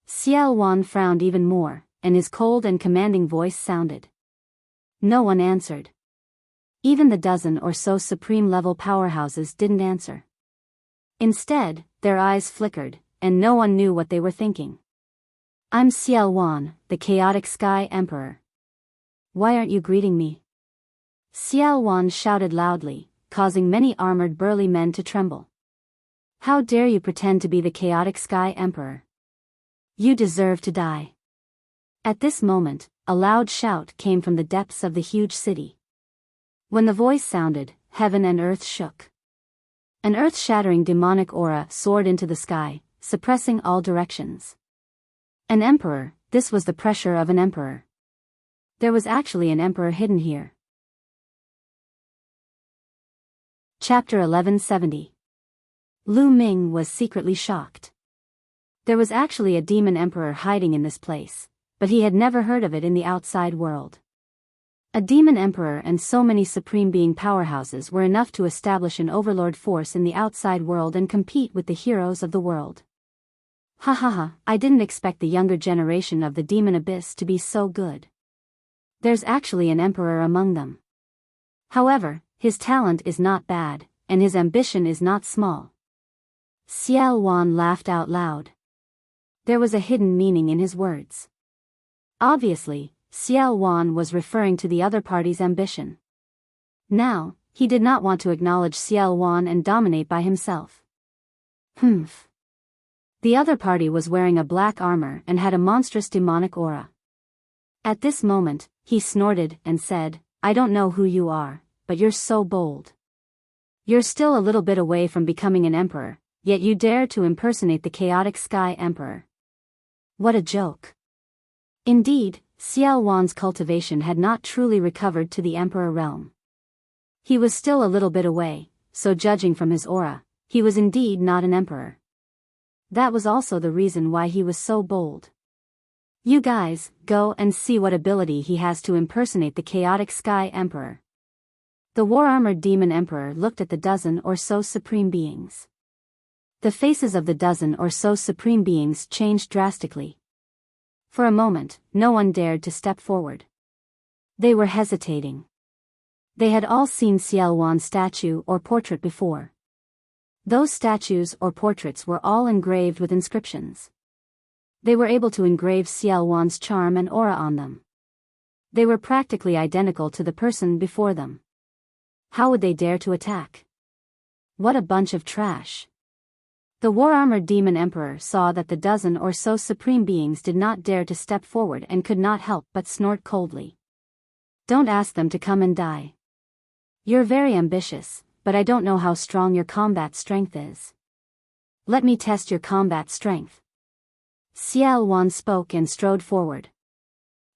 Xiao Wan frowned even more, and his cold and commanding voice sounded. No one answered. Even the dozen or so supreme-level powerhouses didn't answer. Instead, their eyes flickered, and no one knew what they were thinking. "I'm Xiao Wan, the Chaotic Sky Emperor. Why aren't you greeting me?" Xiao Wan shouted loudly, causing many armored burly men to tremble. "How dare you pretend to be the Chaotic Sky Emperor? You deserve to die." At this moment, a loud shout came from the depths of the huge city. When the voice sounded, heaven and earth shook. An earth-shattering demonic aura soared into the sky, suppressing all directions. An emperor, this was the pressure of an emperor. There was actually an emperor hidden here. Chapter 1170. Lu Ming was secretly shocked. There was actually a demon emperor hiding in this place, but he had never heard of it in the outside world. A demon emperor and so many supreme being powerhouses were enough to establish an overlord force in the outside world and compete with the heroes of the world. Ha ha ha, I didn't expect the younger generation of the demon abyss to be so good. There's actually an emperor among them. However, his talent is not bad, and his ambition is not small. Xiao Wan laughed out loud. There was a hidden meaning in his words. Obviously, Xiao Wan was referring to the other party's ambition. Now, he did not want to acknowledge Xiao Wan and dominate by himself. Humph. The other party was wearing a black armor and had a monstrous demonic aura. At this moment, he snorted and said, "I don't know who you are, but you're so bold. You're still a little bit away from becoming an emperor, yet you dare to impersonate the chaotic Sky Emperor. What a joke." Indeed, Xiao Wan's cultivation had not truly recovered to the emperor realm. He was still a little bit away, so judging from his aura, he was indeed not an emperor. That was also the reason why he was so bold. "You guys, go and see what ability he has to impersonate the chaotic Sky Emperor." The war-armored demon emperor looked at the dozen or so supreme beings. The faces of the dozen or so supreme beings changed drastically. For a moment, no one dared to step forward. They were hesitating. They had all seen Xiao Wan's statue or portrait before. Those statues or portraits were all engraved with inscriptions. They were able to engrave Xiao Wan's charm and aura on them. They were practically identical to the person before them. How would they dare to attack? What a bunch of trash. The war-armored demon emperor saw that the dozen or so supreme beings did not dare to step forward and could not help but snort coldly. "Don't ask them to come and die. You're very ambitious, but I don't know how strong your combat strength is. Let me test your combat strength." Xiao Wan spoke and strode forward.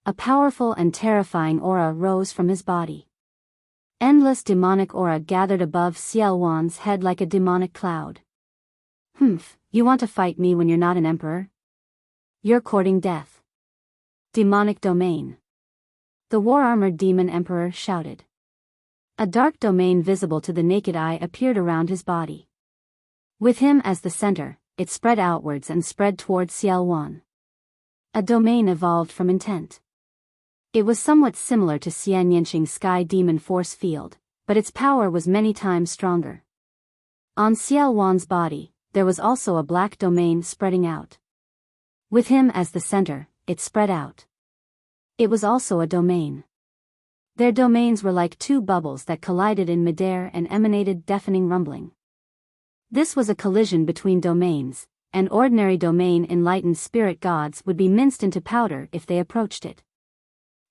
A powerful and terrifying aura rose from his body. Endless demonic aura gathered above Xiao Wan's head like a demonic cloud. "Humph, you want to fight me when you're not an emperor? You're courting death." Demonic domain. The war-armored demon emperor shouted. A dark domain visible to the naked eye appeared around his body. With him as the center, it spread outwards and spread towards Xiao Wan. A domain evolved from intent. It was somewhat similar to Xian Yanqing's Sky Demon Force Field, but its power was many times stronger. On Xiao Wan's body, there was also a black domain spreading out. With him as the center, it spread out. It was also a domain. Their domains were like two bubbles that collided in midair and emanated deafening rumbling. This was a collision between domains. An ordinary domain enlightened spirit gods would be minced into powder if they approached it.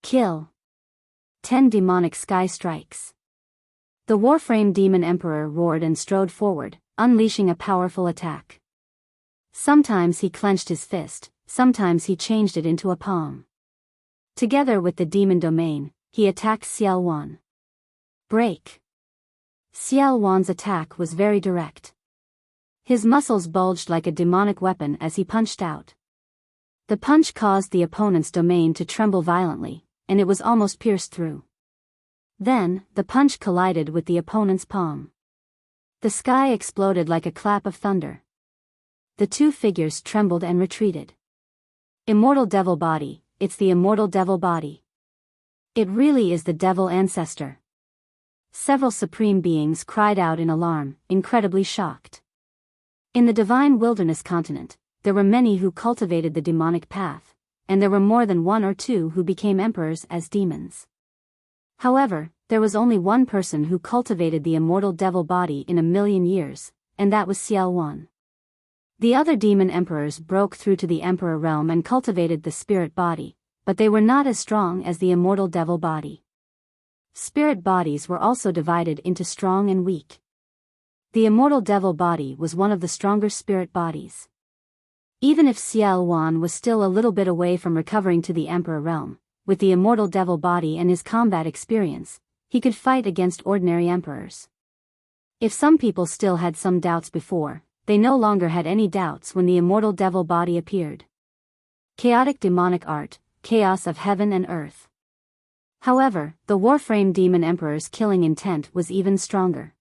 Kill. 10 demonic sky strikes. The Warframe Demon Emperor roared and strode forward, unleashing a powerful attack. Sometimes he clenched his fist, sometimes he changed it into a palm. Together with the demon domain, he attacked Xiao Wan. Break. Xiao Wan's attack was very direct. His muscles bulged like a demonic weapon as he punched out. The punch caused the opponent's domain to tremble violently, and it was almost pierced through. Then, the punch collided with the opponent's palm. The sky exploded like a clap of thunder. The two figures trembled and retreated. Immortal devil body, it's the immortal devil body. It really is the devil ancestor. Several supreme beings cried out in alarm, incredibly shocked. In the divine wilderness continent, there were many who cultivated the demonic path, and there were more than one or two who became emperors as demons. However, there was only one person who cultivated the immortal devil body in 1,000,000 years, and that was Xiao Wan. The other demon emperors broke through to the emperor realm and cultivated the spirit body, but they were not as strong as the immortal devil body. Spirit bodies were also divided into strong and weak. The immortal devil body was one of the stronger spirit bodies. Even if Xiao Wan was still a little bit away from recovering to the emperor realm, with the immortal devil body and his combat experience, he could fight against ordinary emperors. If some people still had some doubts before, they no longer had any doubts when the immortal devil body appeared. Chaotic demonic art, chaos of heaven and earth. However, the Warframe Demon Emperor's killing intent was even stronger.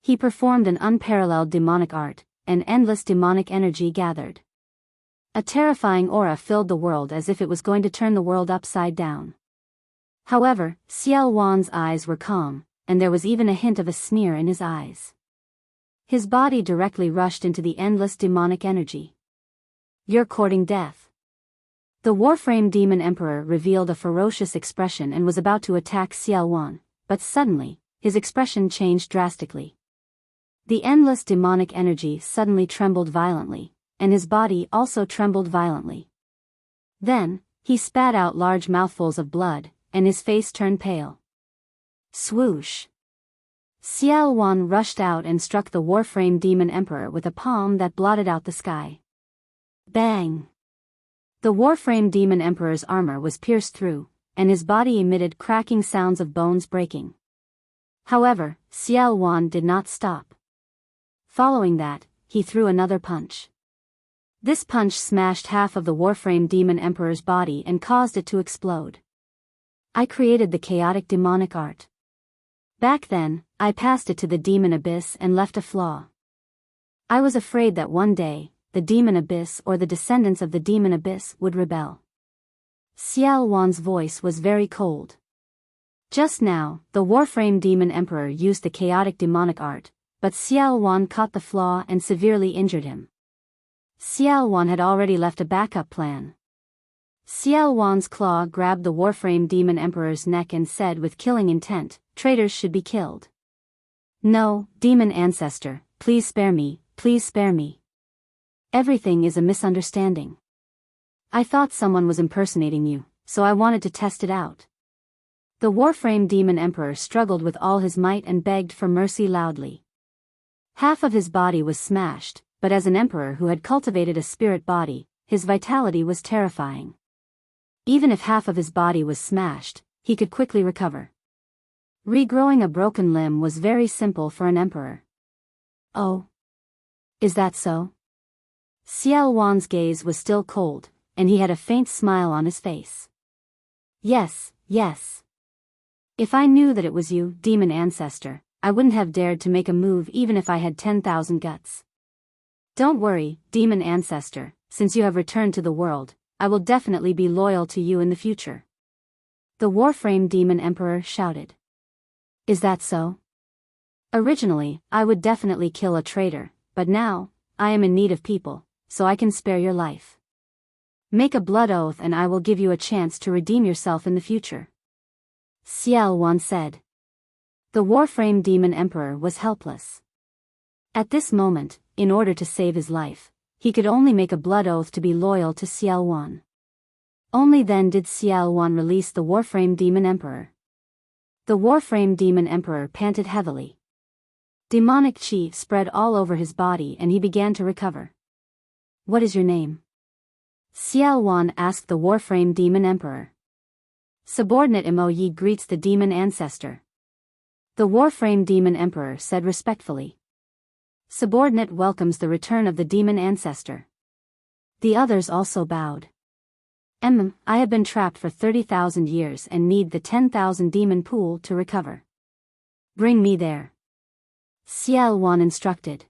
He performed an unparalleled demonic art, and endless demonic energy gathered. A terrifying aura filled the world as if it was going to turn the world upside down. However, Xiao Wan's eyes were calm, and there was even a hint of a sneer in his eyes. His body directly rushed into the endless demonic energy. "You're courting death." The Warframe Demon Emperor revealed a ferocious expression and was about to attack Xiao Wan, but suddenly, his expression changed drastically. The endless demonic energy suddenly trembled violently, and his body also trembled violently. Then, he spat out large mouthfuls of blood, and his face turned pale. Swoosh! Xiao Wan rushed out and struck the Warframe Demon Emperor with a palm that blotted out the sky. Bang! The Warframe Demon Emperor's armor was pierced through, and his body emitted cracking sounds of bones breaking. However, Xiao Wan did not stop. Following that, he threw another punch. This punch smashed half of the Warframe Demon Emperor's body and caused it to explode. I created the chaotic demonic art. Back then, I passed it to the Demon Abyss and left a flaw. I was afraid that one day, the Demon Abyss or the descendants of the Demon Abyss would rebel. Xiao Wan's voice was very cold. Just now, the Warframe Demon Emperor used the chaotic demonic art, but Xiao Wan caught the flaw and severely injured him. Xiao Wan had already left a backup plan. Xiao Wan's claw grabbed the Warframe Demon Emperor's neck and said with killing intent, "Traitors should be killed." "No, Demon Ancestor, please spare me, please spare me. Everything is a misunderstanding. I thought someone was impersonating you, so I wanted to test it out." The Warframe Demon Emperor struggled with all his might and begged for mercy loudly. Half of his body was smashed, but as an emperor who had cultivated a spirit body, his vitality was terrifying. Even if half of his body was smashed, he could quickly recover. Regrowing a broken limb was very simple for an emperor. "Oh? Is that so?" Xiao Wan's gaze was still cold, and he had a faint smile on his face. "Yes, yes. If I knew that it was you, Demon Ancestor, I wouldn't have dared to make a move even if I had 10,000 guts. Don't worry, Demon Ancestor, since you have returned to the world, I will definitely be loyal to you in the future." The Warframe Demon Emperor shouted. "Is that so? Originally, I would definitely kill a traitor, but now, I am in need of people, so I can spare your life. Make a blood oath and I will give you a chance to redeem yourself in the future," Xiao Wan said. The Warframe Demon Emperor was helpless. At this moment, in order to save his life, he could only make a blood oath to be loyal to Xiao Wan. Only then did Xiao Wan release the Warframe Demon Emperor. The Warframe Demon Emperor panted heavily. Demonic chi spread all over his body and he began to recover. "What is your name?" Xiao Wan asked the Warframe Demon Emperor. "Subordinate Mo greets the Demon Ancestor," the Warframe Demon Emperor said respectfully. "Subordinate welcomes the return of the Demon Ancestor." The others also bowed. I have been trapped for 30,000 years and need the 10,000 demon pool to recover. Bring me there," Xiao Wan instructed.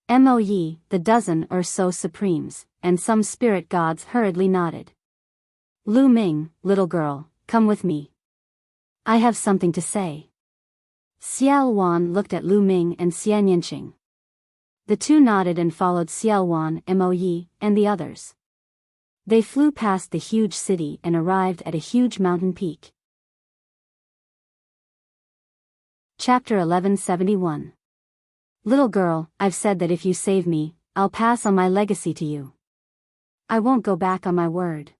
The dozen or so supremes, and some spirit gods hurriedly nodded. "Lu Ming, little girl, come with me. I have something to say." Xiao Wan looked at Lu Ming and Xian Yanqing. The two nodded and followed Xiao Wan, and the others. They flew past the huge city and arrived at a huge mountain peak. Chapter 1171. Little girl, I've said that if you save me, I'll pass on my legacy to you. I won't go back on my word.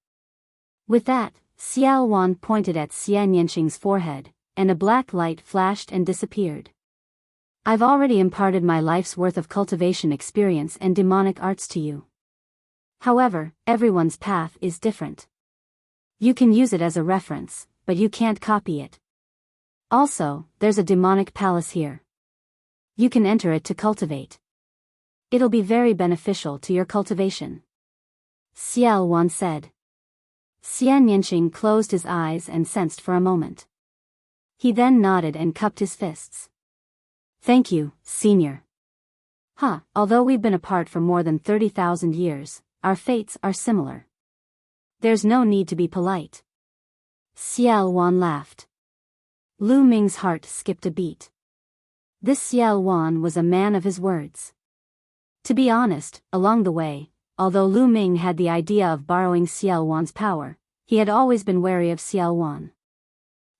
With that, Xiao Wan pointed at Xian Yanqing's forehead, and a black light flashed and disappeared. I've already imparted my life's worth of cultivation experience and demonic arts to you. However, everyone's path is different. You can use it as a reference, but you can't copy it. Also, there's a demonic palace here. You can enter it to cultivate. It'll be very beneficial to your cultivation," Xiao Wan said. Xian Yanqing closed his eyes and sensed for a moment. He then nodded and cupped his fists. "Thank you, Senior. Although we've been apart for more than 30,000 years, our fates are similar. There's no need to be polite." Xiao Wan laughed. Lu Ming's heart skipped a beat. This Xiao Wan was a man of his words. To be honest, along the way, although Lu Ming had the idea of borrowing Xiao Wan's power, he had always been wary of Xiao Wan.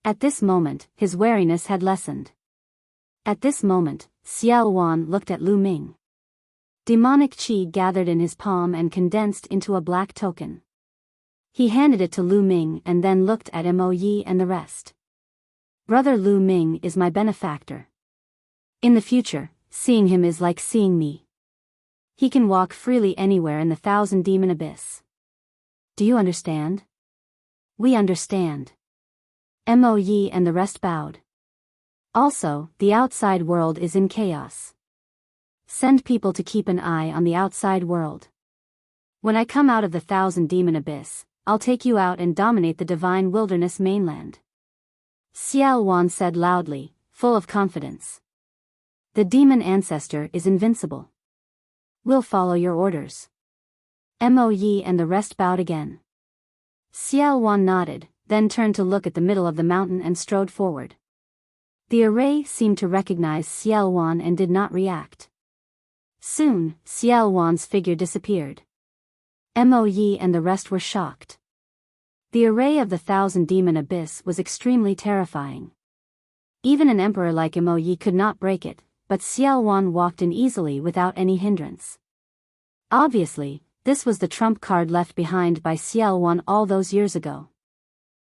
At this moment, his wariness had lessened. At this moment, Xiao Wan looked at Lu Ming. Demonic chi gathered in his palm and condensed into a black token. He handed it to Lu Ming and then looked at Mo Yi and the rest. Brother Lu Ming is my benefactor. In the future, seeing him is like seeing me. He can walk freely anywhere in the 1,000 demon abyss. Do you understand? We understand. Mo Yi and the rest bowed. Also, the outside world is in chaos. Send people to keep an eye on the outside world. When I come out of the 1,000 demon abyss, I'll take you out and dominate the divine wilderness mainland. Xiao Wan said loudly, full of confidence. The demon ancestor is invincible. We'll follow your orders. Mo Yi and the rest bowed again. Xiao Wan nodded, then turned to look at the middle of the mountain and strode forward. The array seemed to recognize Xiao Wan and did not react. Soon, Xiao Wan's figure disappeared. Mo Yi and the rest were shocked. The array of the 1,000 demon abyss was extremely terrifying. Even an emperor like Mo Yi could not break it, but Xiao Wan walked in easily without any hindrance. Obviously, this was the trump card left behind by Xiao Wan all those years ago.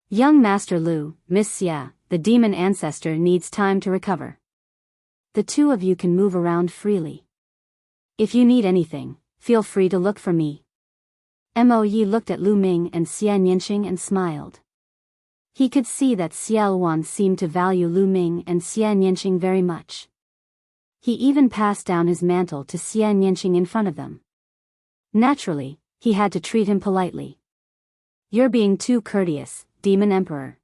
Young Master Lu, Miss Xia, the demon ancestor needs time to recover. The two of you can move around freely. If you need anything, feel free to look for me. Mo Yi looked at Lu Ming and Xian Yanqing and smiled. He could see that Xiao Wan seemed to value Lu Ming and Xian Yanqing very much. He even passed down his mantle to Xian Yanqing in front of them. Naturally, he had to treat him politely. You're being too courteous, Demon Emperor.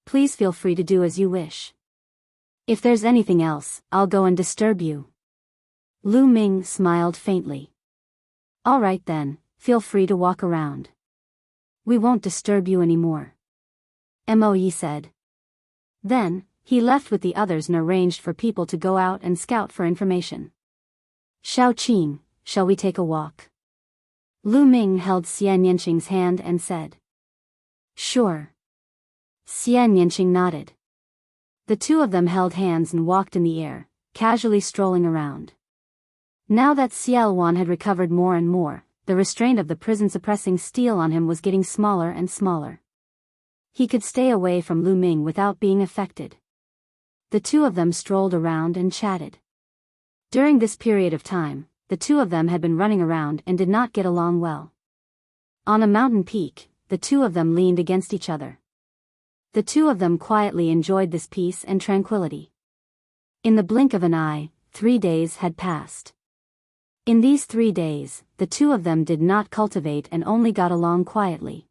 Please feel free to do as you wish. If there's anything else, I'll go and disturb you. Lu Ming smiled faintly. All right then, feel free to walk around. We won't disturb you anymore. Mo Yi said. Then, he left with the others and arranged for people to go out and scout for information. Shao Qing, shall we take a walk? Lu Ming held Xian Yanqing's hand and said. Sure. Xian Yanqing nodded. The two of them held hands and walked in the air, casually strolling around. Now that Xiao Wan had recovered more and more, the restraint of the prison-suppressing steel on him was getting smaller and smaller. He could stay away from Lu Ming without being affected. The two of them strolled around and chatted. During this period of time, the two of them had been running around and did not get along well. On a mountain peak, the two of them leaned against each other. The two of them quietly enjoyed this peace and tranquility. In the blink of an eye, 3 days had passed. In these 3 days, the two of them did not cultivate and only got along quietly.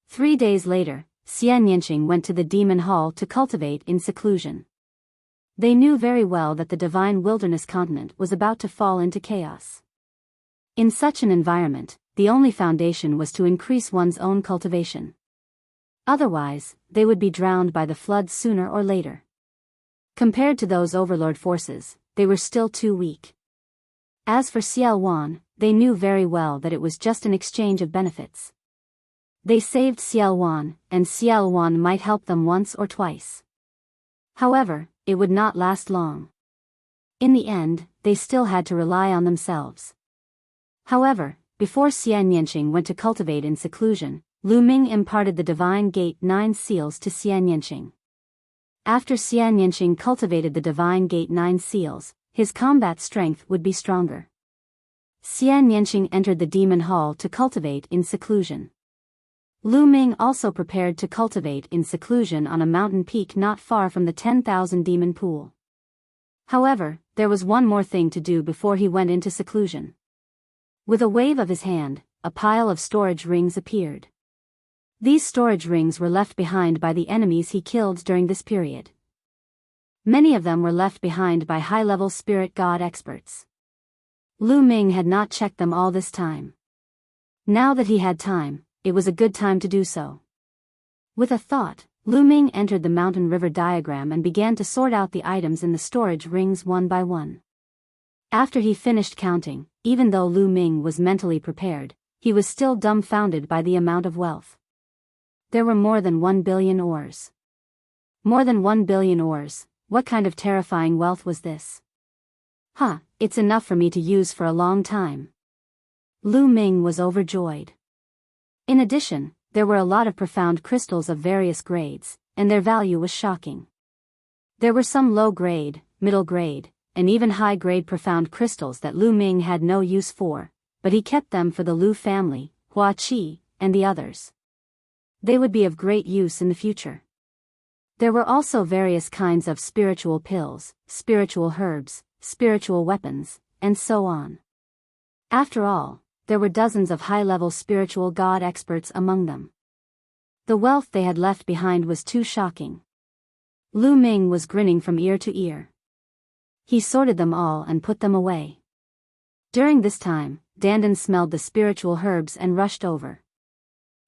3 days later, Xian Yanqing went to the demon hall to cultivate in seclusion. They knew very well that the divine wilderness continent was about to fall into chaos. In such an environment, the only foundation was to increase one's own cultivation. Otherwise, they would be drowned by the flood sooner or later. Compared to those overlord forces, they were still too weak. As for Xiao Wan, they knew very well that it was just an exchange of benefits. They saved Xiao Wan, and Xiao Wan might help them once or twice. However, it would not last long. In the end, they still had to rely on themselves. However, before Xian Yanqing went to cultivate in seclusion, Lu Ming imparted the Divine Gate 9 seals to Xian Yanqing. After Xian Yanqing cultivated the Divine Gate 9 seals, his combat strength would be stronger. Xian Yanqing entered the demon hall to cultivate in seclusion. Lu Ming also prepared to cultivate in seclusion on a mountain peak not far from the 10,000 demon pool. However, there was one more thing to do before he went into seclusion. With a wave of his hand, a pile of storage rings appeared. These storage rings were left behind by the enemies he killed during this period. Many of them were left behind by high-level spirit god experts. Lu Ming had not checked them all this time. Now that he had time, it was a good time to do so. With a thought, Lu Ming entered the mountain river diagram and began to sort out the items in the storage rings one by one. After he finished counting, even though Lu Ming was mentally prepared, he was still dumbfounded by the amount of wealth. There were more than 1 billion ores. More than 1 billion ores, what kind of terrifying wealth was this? It's enough for me to use for a long time." Lu Ming was overjoyed. In addition, there were a lot of profound crystals of various grades, and their value was shocking. There were some low-grade, middle-grade, and even high-grade profound crystals that Lu Ming had no use for, but he kept them for the Lu family, Hua Qi, and the others. They would be of great use in the future. There were also various kinds of spiritual pills, spiritual herbs, spiritual weapons, and so on. After all, there were dozens of high-level spiritual god experts among them. The wealth they had left behind was too shocking. Lu Ming was grinning from ear to ear. He sorted them all and put them away. During this time, Dandan smelled the spiritual herbs and rushed over.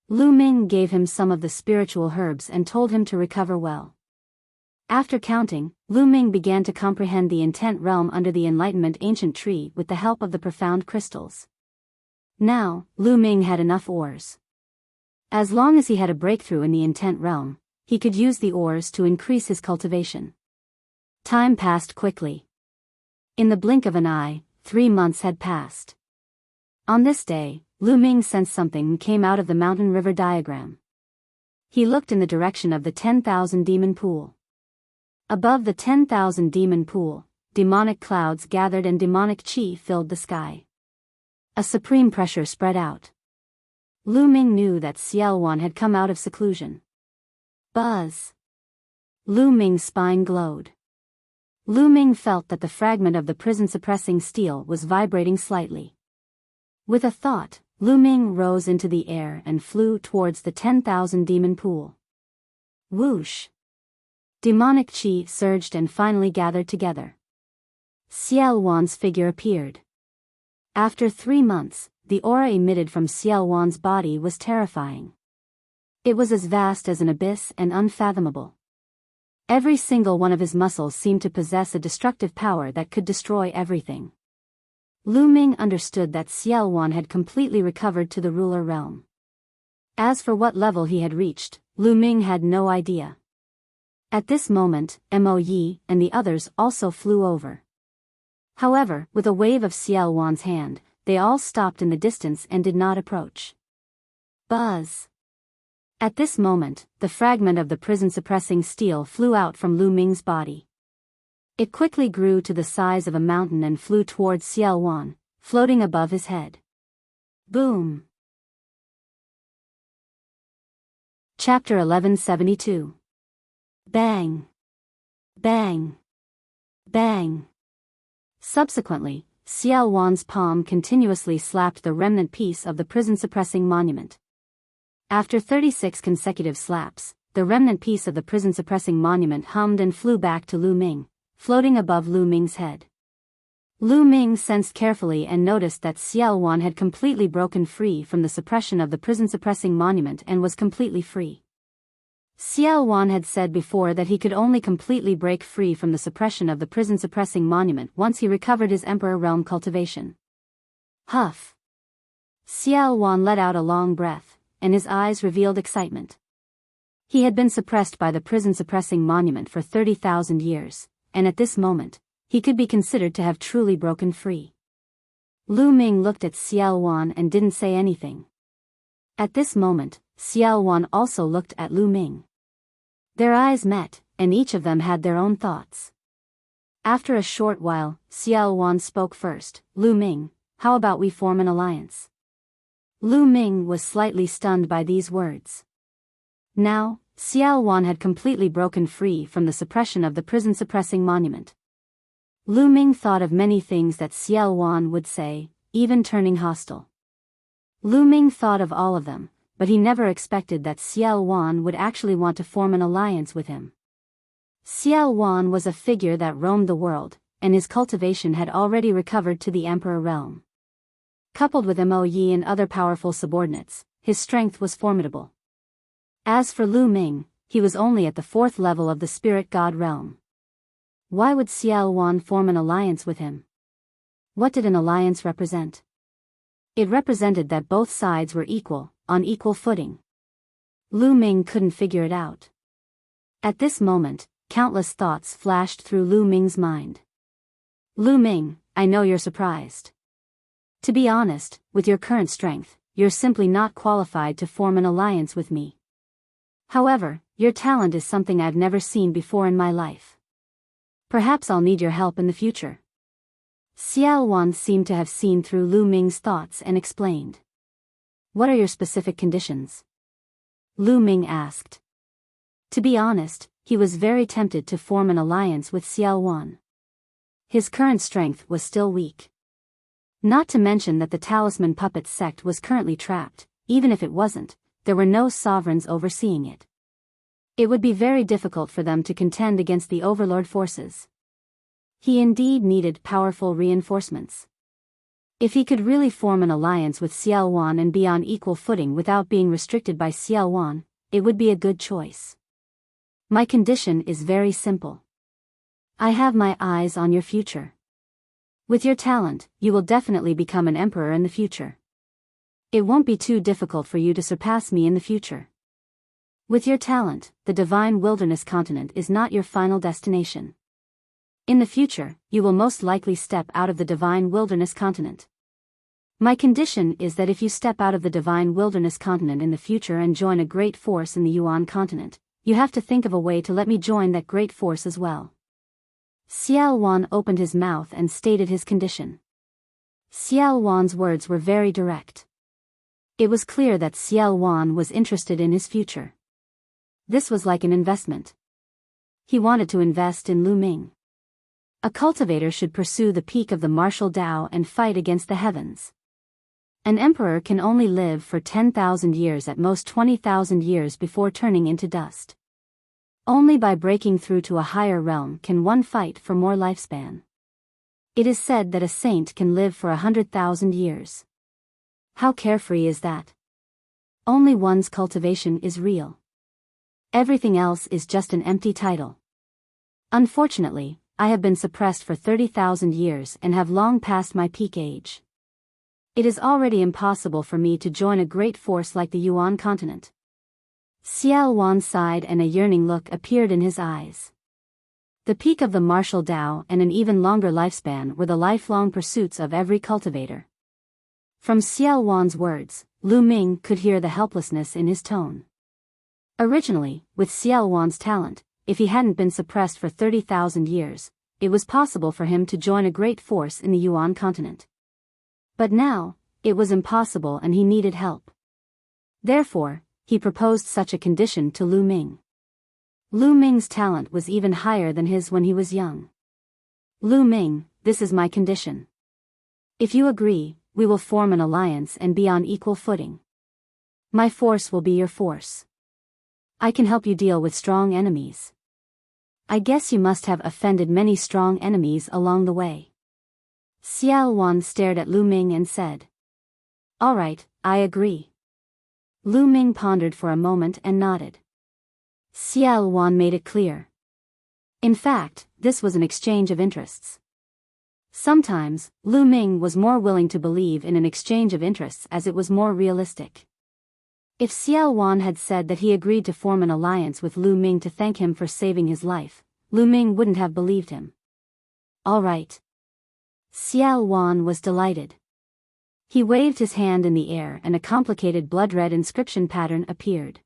Lu Ming gave him some of the spiritual herbs and told him to recover well. After counting, Lu Ming began to comprehend the intent realm under the Enlightenment ancient tree with the help of the profound crystals. Now, Lu Ming had enough ores. As long as he had a breakthrough in the intent realm, he could use the ores to increase his cultivation. Time passed quickly. In the blink of an eye, 3 months had passed. On this day, Lu Ming sensed something came out of the mountain river diagram. He looked in the direction of the 10,000 demon pool. Above the 10,000 demon pool, demonic clouds gathered and demonic chi filled the sky. A supreme pressure spread out. Lu Ming knew that Xiaowan had come out of seclusion. Buzz! Lu Ming's spine glowed. Lu Ming felt that the fragment of the prison-suppressing steel was vibrating slightly. With a thought, Lu Ming rose into the air and flew towards the 10,000 demon pool. Whoosh! Demonic chi surged and finally gathered together. Xiaowan's figure appeared. After 3 months, the aura emitted from Xiaowan's body was terrifying. It was as vast as an abyss and unfathomable. Every single one of his muscles seemed to possess a destructive power that could destroy everything. Lu Ming understood that Xiaowan had completely recovered to the ruler realm. As for what level he had reached, Lu Ming had no idea. At this moment, Mo Yi and the others also flew over. However, with a wave of Xiaowan's hand, they all stopped in the distance and did not approach. Buzz! At this moment, the fragment of the prison-suppressing steel flew out from Lu Ming's body. It quickly grew to the size of a mountain and flew towards Xiaowan, floating above his head. Boom! Chapter 1172. Bang! Bang! Bang! Subsequently, Xiaowan's palm continuously slapped the remnant piece of the prison-suppressing monument. After 36 consecutive slaps, the remnant piece of the prison-suppressing monument hummed and flew back to Lu Ming, floating above Lu Ming's head. Lu Ming sensed carefully and noticed that Xiaowan had completely broken free from the suppression of the prison-suppressing monument and was completely free. Xiaowan had said before that he could only completely break free from the suppression of the prison-suppressing monument once he recovered his Emperor Realm cultivation. Huff! Xiaowan let out a long breath, and his eyes revealed excitement. He had been suppressed by the prison-suppressing monument for 30,000 years, and at this moment, he could be considered to have truly broken free. Lu Ming looked at Xiaowan and didn't say anything. At this moment, Xiaowan also looked at Lu Ming. Their eyes met, and each of them had their own thoughts. After a short while, Xiaowan spoke first. Lu Ming, how about we form an alliance? Lu Ming was slightly stunned by these words. Now, Xiaowan had completely broken free from the suppression of the prison-suppressing monument. Lu Ming thought of many things that Xiaowan would say, even turning hostile. Lu Ming thought of all of them, but he never expected that Xiaowan would actually want to form an alliance with him. Xiaowan was a figure that roamed the world, and his cultivation had already recovered to the Emperor realm. Coupled with Mo Yi and other powerful subordinates, his strength was formidable. As for Lu Ming, he was only at the 4th level of the spirit god realm. Why would Xiaowan form an alliance with him? What did an alliance represent? It represented that both sides were equal, on equal footing. Lu Ming couldn't figure it out. At this moment, countless thoughts flashed through Lu Ming's mind. Lu Ming, I know you're surprised. To be honest, with your current strength, you're simply not qualified to form an alliance with me. However, your talent is something I've never seen before in my life. Perhaps I'll need your help in the future. Xiao Wan seemed to have seen through Lu Ming's thoughts and explained. What are your specific conditions? Lu Ming asked. To be honest, he was very tempted to form an alliance with Xiao Wan. His current strength was still weak. Not to mention that the Talisman Puppet sect was currently trapped. Even if it wasn't, there were no sovereigns overseeing it. It would be very difficult for them to contend against the Overlord forces. He indeed needed powerful reinforcements. If he could really form an alliance with Xiao Wan and be on equal footing without being restricted by Xiao Wan, it would be a good choice. My condition is very simple. I have my eyes on your future. With your talent, you will definitely become an emperor in the future. It won't be too difficult for you to surpass me in the future. With your talent, the Divine Wilderness Continent is not your final destination. In the future, you will most likely step out of the Divine Wilderness Continent. My condition is that if you step out of the Divine Wilderness Continent in the future and join a great force in the Yuan Continent, you have to think of a way to let me join that great force as well. Xiao Wan opened his mouth and stated his condition. Xiao Wan's words were very direct. It was clear that Xiao Wan was interested in his future. This was like an investment. He wanted to invest in Lu Ming. A cultivator should pursue the peak of the martial Tao and fight against the heavens. An emperor can only live for 10,000 years, at most 20,000 years, before turning into dust. Only by breaking through to a higher realm can one fight for more lifespan. It is said that a saint can live for 100,000 years. How carefree is that? Only one's cultivation is real. Everything else is just an empty title. Unfortunately, I have been suppressed for 30,000 years and have long passed my peak age. It is already impossible for me to join a great force like the Yuan continent. Xiao Wan sighed and a yearning look appeared in his eyes. The peak of the martial Tao and an even longer lifespan were the lifelong pursuits of every cultivator. From Xiao Wan's words, Lu Ming could hear the helplessness in his tone. Originally, with Xiao Wan's talent, if he hadn't been suppressed for 30,000 years, it was possible for him to join a great force in the Yuan continent. But now, it was impossible and he needed help. Therefore, he proposed such a condition to Lu Ming. Lu Ming's talent was even higher than his when he was young. Lu Ming, this is my condition. If you agree, we will form an alliance and be on equal footing. My force will be your force. I can help you deal with strong enemies. I guess you must have offended many strong enemies along the way. Xiao Wan stared at Lu Ming and said. All right, I agree. Lu Ming pondered for a moment and nodded. Xiao Wan made it clear. In fact, this was an exchange of interests. Sometimes, Lu Ming was more willing to believe in an exchange of interests as it was more realistic. If Xiao Wan had said that he agreed to form an alliance with Lu Ming to thank him for saving his life, Lu Ming wouldn't have believed him. All right. Xiao Wan was delighted. He waved his hand in the air and a complicated blood-red inscription pattern appeared.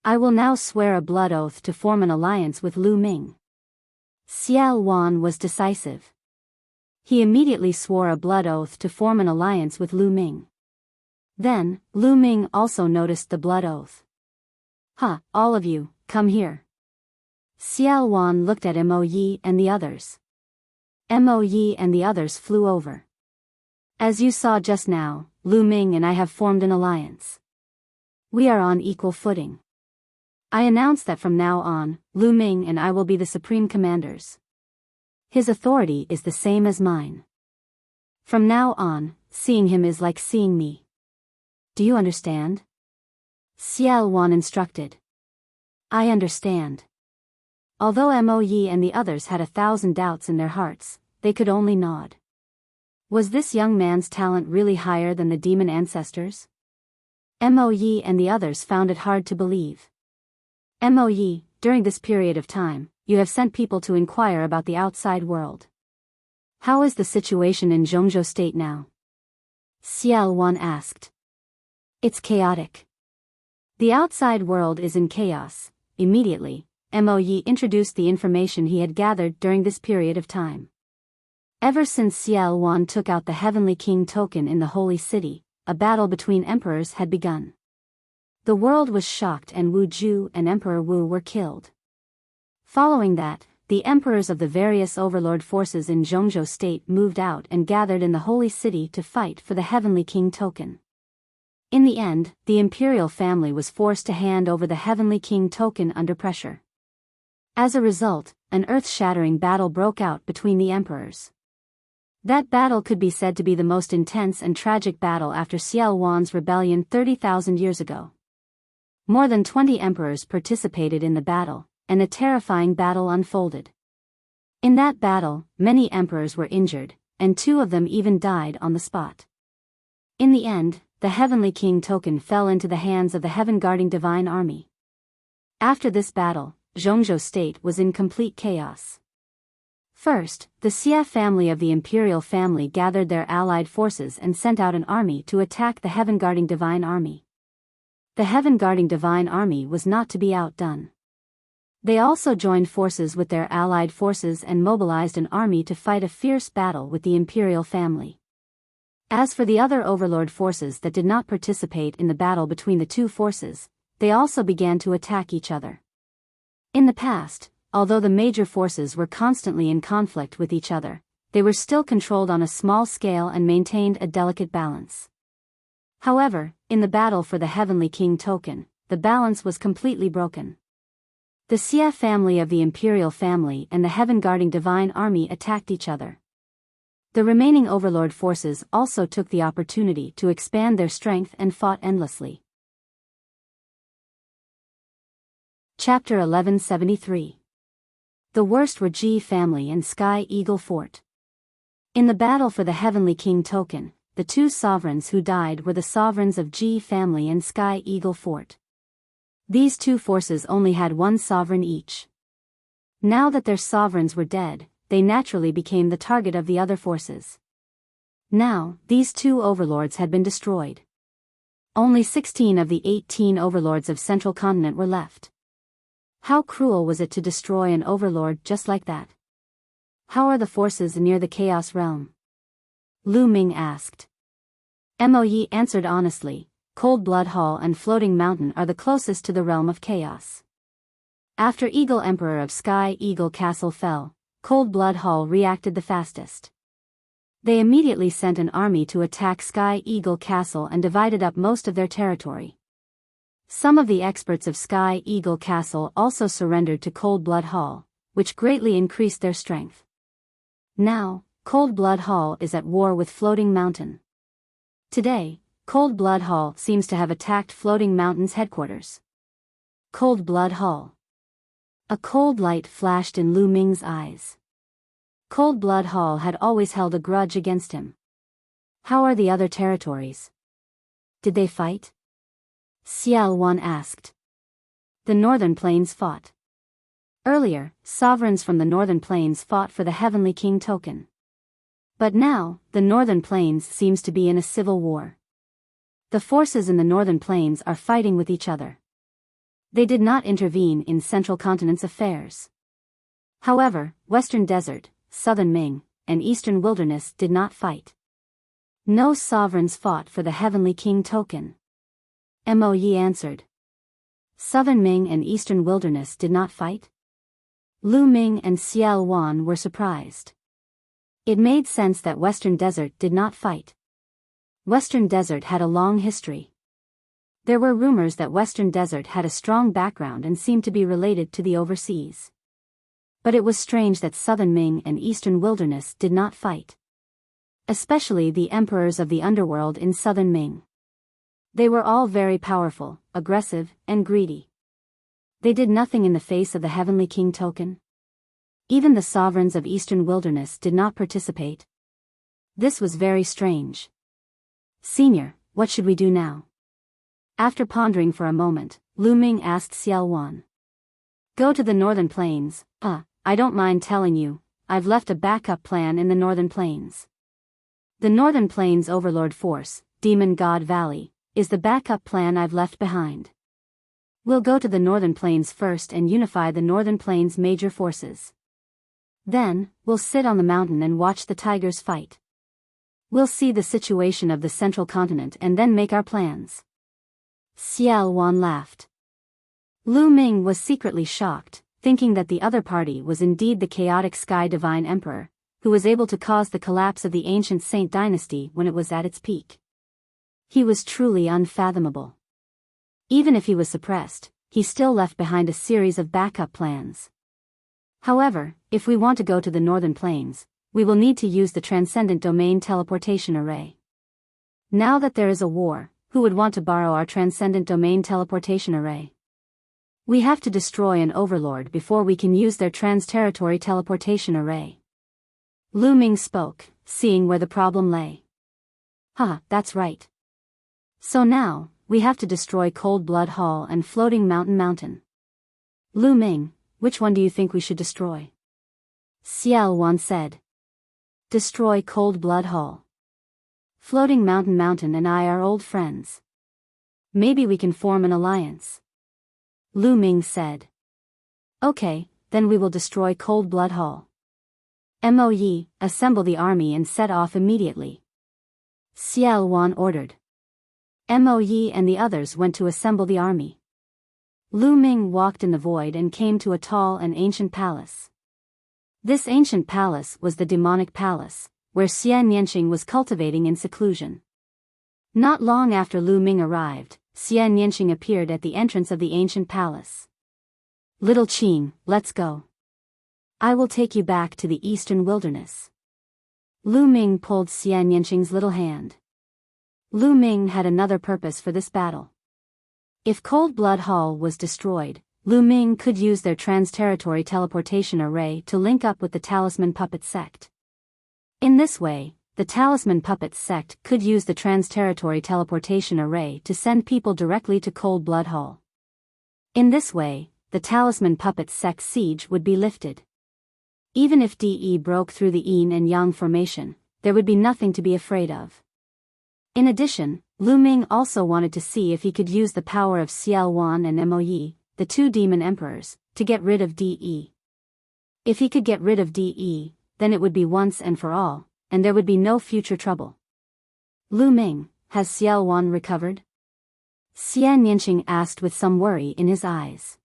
I will now swear a blood oath to form an alliance with Lu Ming. Xiao Wan was decisive. He immediately swore a blood oath to form an alliance with Lu Ming. Then, Lu Ming also noticed the blood oath. All of you, come here. Xiao Wan looked at Mo Yi and the others. Mo Yi and the others flew over. As you saw just now, Lu Ming and I have formed an alliance. We are on equal footing. I announce that from now on, Lu Ming and I will be the supreme commanders. His authority is the same as mine. From now on, seeing him is like seeing me. Do you understand? Xiao Wan instructed. I understand. Although Mo Yi and the others had 1,000 doubts in their hearts, they could only nod. Was this young man's talent really higher than the demon ancestors? Mo Yi and the others found it hard to believe. Mo Yi, during this period of time, you have sent people to inquire about the outside world. How is the situation in Zhongzhou state now? Xiao Wan asked. It's chaotic. The outside world is in chaos. Immediately, Mo Yi introduced the information he had gathered during this period of time. Ever since Xiao Wan took out the Heavenly King token in the Holy City, a battle between emperors had begun. The world was shocked and Wu Ju and Emperor Wu were killed. Following that, the emperors of the various overlord forces in Zhongzhou state moved out and gathered in the Holy City to fight for the Heavenly King token. In the end, the imperial family was forced to hand over the Heavenly King token under pressure. As a result, an earth-shattering battle broke out between the emperors. That battle could be said to be the most intense and tragic battle after Xiao Wan's rebellion 30,000 years ago. More than 20 emperors participated in the battle, and a terrifying battle unfolded. In that battle, many emperors were injured, and 2 of them even died on the spot. In the end, the Heavenly King token fell into the hands of the heaven-guarding divine army. After this battle, Zhongzhou state was in complete chaos. First, the Xia family of the imperial family gathered their allied forces and sent out an army to attack the heaven-guarding divine army. The heaven-guarding divine army was not to be outdone. They also joined forces with their allied forces and mobilized an army to fight a fierce battle with the imperial family. As for the other overlord forces that did not participate in the battle between the 2 forces, they also began to attack each other. In the past, although the major forces were constantly in conflict with each other, they were still controlled on a small scale and maintained a delicate balance. However, in the battle for the Heavenly King token, the balance was completely broken. The Xia family of the imperial family and the heaven-guarding divine army attacked each other. The remaining overlord forces also took the opportunity to expand their strength and fought endlessly. Chapter 1173. The worst were Ji family and Sky Eagle Fort. In the battle for the Heavenly King token, the 2 sovereigns who died were the sovereigns of Ji family and Sky Eagle Fort. These 2 forces only had 1 sovereign each. Now that their sovereigns were dead, they naturally became the target of the other forces. Now, these 2 overlords had been destroyed. Only 16 of the 18 overlords of Central Continent were left. How cruel was it to destroy an overlord just like that? How are the forces near the Chaos Realm? Lu Ming asked. Mo Yi answered honestly, Cold Blood Hall and Floating Mountain are the closest to the realm of chaos. After Eagle Emperor of Sky Eagle Castle fell, Cold Blood Hall reacted the fastest. They immediately sent an army to attack Sky Eagle Castle and divided up most of their territory. Some of the experts of Sky Eagle Castle also surrendered to Cold Blood Hall, which greatly increased their strength. Now, Cold Blood Hall is at war with Floating Mountain. Today, Cold Blood Hall seems to have attacked Floating Mountain's headquarters. Cold Blood Hall. A cold light flashed in Lu Ming's eyes. Cold Blood Hall had always held a grudge against him. How are the other territories? Did they fight? Xiao Wan asked. The Northern Plains fought. Earlier, sovereigns from the Northern Plains fought for the Heavenly King token. But now, the Northern Plains seems to be in a civil war. The forces in the Northern Plains are fighting with each other. They did not intervene in Central Continent's affairs. However, Western Desert, Southern Ming, and Eastern Wilderness did not fight. No sovereigns fought for the Heavenly King token. Mo Yi answered. Southern Ming and Eastern Wilderness did not fight? Lu Ming and Xiao Wan were surprised. It made sense that Western Desert did not fight. Western Desert had a long history. There were rumors that Western Desert had a strong background and seemed to be related to the overseas. But it was strange that Southern Ming and Eastern Wilderness did not fight. Especially the emperors of the underworld in Southern Ming. They were all very powerful, aggressive, and greedy. They did nothing in the face of the Heavenly King token. Even the sovereigns of Eastern Wilderness did not participate. This was very strange. Senior, what should we do now? After pondering for a moment, Lu Ming asked Xiao Wan. Go to the Northern Plains. I don't mind telling you, I've left a backup plan in the Northern Plains. The Northern Plains Overlord Force, Demon God Valley, is the backup plan I've left behind. We'll go to the Northern Plains first and unify the Northern Plains major forces. Then, we'll sit on the mountain and watch the tigers fight. We'll see the situation of the central continent and then make our plans. Xiao Wan laughed. Lu Ming was secretly shocked, thinking that the other party was indeed the chaotic Sky Divine Emperor, who was able to cause the collapse of the ancient Saint dynasty when it was at its peak. He was truly unfathomable. Even if he was suppressed, he still left behind a series of backup plans. However, if we want to go to the Northern Plains, we will need to use the Transcendent Domain Teleportation Array. Now that there is a war, who would want to borrow our Transcendent Domain Teleportation Array? We have to destroy an overlord before we can use their trans-territory teleportation array. Lu Ming spoke, seeing where the problem lay. That's right. So now, we have to destroy Cold Blood Hall and Floating Mountain. Lu Ming, which one do you think we should destroy? Xiao Wan said. Destroy Cold Blood Hall. Floating Mountain and I are old friends. Maybe we can form an alliance. Lu Ming said. Okay, then we will destroy Cold Blood Hall. Mo Yi, assemble the army and set off immediately. Xiao Wan ordered. Mo Yi and the others went to assemble the army. Lu Ming walked in the void and came to a tall and ancient palace. This ancient palace was the demonic palace, where Xian Yanqing was cultivating in seclusion. Not long after Lu Ming arrived, Xian Yanqing appeared at the entrance of the ancient palace. Little Qing, let's go. I will take you back to the eastern wilderness. Lu Ming pulled Xian Yanqing's little hand. Lu Ming had another purpose for this battle. If Cold Blood Hall was destroyed, Lu Ming could use their trans-territory teleportation array to link up with the Talisman Puppet Sect. In this way, the Talisman Puppet Sect could use the trans-territory teleportation array to send people directly to Cold Blood Hall. In this way, the Talisman Puppet Sect's siege would be lifted. Even if DE broke through the Yin and Yang formation, there would be nothing to be afraid of. In addition, Lu Ming also wanted to see if he could use the power of Xiao Wan and Mo Yi, the two demon emperors, to get rid of DE. If he could get rid of DE, then it would be once and for all, and there would be no future trouble. Lu Ming, has Xiao Wan recovered? Xian Yanqing asked with some worry in his eyes.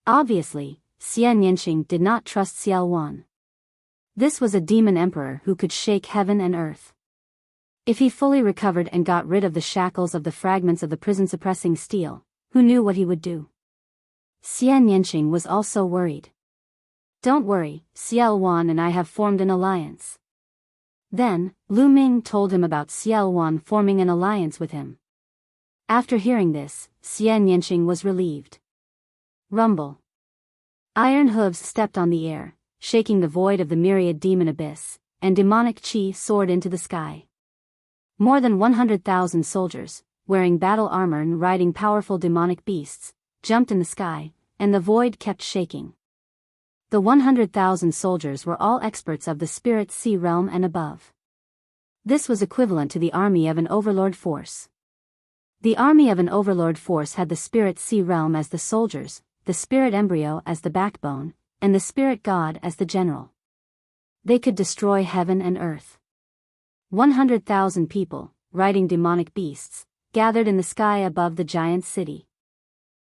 Obviously, Xian Yanqing did not trust Xiao Wan. This was a demon emperor who could shake heaven and earth. If he fully recovered and got rid of the shackles of the fragments of the prison-suppressing steel, who knew what he would do? Xian Yanqing was also worried. Don't worry, Xiao Wan and I have formed an alliance. Then, Lu Ming told him about Xiao Wan forming an alliance with him. After hearing this, Xian Yanqing was relieved. Rumble. Iron hooves stepped on the air, shaking the void of the myriad demon abyss, and demonic chi soared into the sky. More than 100,000 soldiers, wearing battle armor and riding powerful demonic beasts, jumped in the sky, and the void kept shaking. The 100,000 soldiers were all experts of the Spirit Sea realm and above. This was equivalent to the army of an overlord force. The army of an overlord force had the Spirit Sea realm as the soldiers, the Spirit Embryo as the backbone, and the Spirit God as the general. They could destroy heaven and earth. 100,000 people, riding demonic beasts, gathered in the sky above the giant city.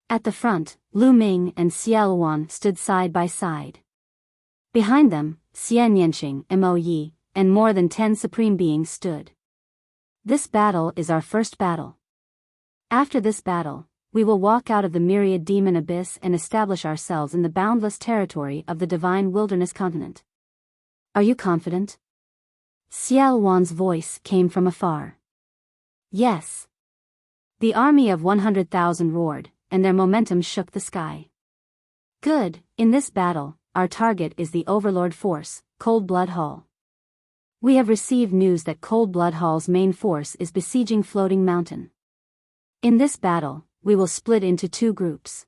At the front, Lu Ming and Xiao Wan stood side by side. Behind them, Xian Yanqing, Mo Yi, and more than 10 supreme beings stood. This battle is our first battle. After this battle, we will walk out of the myriad demon abyss and establish ourselves in the boundless territory of the divine wilderness continent. Are you confident? Xiao Wan's voice came from afar. Yes. The army of 100,000 roared, and their momentum shook the sky. Good, in this battle, our target is the Overlord Force, Cold Blood Hall. We have received news that Cold Blood Hall's main force is besieging Floating Mountain. In this battle, we will split into two groups.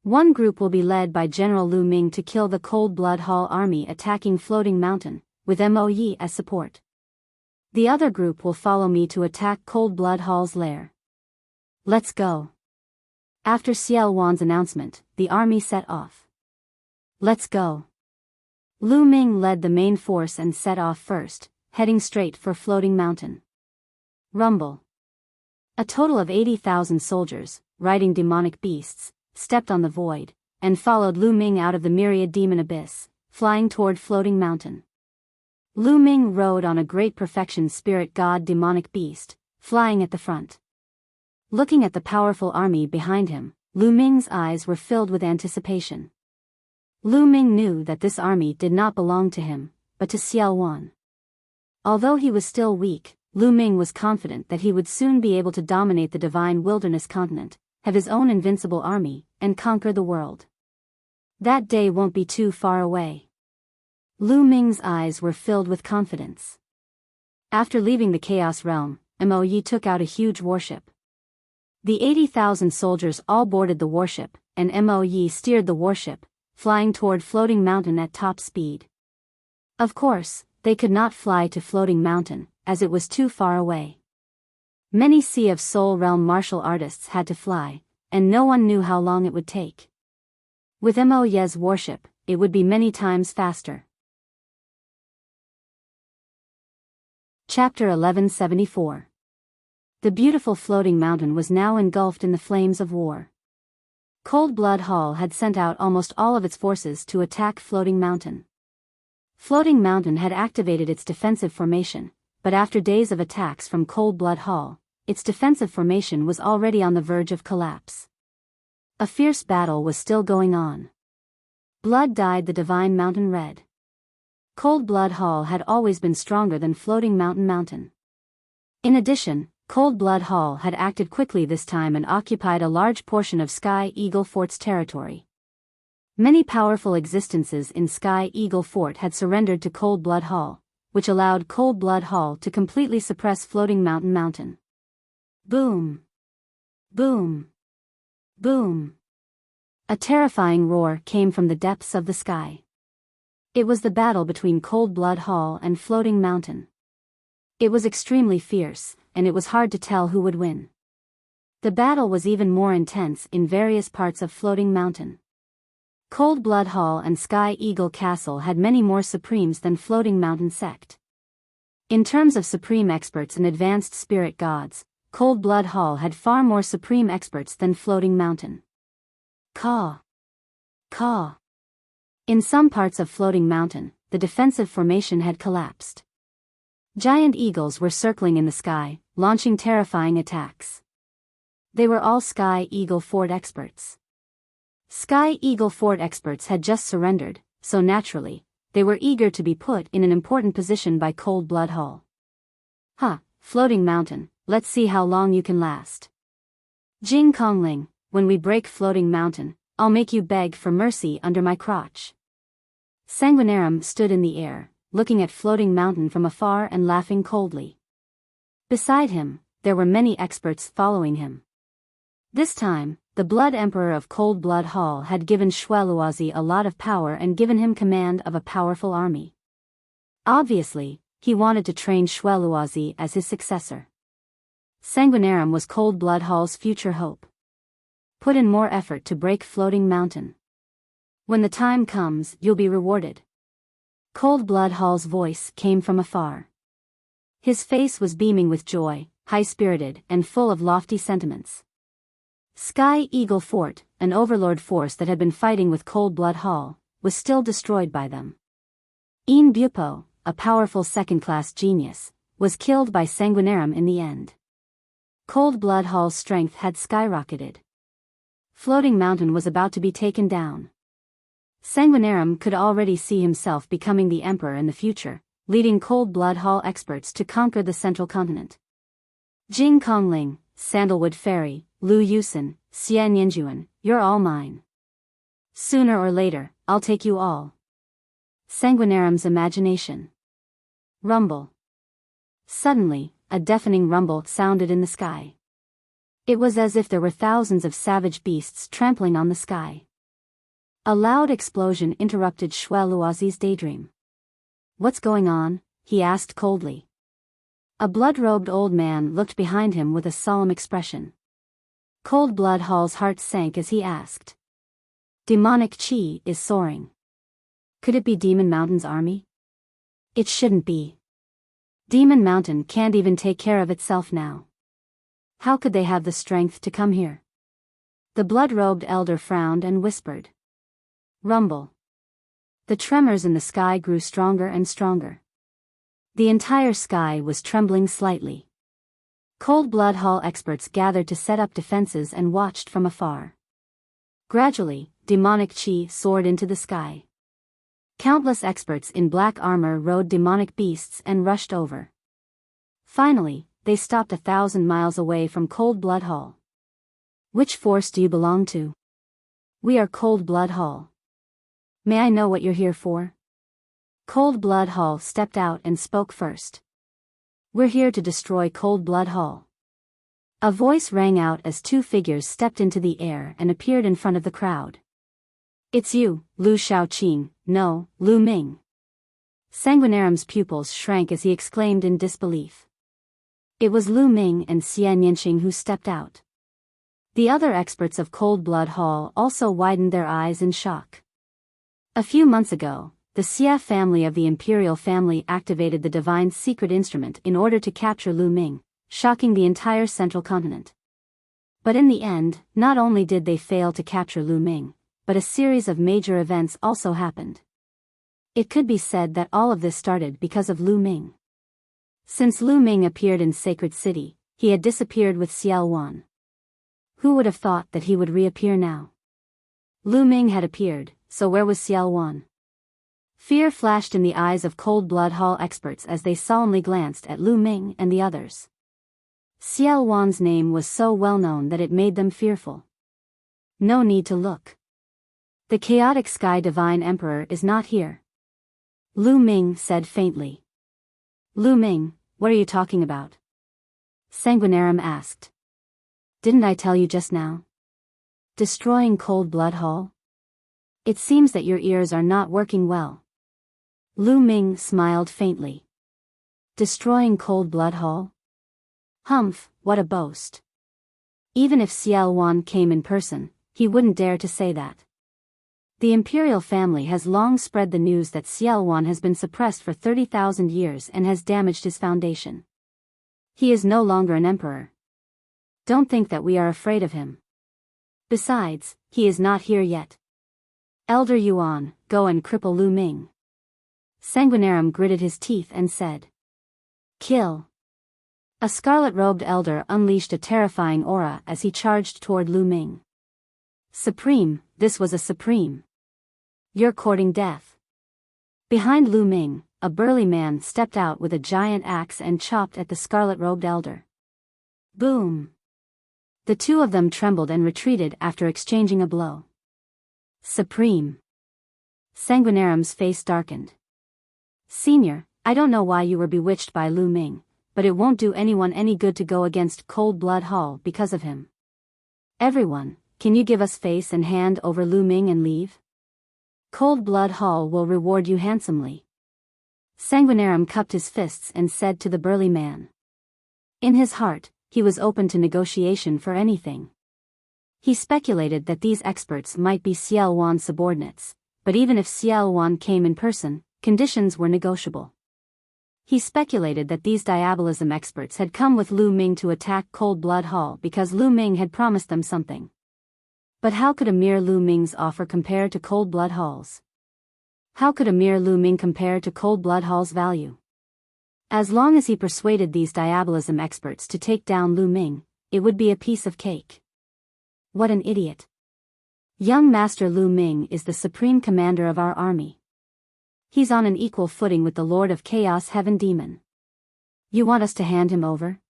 One group will be led by General Lu Ming to kill the Cold Blood Hall army attacking Floating Mountain, with Mo Yi as support. The other group will follow me to attack Cold Blood Hall's lair. Let's go. After Xiao Wan's announcement, the army set off. Let's go. Lu Ming led the main force and set off first, heading straight for Floating Mountain. Rumble. A total of 80,000 soldiers, riding demonic beasts, stepped on the void, and followed Lu Ming out of the myriad demon abyss, flying toward Floating Mountain. Lu Ming rode on a great perfection spirit god demonic beast, flying at the front. Looking at the powerful army behind him, Lu Ming's eyes were filled with anticipation. Lu Ming knew that this army did not belong to him, but to Xiao Wan. Although he was still weak, Lu Ming was confident that he would soon be able to dominate the divine wilderness continent, have his own invincible army, and conquer the world. That day won't be too far away. Lu Ming's eyes were filled with confidence. After leaving the Chaos Realm, Mo Yi took out a huge warship. The 80,000 soldiers all boarded the warship, and Mo Yi steered the warship, flying toward Floating Mountain at top speed. Of course, they could not fly to Floating Mountain, as it was too far away. Many Sea of Soul Realm martial artists had to fly, and no one knew how long it would take. With Mo Yi's warship, it would be many times faster. Chapter 1174. The beautiful Floating Mountain was now engulfed in the flames of war. Cold Blood Hall had sent out almost all of its forces to attack Floating Mountain. Floating Mountain had activated its defensive formation, but after days of attacks from Cold Blood Hall, its defensive formation was already on the verge of collapse. A fierce battle was still going on. Blood dyed the divine mountain red. Cold Blood Hall had always been stronger than Floating Mountain. In addition, Cold Blood Hall had acted quickly this time and occupied a large portion of Sky Eagle Fort's territory. Many powerful existences in Sky Eagle Fort had surrendered to Cold Blood Hall, which allowed Cold Blood Hall to completely suppress Floating Mountain. Boom! Boom! Boom! A terrifying roar came from the depths of the sky. It was the battle between Cold Blood Hall and Floating Mountain. It was extremely fierce, and it was hard to tell who would win. The battle was even more intense in various parts of Floating Mountain. Cold Blood Hall and Sky Eagle Castle had many more Supremes than Floating Mountain Sect. In terms of Supreme Experts and Advanced Spirit Gods, Cold Blood Hall had far more Supreme Experts than Floating Mountain. Caw! Caw! In some parts of Floating Mountain, the defensive formation had collapsed. Giant eagles were circling in the sky, launching terrifying attacks. They were all Sky Eagle Fort experts. Sky Eagle Fort experts had just surrendered, so naturally, they were eager to be put in an important position by Cold Blood Hall. Floating Mountain, let's see how long you can last. Jing Kongling, when we break Floating Mountain, I'll make you beg for mercy under my crotch. Sanguinarum stood in the air, looking at Floating Mountain from afar and laughing coldly. Beside him, there were many experts following him. This time, the Blood Emperor of Cold Blood Hall had given Shueluazi a lot of power and given him command of a powerful army. Obviously, he wanted to train Shueluazi as his successor. Sanguinarum was Cold Blood Hall's future hope. Put in more effort to break Floating Mountain. When the time comes, you'll be rewarded. Cold Blood Hall's voice came from afar. His face was beaming with joy, high-spirited and full of lofty sentiments. Sky Eagle Fort, an overlord force that had been fighting with Cold Blood Hall, was still destroyed by them. Een Bupo, a powerful second-class genius, was killed by Sanguinarum in the end. Cold Blood Hall's strength had skyrocketed. Floating Mountain was about to be taken down. Sanguinarum could already see himself becoming the emperor in the future, leading Cold Blood Hall experts to conquer the central continent. Jing Kongling, Sandalwood Fairy, Lu Yusen, Xian Yanjuan, you're all mine. Sooner or later, I'll take you all. Sanguinarum's imagination. Rumble. Suddenly, a deafening rumble sounded in the sky. It was as if there were thousands of savage beasts trampling on the sky. A loud explosion interrupted Shui Luozi's daydream. "What's going on?" he asked coldly. A blood-robed old man looked behind him with a solemn expression. Cold Blood Hall's heart sank as he asked. "Demonic chi is soaring. Could it be Demon Mountain's army?" "It shouldn't be. Demon Mountain can't even take care of itself now. How could they have the strength to come here?" The blood-robed elder frowned and whispered. Rumble. The tremors in the sky grew stronger and stronger. The entire sky was trembling slightly. Cold Blood Hall experts gathered to set up defenses and watched from afar. Gradually, demonic chi soared into the sky. Countless experts in black armor rode demonic beasts and rushed over. Finally, they stopped 1,000 miles away from Cold Blood Hall. "Which force do you belong to?" "We are Cold Blood Hall." "May I know what you're here for?" Cold Blood Hall stepped out and spoke first. "We're here to destroy Cold Blood Hall." A voice rang out as two figures stepped into the air and appeared in front of the crowd. "It's you, Lu Shaoqing, no, Lu Ming." Sanguinarium's pupils shrank as he exclaimed in disbelief. It was Lu Ming and Xian Yanqing who stepped out. The other experts of Cold Blood Hall also widened their eyes in shock. A few months ago, the Xia family of the imperial family activated the divine secret instrument in order to capture Lu Ming, shocking the entire central continent. But in the end, not only did they fail to capture Lu Ming, but a series of major events also happened. It could be said that all of this started because of Lu Ming. Since Lu Ming appeared in Sacred City, he had disappeared with Xiao Wan. Who would have thought that he would reappear now? Lu Ming had appeared, so where was Xiao Wan? Fear flashed in the eyes of Cold Blood Hall experts as they solemnly glanced at Lu Ming and the others. Xiao Wan's name was so well known that it made them fearful. No need to look. The chaotic Sky Divine Emperor is not here. Lu Ming said faintly. "Lu Ming, what are you talking about?" Sanguinarium asked. "Didn't I tell you just now? Destroying Cold Blood Hall? It seems that your ears are not working well." Lu Ming smiled faintly. "Destroying Cold Blood Hall? Humph, what a boast. Even if Xiao Wan came in person, he wouldn't dare to say that. The imperial family has long spread the news that Xiao Wan has been suppressed for 30,000 years and has damaged his foundation. He is no longer an emperor. Don't think that we are afraid of him. Besides, he is not here yet. Elder Yuan, go and cripple Lu Ming." Sanguinarium gritted his teeth and said. "Kill." A scarlet-robed elder unleashed a terrifying aura as he charged toward Lu Ming. Supreme, this was a supreme. "You're courting death." Behind Lu Ming, a burly man stepped out with a giant axe and chopped at the scarlet-robed elder. Boom! The two of them trembled and retreated after exchanging a blow. "Supreme." Sanguinarium's face darkened. "Senior, I don't know why you were bewitched by Lu Ming, but it won't do anyone any good to go against Cold Blood Hall because of him. Everyone, can you give us face and hand over Lu Ming and leave? Cold Blood Hall will reward you handsomely." Sanguinarium cupped his fists and said to the burly man. In his heart, he was open to negotiation for anything. He speculated that these experts might be Xiao Wan's subordinates, but even if Xiao Wan came in person, conditions were negotiable. He speculated that these diabolism experts had come with Lu Ming to attack Cold Blood Hall because Lu Ming had promised them something. But how could a mere Lu Ming's offer compare to Cold Blood Hall's? How could a mere Lu Ming compare to Cold Blood Hall's value? As long as he persuaded these diabolism experts to take down Lu Ming, it would be a piece of cake. What an idiot. Young Master Lu Ming is the supreme commander of our army. He's on an equal footing with the Lord of Chaos Heaven Demon. You want us to hand him over?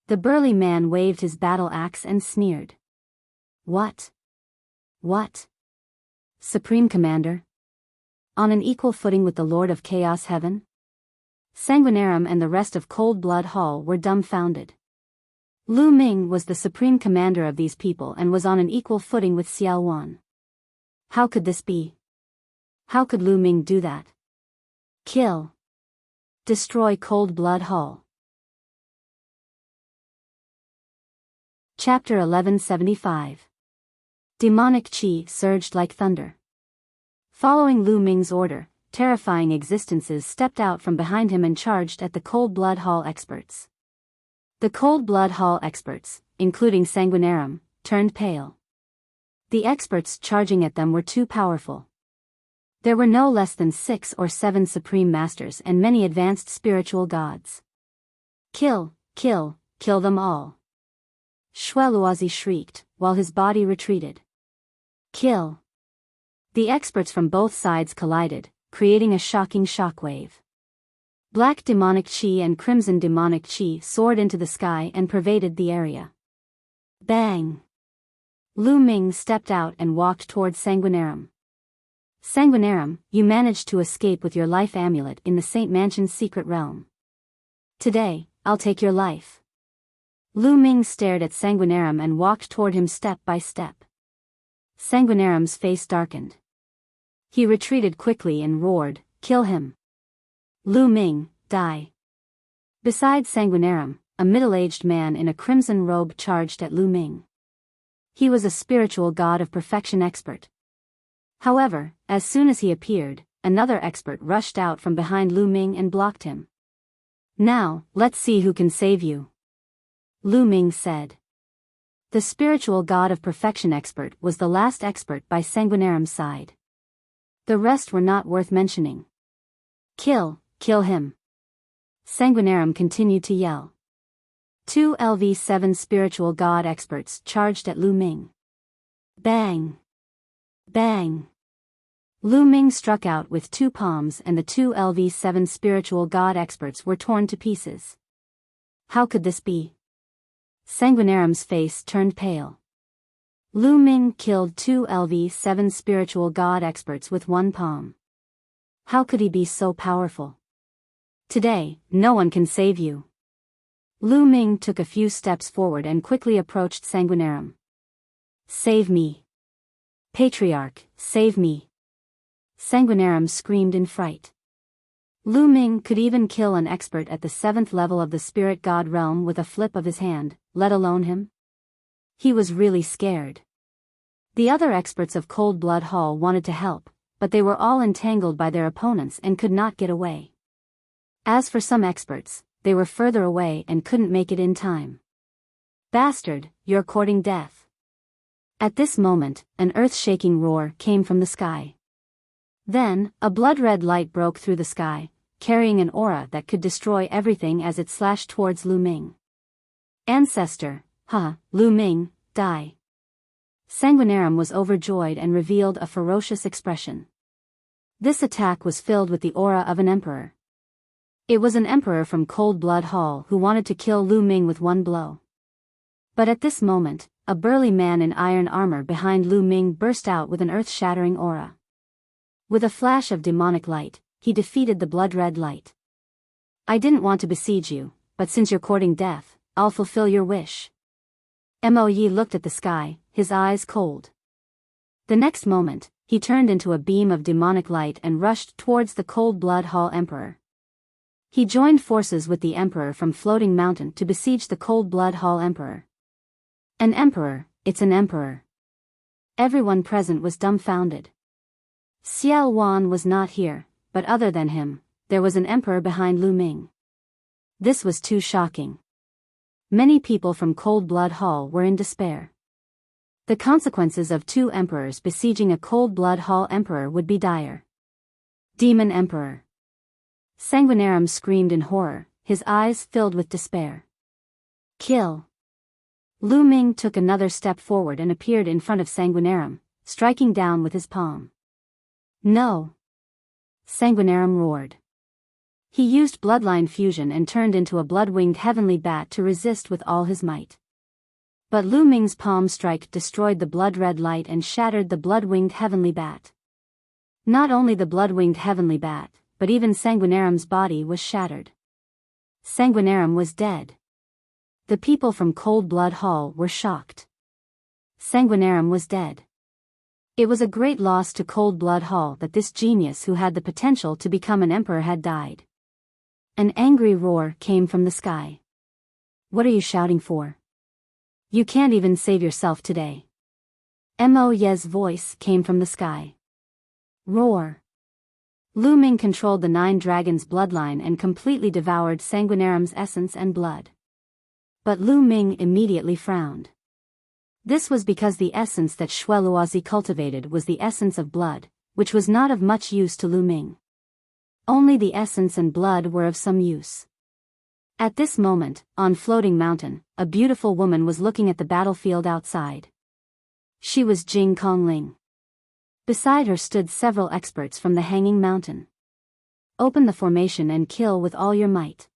The burly man waved his battle axe and sneered. What? What? Supreme Commander? On an equal footing with the Lord of Chaos Heaven? Sanguinarium and the rest of Cold Blood Hall were dumbfounded. Lu Ming was the supreme commander of these people and was on an equal footing with Xiao Wan. How could this be? How could Lu Ming do that? Kill. Destroy Cold Blood Hall. Chapter 1175. Demonic Qi surged like thunder. Following Lu Ming's order, terrifying existences stepped out from behind him and charged at the Cold Blood Hall experts. The Cold Blood Hall experts, including Sanguinarum, turned pale. The experts charging at them were too powerful. There were no less than 6 or 7 supreme masters and many advanced spiritual gods. Kill, kill, kill them all. Shueluazi shrieked, while his body retreated. Kill. The experts from both sides collided, creating a shocking shockwave. Black demonic qi and crimson demonic qi soared into the sky and pervaded the area. Bang! Lu Ming stepped out and walked toward Sanguinarum. Sanguinarum, you managed to escape with your life amulet in the Saint Mansion's secret realm. Today, I'll take your life. Lu Ming stared at Sanguinarum and walked toward him step by step. Sanguinarum's face darkened. He retreated quickly and roared, "Kill him! Lu Ming, die!" Beside Sanguinarum, a middle-aged man in a crimson robe charged at Lu Ming. He was a spiritual god of perfection expert. However, as soon as he appeared, another expert rushed out from behind Lu Ming and blocked him. "Now, let's see who can save you," Lu Ming said. The spiritual god of perfection expert was the last expert by Sanguinarum's side. The rest were not worth mentioning. Kill him. Sanguinarum continued to yell. 2 LV7 spiritual god experts charged at Lu Ming. Bang! Bang! Lu Ming struck out with 2 palms and the 2 LV7 spiritual god experts were torn to pieces. How could this be? Sanguinarum's face turned pale. Lu Ming killed 2 LV7 spiritual god experts with 1 palm. How could he be so powerful? Today, no one can save you. Lu Ming took a few steps forward and quickly approached Sanguinarum. Save me. Patriarch, save me. Sanguinarum screamed in fright. Lu Ming could even kill an expert at the 7th level of the spirit god realm with a flip of his hand, let alone him. He was really scared. The other experts of Cold Blood Hall wanted to help, but they were all entangled by their opponents and could not get away. As for some experts, they were further away and couldn't make it in time. Bastard, you're courting death. At this moment, an earth-shaking roar came from the sky. Then, a blood-red light broke through the sky, carrying an aura that could destroy everything as it slashed towards Lu Ming. Ancestor, Lu Ming, die. Sanguinarum was overjoyed and revealed a ferocious expression. This attack was filled with the aura of an emperor. It was an emperor from Cold Blood Hall who wanted to kill Lu Ming with 1 blow. But at this moment, a burly man in iron armor behind Lu Ming burst out with an earth-shattering aura. With a flash of demonic light, he defeated the blood-red light. I didn't want to besiege you, but since you're courting death, I'll fulfill your wish. Mo Yi looked at the sky, his eyes cold. The next moment, he turned into a beam of demonic light and rushed towards the Cold Blood Hall Emperor. He joined forces with the Emperor from Floating Mountain to besiege the Cold Blood Hall Emperor. An emperor, it's an emperor. Everyone present was dumbfounded. Xiao Wan was not here, but other than him, there was an emperor behind Lu Ming. This was too shocking. Many people from Cold Blood Hall were in despair. The consequences of 2 emperors besieging a Cold Blood Hall emperor would be dire. Demon Emperor. Sanguinarum screamed in horror, his eyes filled with despair. Kill. Lu Ming took another step forward and appeared in front of Sanguinarum, striking down with his palm. No. Sanguinarum roared. He used bloodline fusion and turned into a blood-winged heavenly bat to resist with all his might. But Lu Ming's palm strike destroyed the blood-red light and shattered the blood-winged heavenly bat. Not only the blood-winged heavenly bat, but even Sanguinarum's body was shattered. Sanguinarum was dead. The people from Cold Blood Hall were shocked. Sanguinarum was dead. It was a great loss to Cold Blood Hall that this genius who had the potential to become an emperor had died. An angry roar came from the sky. What are you shouting for? You can't even save yourself today. Mo Ye's voice came from the sky. Roar. Lu Ming controlled the 9 dragons' bloodline and completely devoured Sanguinarum's essence and blood. But Lu Ming immediately frowned. This was because the essence that Shui Luozi cultivated was the essence of blood, which was not of much use to Lu Ming. Only the essence and blood were of some use. At this moment, on Floating Mountain, a beautiful woman was looking at the battlefield outside. She was Jing Kongling. Beside her stood several experts from the Hanging Mountain. Open the formation and kill with all your might.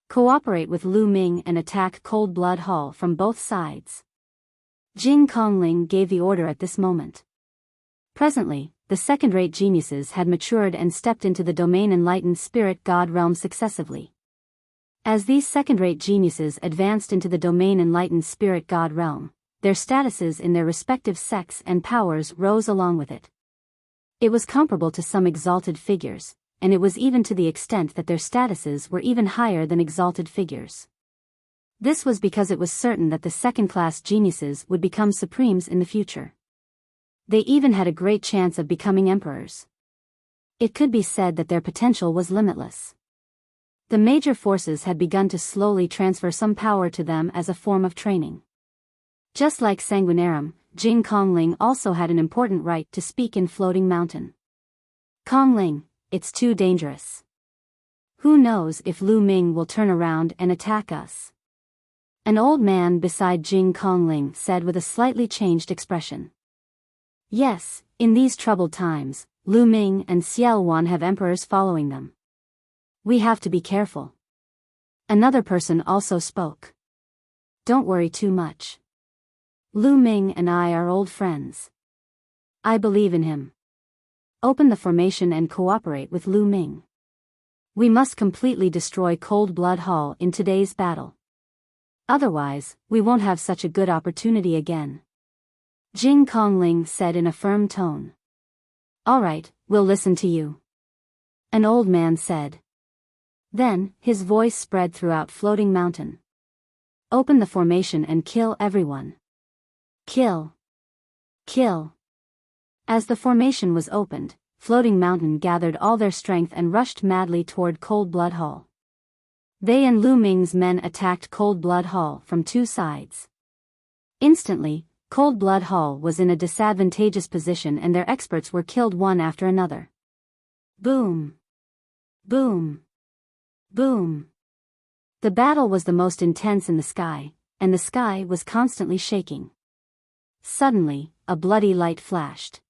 Cooperate with Lu Ming and attack Cold Blood Hall from both sides. Jing Kongling gave the order at this moment. Presently, the second-rate geniuses had matured and stepped into the domain enlightened spirit god realm successively. As these second-rate geniuses advanced into the domain enlightened spirit god realm, their statuses in their respective sects and powers rose along with it. It was comparable to some exalted figures, and it was even to the extent that their statuses were even higher than exalted figures. This was because it was certain that the second-class geniuses would become supremes in the future. They even had a great chance of becoming emperors. It could be said that their potential was limitless. The major forces had begun to slowly transfer some power to them as a form of training. Just like Sanguinarum, Jing Kongling also had an important right to speak in Floating Mountain. Kongling, it's too dangerous. Who knows if Lu Ming will turn around and attack us? An old man beside Jing Kongling said with a slightly changed expression. Yes, in these troubled times, Lu Ming and Xiao Wan have emperors following them. We have to be careful. Another person also spoke. Don't worry too much. Lu Ming and I are old friends. I believe in him. Open the formation and cooperate with Lu Ming. We must completely destroy Cold Blood Hall in today's battle. Otherwise, we won't have such a good opportunity again. Jing Kongling said in a firm tone. All right, we'll listen to you. An old man said. Then, his voice spread throughout Floating Mountain. Open the formation and kill everyone. Kill. Kill. As the formation was opened, Floating Mountain gathered all their strength and rushed madly toward Cold Blood Hall. They and Lu Ming's men attacked Cold Blood Hall from 2 sides. Instantly, Cold Blood Hall was in a disadvantageous position and their experts were killed one after another. Boom. Boom. Boom. The battle was the most intense in the sky, and the sky was constantly shaking. Suddenly, a bloody light flashed.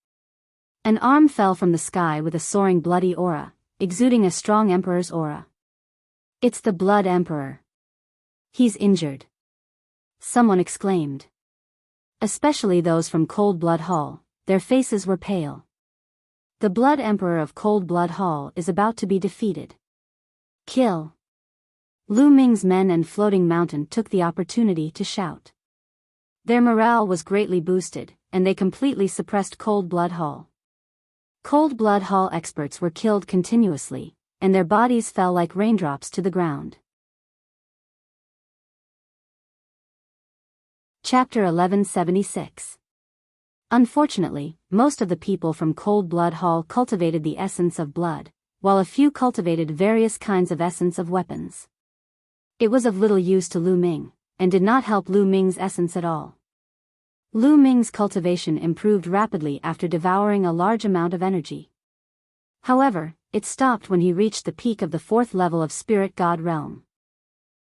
An arm fell from the sky with a soaring bloody aura, exuding a strong emperor's aura. It's the Blood Emperor. He's injured. Someone exclaimed. Especially those from Cold Blood Hall, their faces were pale. The Blood Emperor of Cold Blood Hall is about to be defeated. Kill. Lu Ming's men and Floating Mountain took the opportunity to shout. Their morale was greatly boosted, and they completely suppressed Cold Blood Hall. Cold Blood Hall experts were killed continuously, and their bodies fell like raindrops to the ground. Chapter 1176. Unfortunately, most of the people from Cold Blood Hall cultivated the essence of blood, while a few cultivated various kinds of essence of weapons. It was of little use to Lu Ming, and did not help Lu Ming's essence at all. Lu Ming's cultivation improved rapidly after devouring a large amount of energy. However, it stopped when he reached the peak of the 4th level of Spirit God Realm.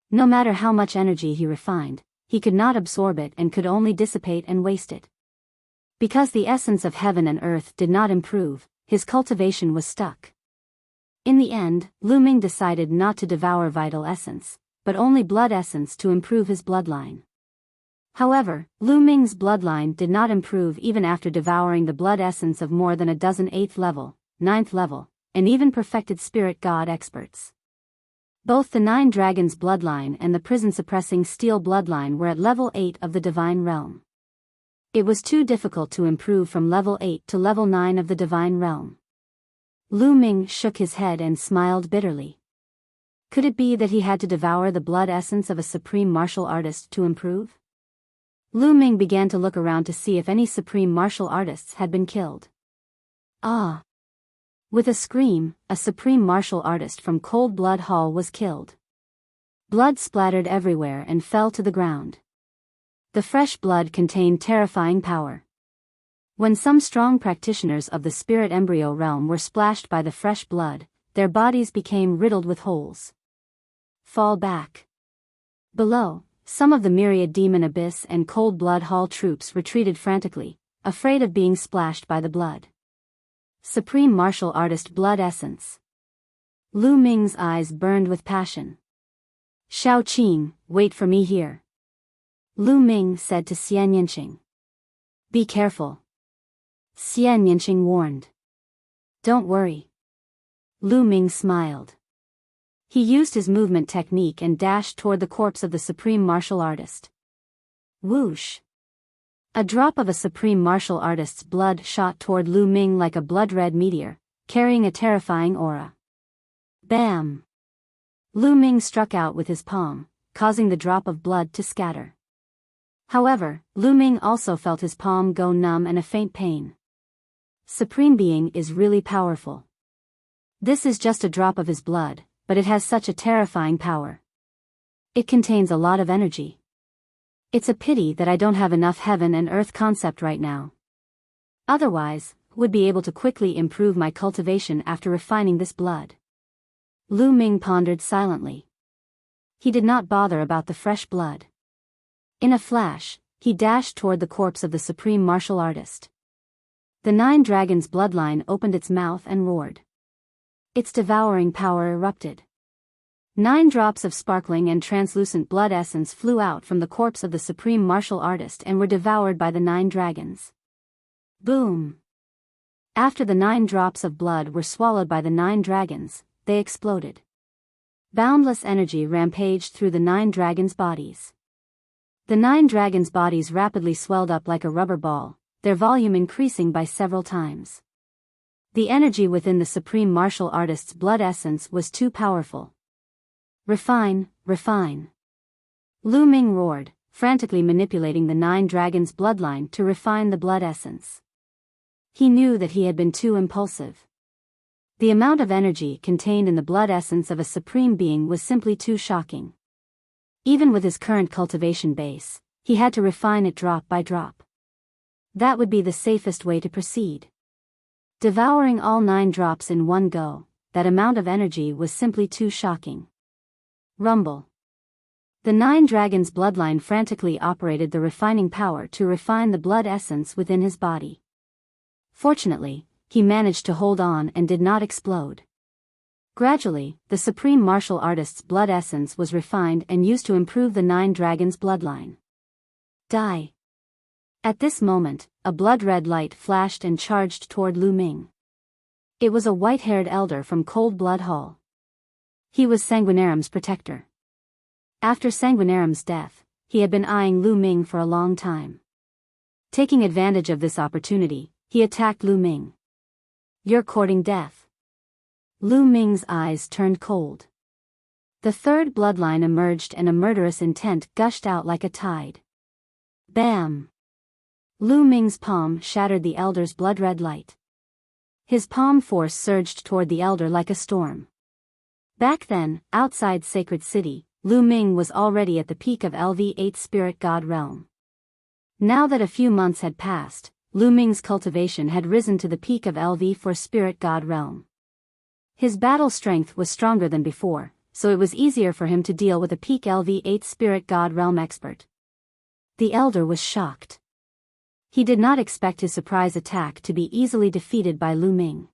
No matter how much energy he refined, he could not absorb it and could only dissipate and waste it. Because the essence of heaven and earth did not improve, his cultivation was stuck. In the end, Lu Ming decided not to devour vital essence, but only blood essence to improve his bloodline. However, Lu Ming's bloodline did not improve even after devouring the blood essence of more than a dozen 8th level, 9th level, and even perfected spirit god experts. Both the 9 Dragons bloodline and the prison-suppressing steel bloodline were at level 8 of the divine realm. It was too difficult to improve from level 8 to level 9 of the Divine Realm. Lu Ming shook his head and smiled bitterly. Could it be that he had to devour the blood essence of a supreme martial artist to improve? Lu Ming began to look around to see if any supreme martial artists had been killed. Ah! With a scream, a supreme martial artist from Cold Blood Hall was killed. Blood splattered everywhere and fell to the ground. The fresh blood contained terrifying power. When some strong practitioners of the spirit embryo realm were splashed by the fresh blood, their bodies became riddled with holes. Fall back. Below, some of the myriad demon abyss and Cold Blood Hall troops retreated frantically, afraid of being splashed by the blood. Supreme martial artist blood essence. Lu Ming's eyes burned with passion. Shao Qing, wait for me here. Lu Ming said to Xian Yanqing. Be careful. Xian Yanqing warned. Don't worry. Lu Ming smiled. He used his movement technique and dashed toward the corpse of the supreme martial artist. Whoosh! A drop of a supreme martial artist's blood shot toward Lu Ming like a blood-red meteor, carrying a terrifying aura. Bam! Lu Ming struck out with his palm, causing the drop of blood to scatter. However, Lu Ming also felt his palm go numb and a faint pain. Supreme Being is really powerful. This is just a drop of his blood, but it has such a terrifying power. It contains a lot of energy. It's a pity that I don't have enough heaven and earth concept right now. Otherwise, would be able to quickly improve my cultivation after refining this blood. Lu Ming pondered silently. He did not bother about the fresh blood. In a flash, he dashed toward the corpse of the supreme martial artist. The 9 Dragons bloodline opened its mouth and roared. Its devouring power erupted. 9 drops of sparkling and translucent blood essence flew out from the corpse of the supreme martial artist and were devoured by the 9 dragons. Boom! After the 9 drops of blood were swallowed by the 9 dragons, they exploded. Boundless energy rampaged through the 9 dragons' bodies. The 9 dragons' bodies rapidly swelled up like a rubber ball, their volume increasing by several times. The energy within the supreme martial artist's blood essence was too powerful. Refine, refine. Lu Ming roared, frantically manipulating the 9 dragons' bloodline to refine the blood essence. He knew that he had been too impulsive. The amount of energy contained in the blood essence of a supreme being was simply too shocking. Even with his current cultivation base, he had to refine it drop by drop. That would be the safest way to proceed. Devouring all 9 drops in one go, that amount of energy was simply too shocking. Rumble. The 9 dragons' bloodline frantically operated the refining power to refine the blood essence within his body. Fortunately, he managed to hold on and did not explode. Gradually, the supreme martial artist's blood essence was refined and used to improve the 9 dragons' bloodline. Die. At this moment, a blood-red light flashed and charged toward Lu Ming. It was a white-haired elder from Cold Blood Hall. He was Sanguinarum's protector. After Sanguinarum's death, he had been eyeing Lu Ming for a long time. Taking advantage of this opportunity, he attacked Lu Ming. You're courting death. Lu Ming's eyes turned cold. The 3rd bloodline emerged and a murderous intent gushed out like a tide. Bam! Lu Ming's palm shattered the elder's blood-red light. His palm force surged toward the elder like a storm. Back then, outside Sacred City, Lu Ming was already at the peak of LV8 Spirit God Realm. Now that a few months had passed, Lu Ming's cultivation had risen to the peak of LV4 Spirit God Realm. His battle strength was stronger than before, so it was easier for him to deal with a peak LV8 Spirit God Realm expert. The elder was shocked. He did not expect his surprise attack to be easily defeated by Lu Ming.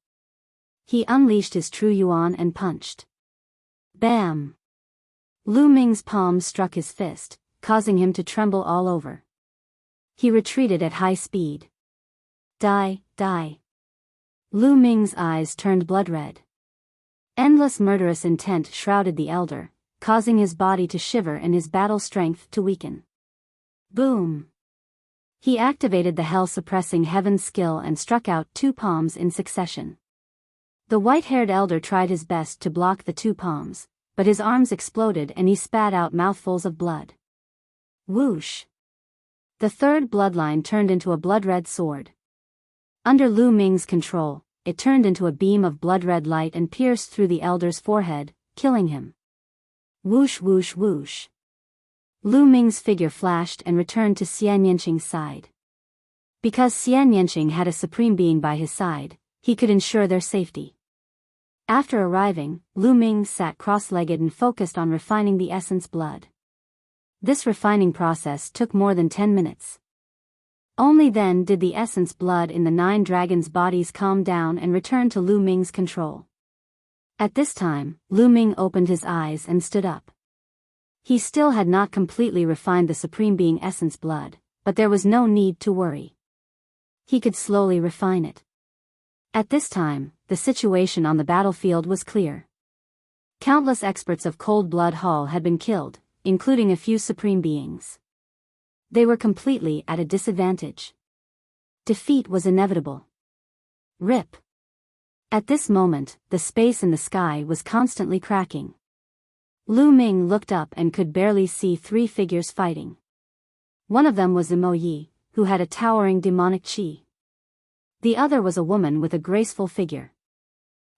He unleashed his true yuan and punched. Bam! Lu Ming's palm struck his fist, causing him to tremble all over. He retreated at high speed. Die, die. Lu Ming's eyes turned blood-red. Endless murderous intent shrouded the elder, causing his body to shiver and his battle strength to weaken. Boom! He activated the hell-suppressing heaven skill and struck out 2 palms in succession. The white-haired elder tried his best to block the 2 palms, but his arms exploded and he spat out mouthfuls of blood. Whoosh! The third bloodline turned into a blood-red sword. Under Lu Ming's control, it turned into a beam of blood-red light and pierced through the elder's forehead, killing him. Whoosh whoosh whoosh. Lu Ming's figure flashed and returned to Xian Yanqing's side. Because Xian Yanqing had a supreme being by his side, he could ensure their safety. After arriving, Lu Ming sat cross-legged and focused on refining the essence blood. This refining process took more than 10 minutes. Only then did the essence blood in the 9 dragons' bodies calm down and return to Lu Ming's control. At this time, Lu Ming opened his eyes and stood up. He still had not completely refined the Supreme Being essence blood, but there was no need to worry. He could slowly refine it. At this time, the situation on the battlefield was clear. Countless experts of Cold Blood Hall had been killed, including a few Supreme Beings. They were completely at a disadvantage. Defeat was inevitable. RIP. At this moment, the space in the sky was constantly cracking. Lu Ming looked up and could barely see 3 figures fighting. One of them was Mo Yi, who had a towering demonic qi. The other was a woman with a graceful figure.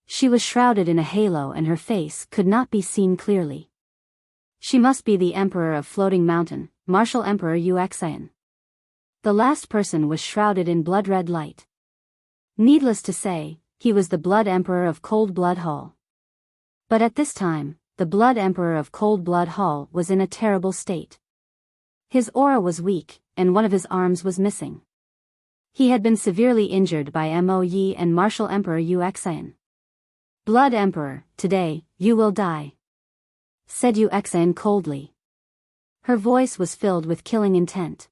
She was shrouded in a halo and her face could not be seen clearly. She must be the Emperor of Floating Mountain, Martial Emperor Yuxian. The last person was shrouded in blood-red light. Needless to say, he was the Blood Emperor of Cold Blood Hall. But at this time, the Blood Emperor of Cold Blood Hall was in a terrible state. His aura was weak, and one of his arms was missing. He had been severely injured by Mo Yi and Martial Emperor Yuxian. Blood Emperor, today, you will die, said Yuxian coldly. Her voice was filled with killing intent.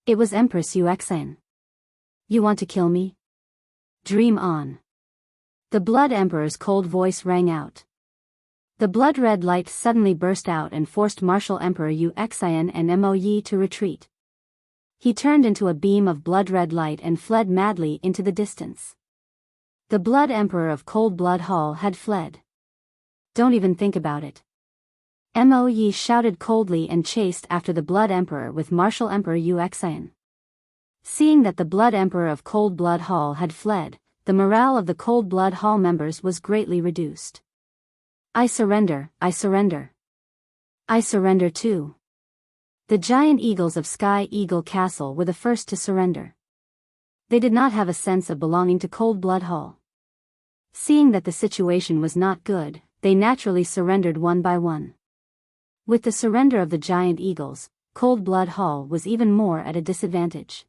It was Empress Yuxian. You want to kill me? Dream on. The Blood Emperor's cold voice rang out. The blood-red light suddenly burst out and forced Martial Emperor Yuxian and Mo Yi to retreat. He turned into a beam of blood-red light and fled madly into the distance. The Blood Emperor of Cold Blood Hall had fled. Don't even think about it. Mo Yi shouted coldly and chased after the Blood Emperor with Martial Emperor Yuxian. Seeing that the Blood Emperor of Cold Blood Hall had fled, the morale of the Cold Blood Hall members was greatly reduced. I surrender, I surrender. I surrender too. The giant eagles of Sky Eagle Castle were the first to surrender. They did not have a sense of belonging to Cold Blood Hall. Seeing that the situation was not good, they naturally surrendered one by one. With the surrender of the giant eagles, Cold Blood Hall was even more at a disadvantage.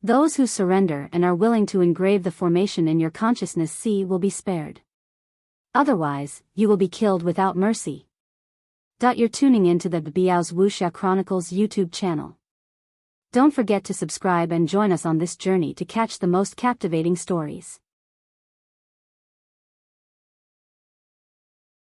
Those who surrender and are willing to engrave the formation in your consciousness will be spared. Otherwise, you will be killed without mercy. You're tuning into the Biyao's Wuxia Chronicles YouTube channel. Don't forget to subscribe and join us on this journey to catch the most captivating stories.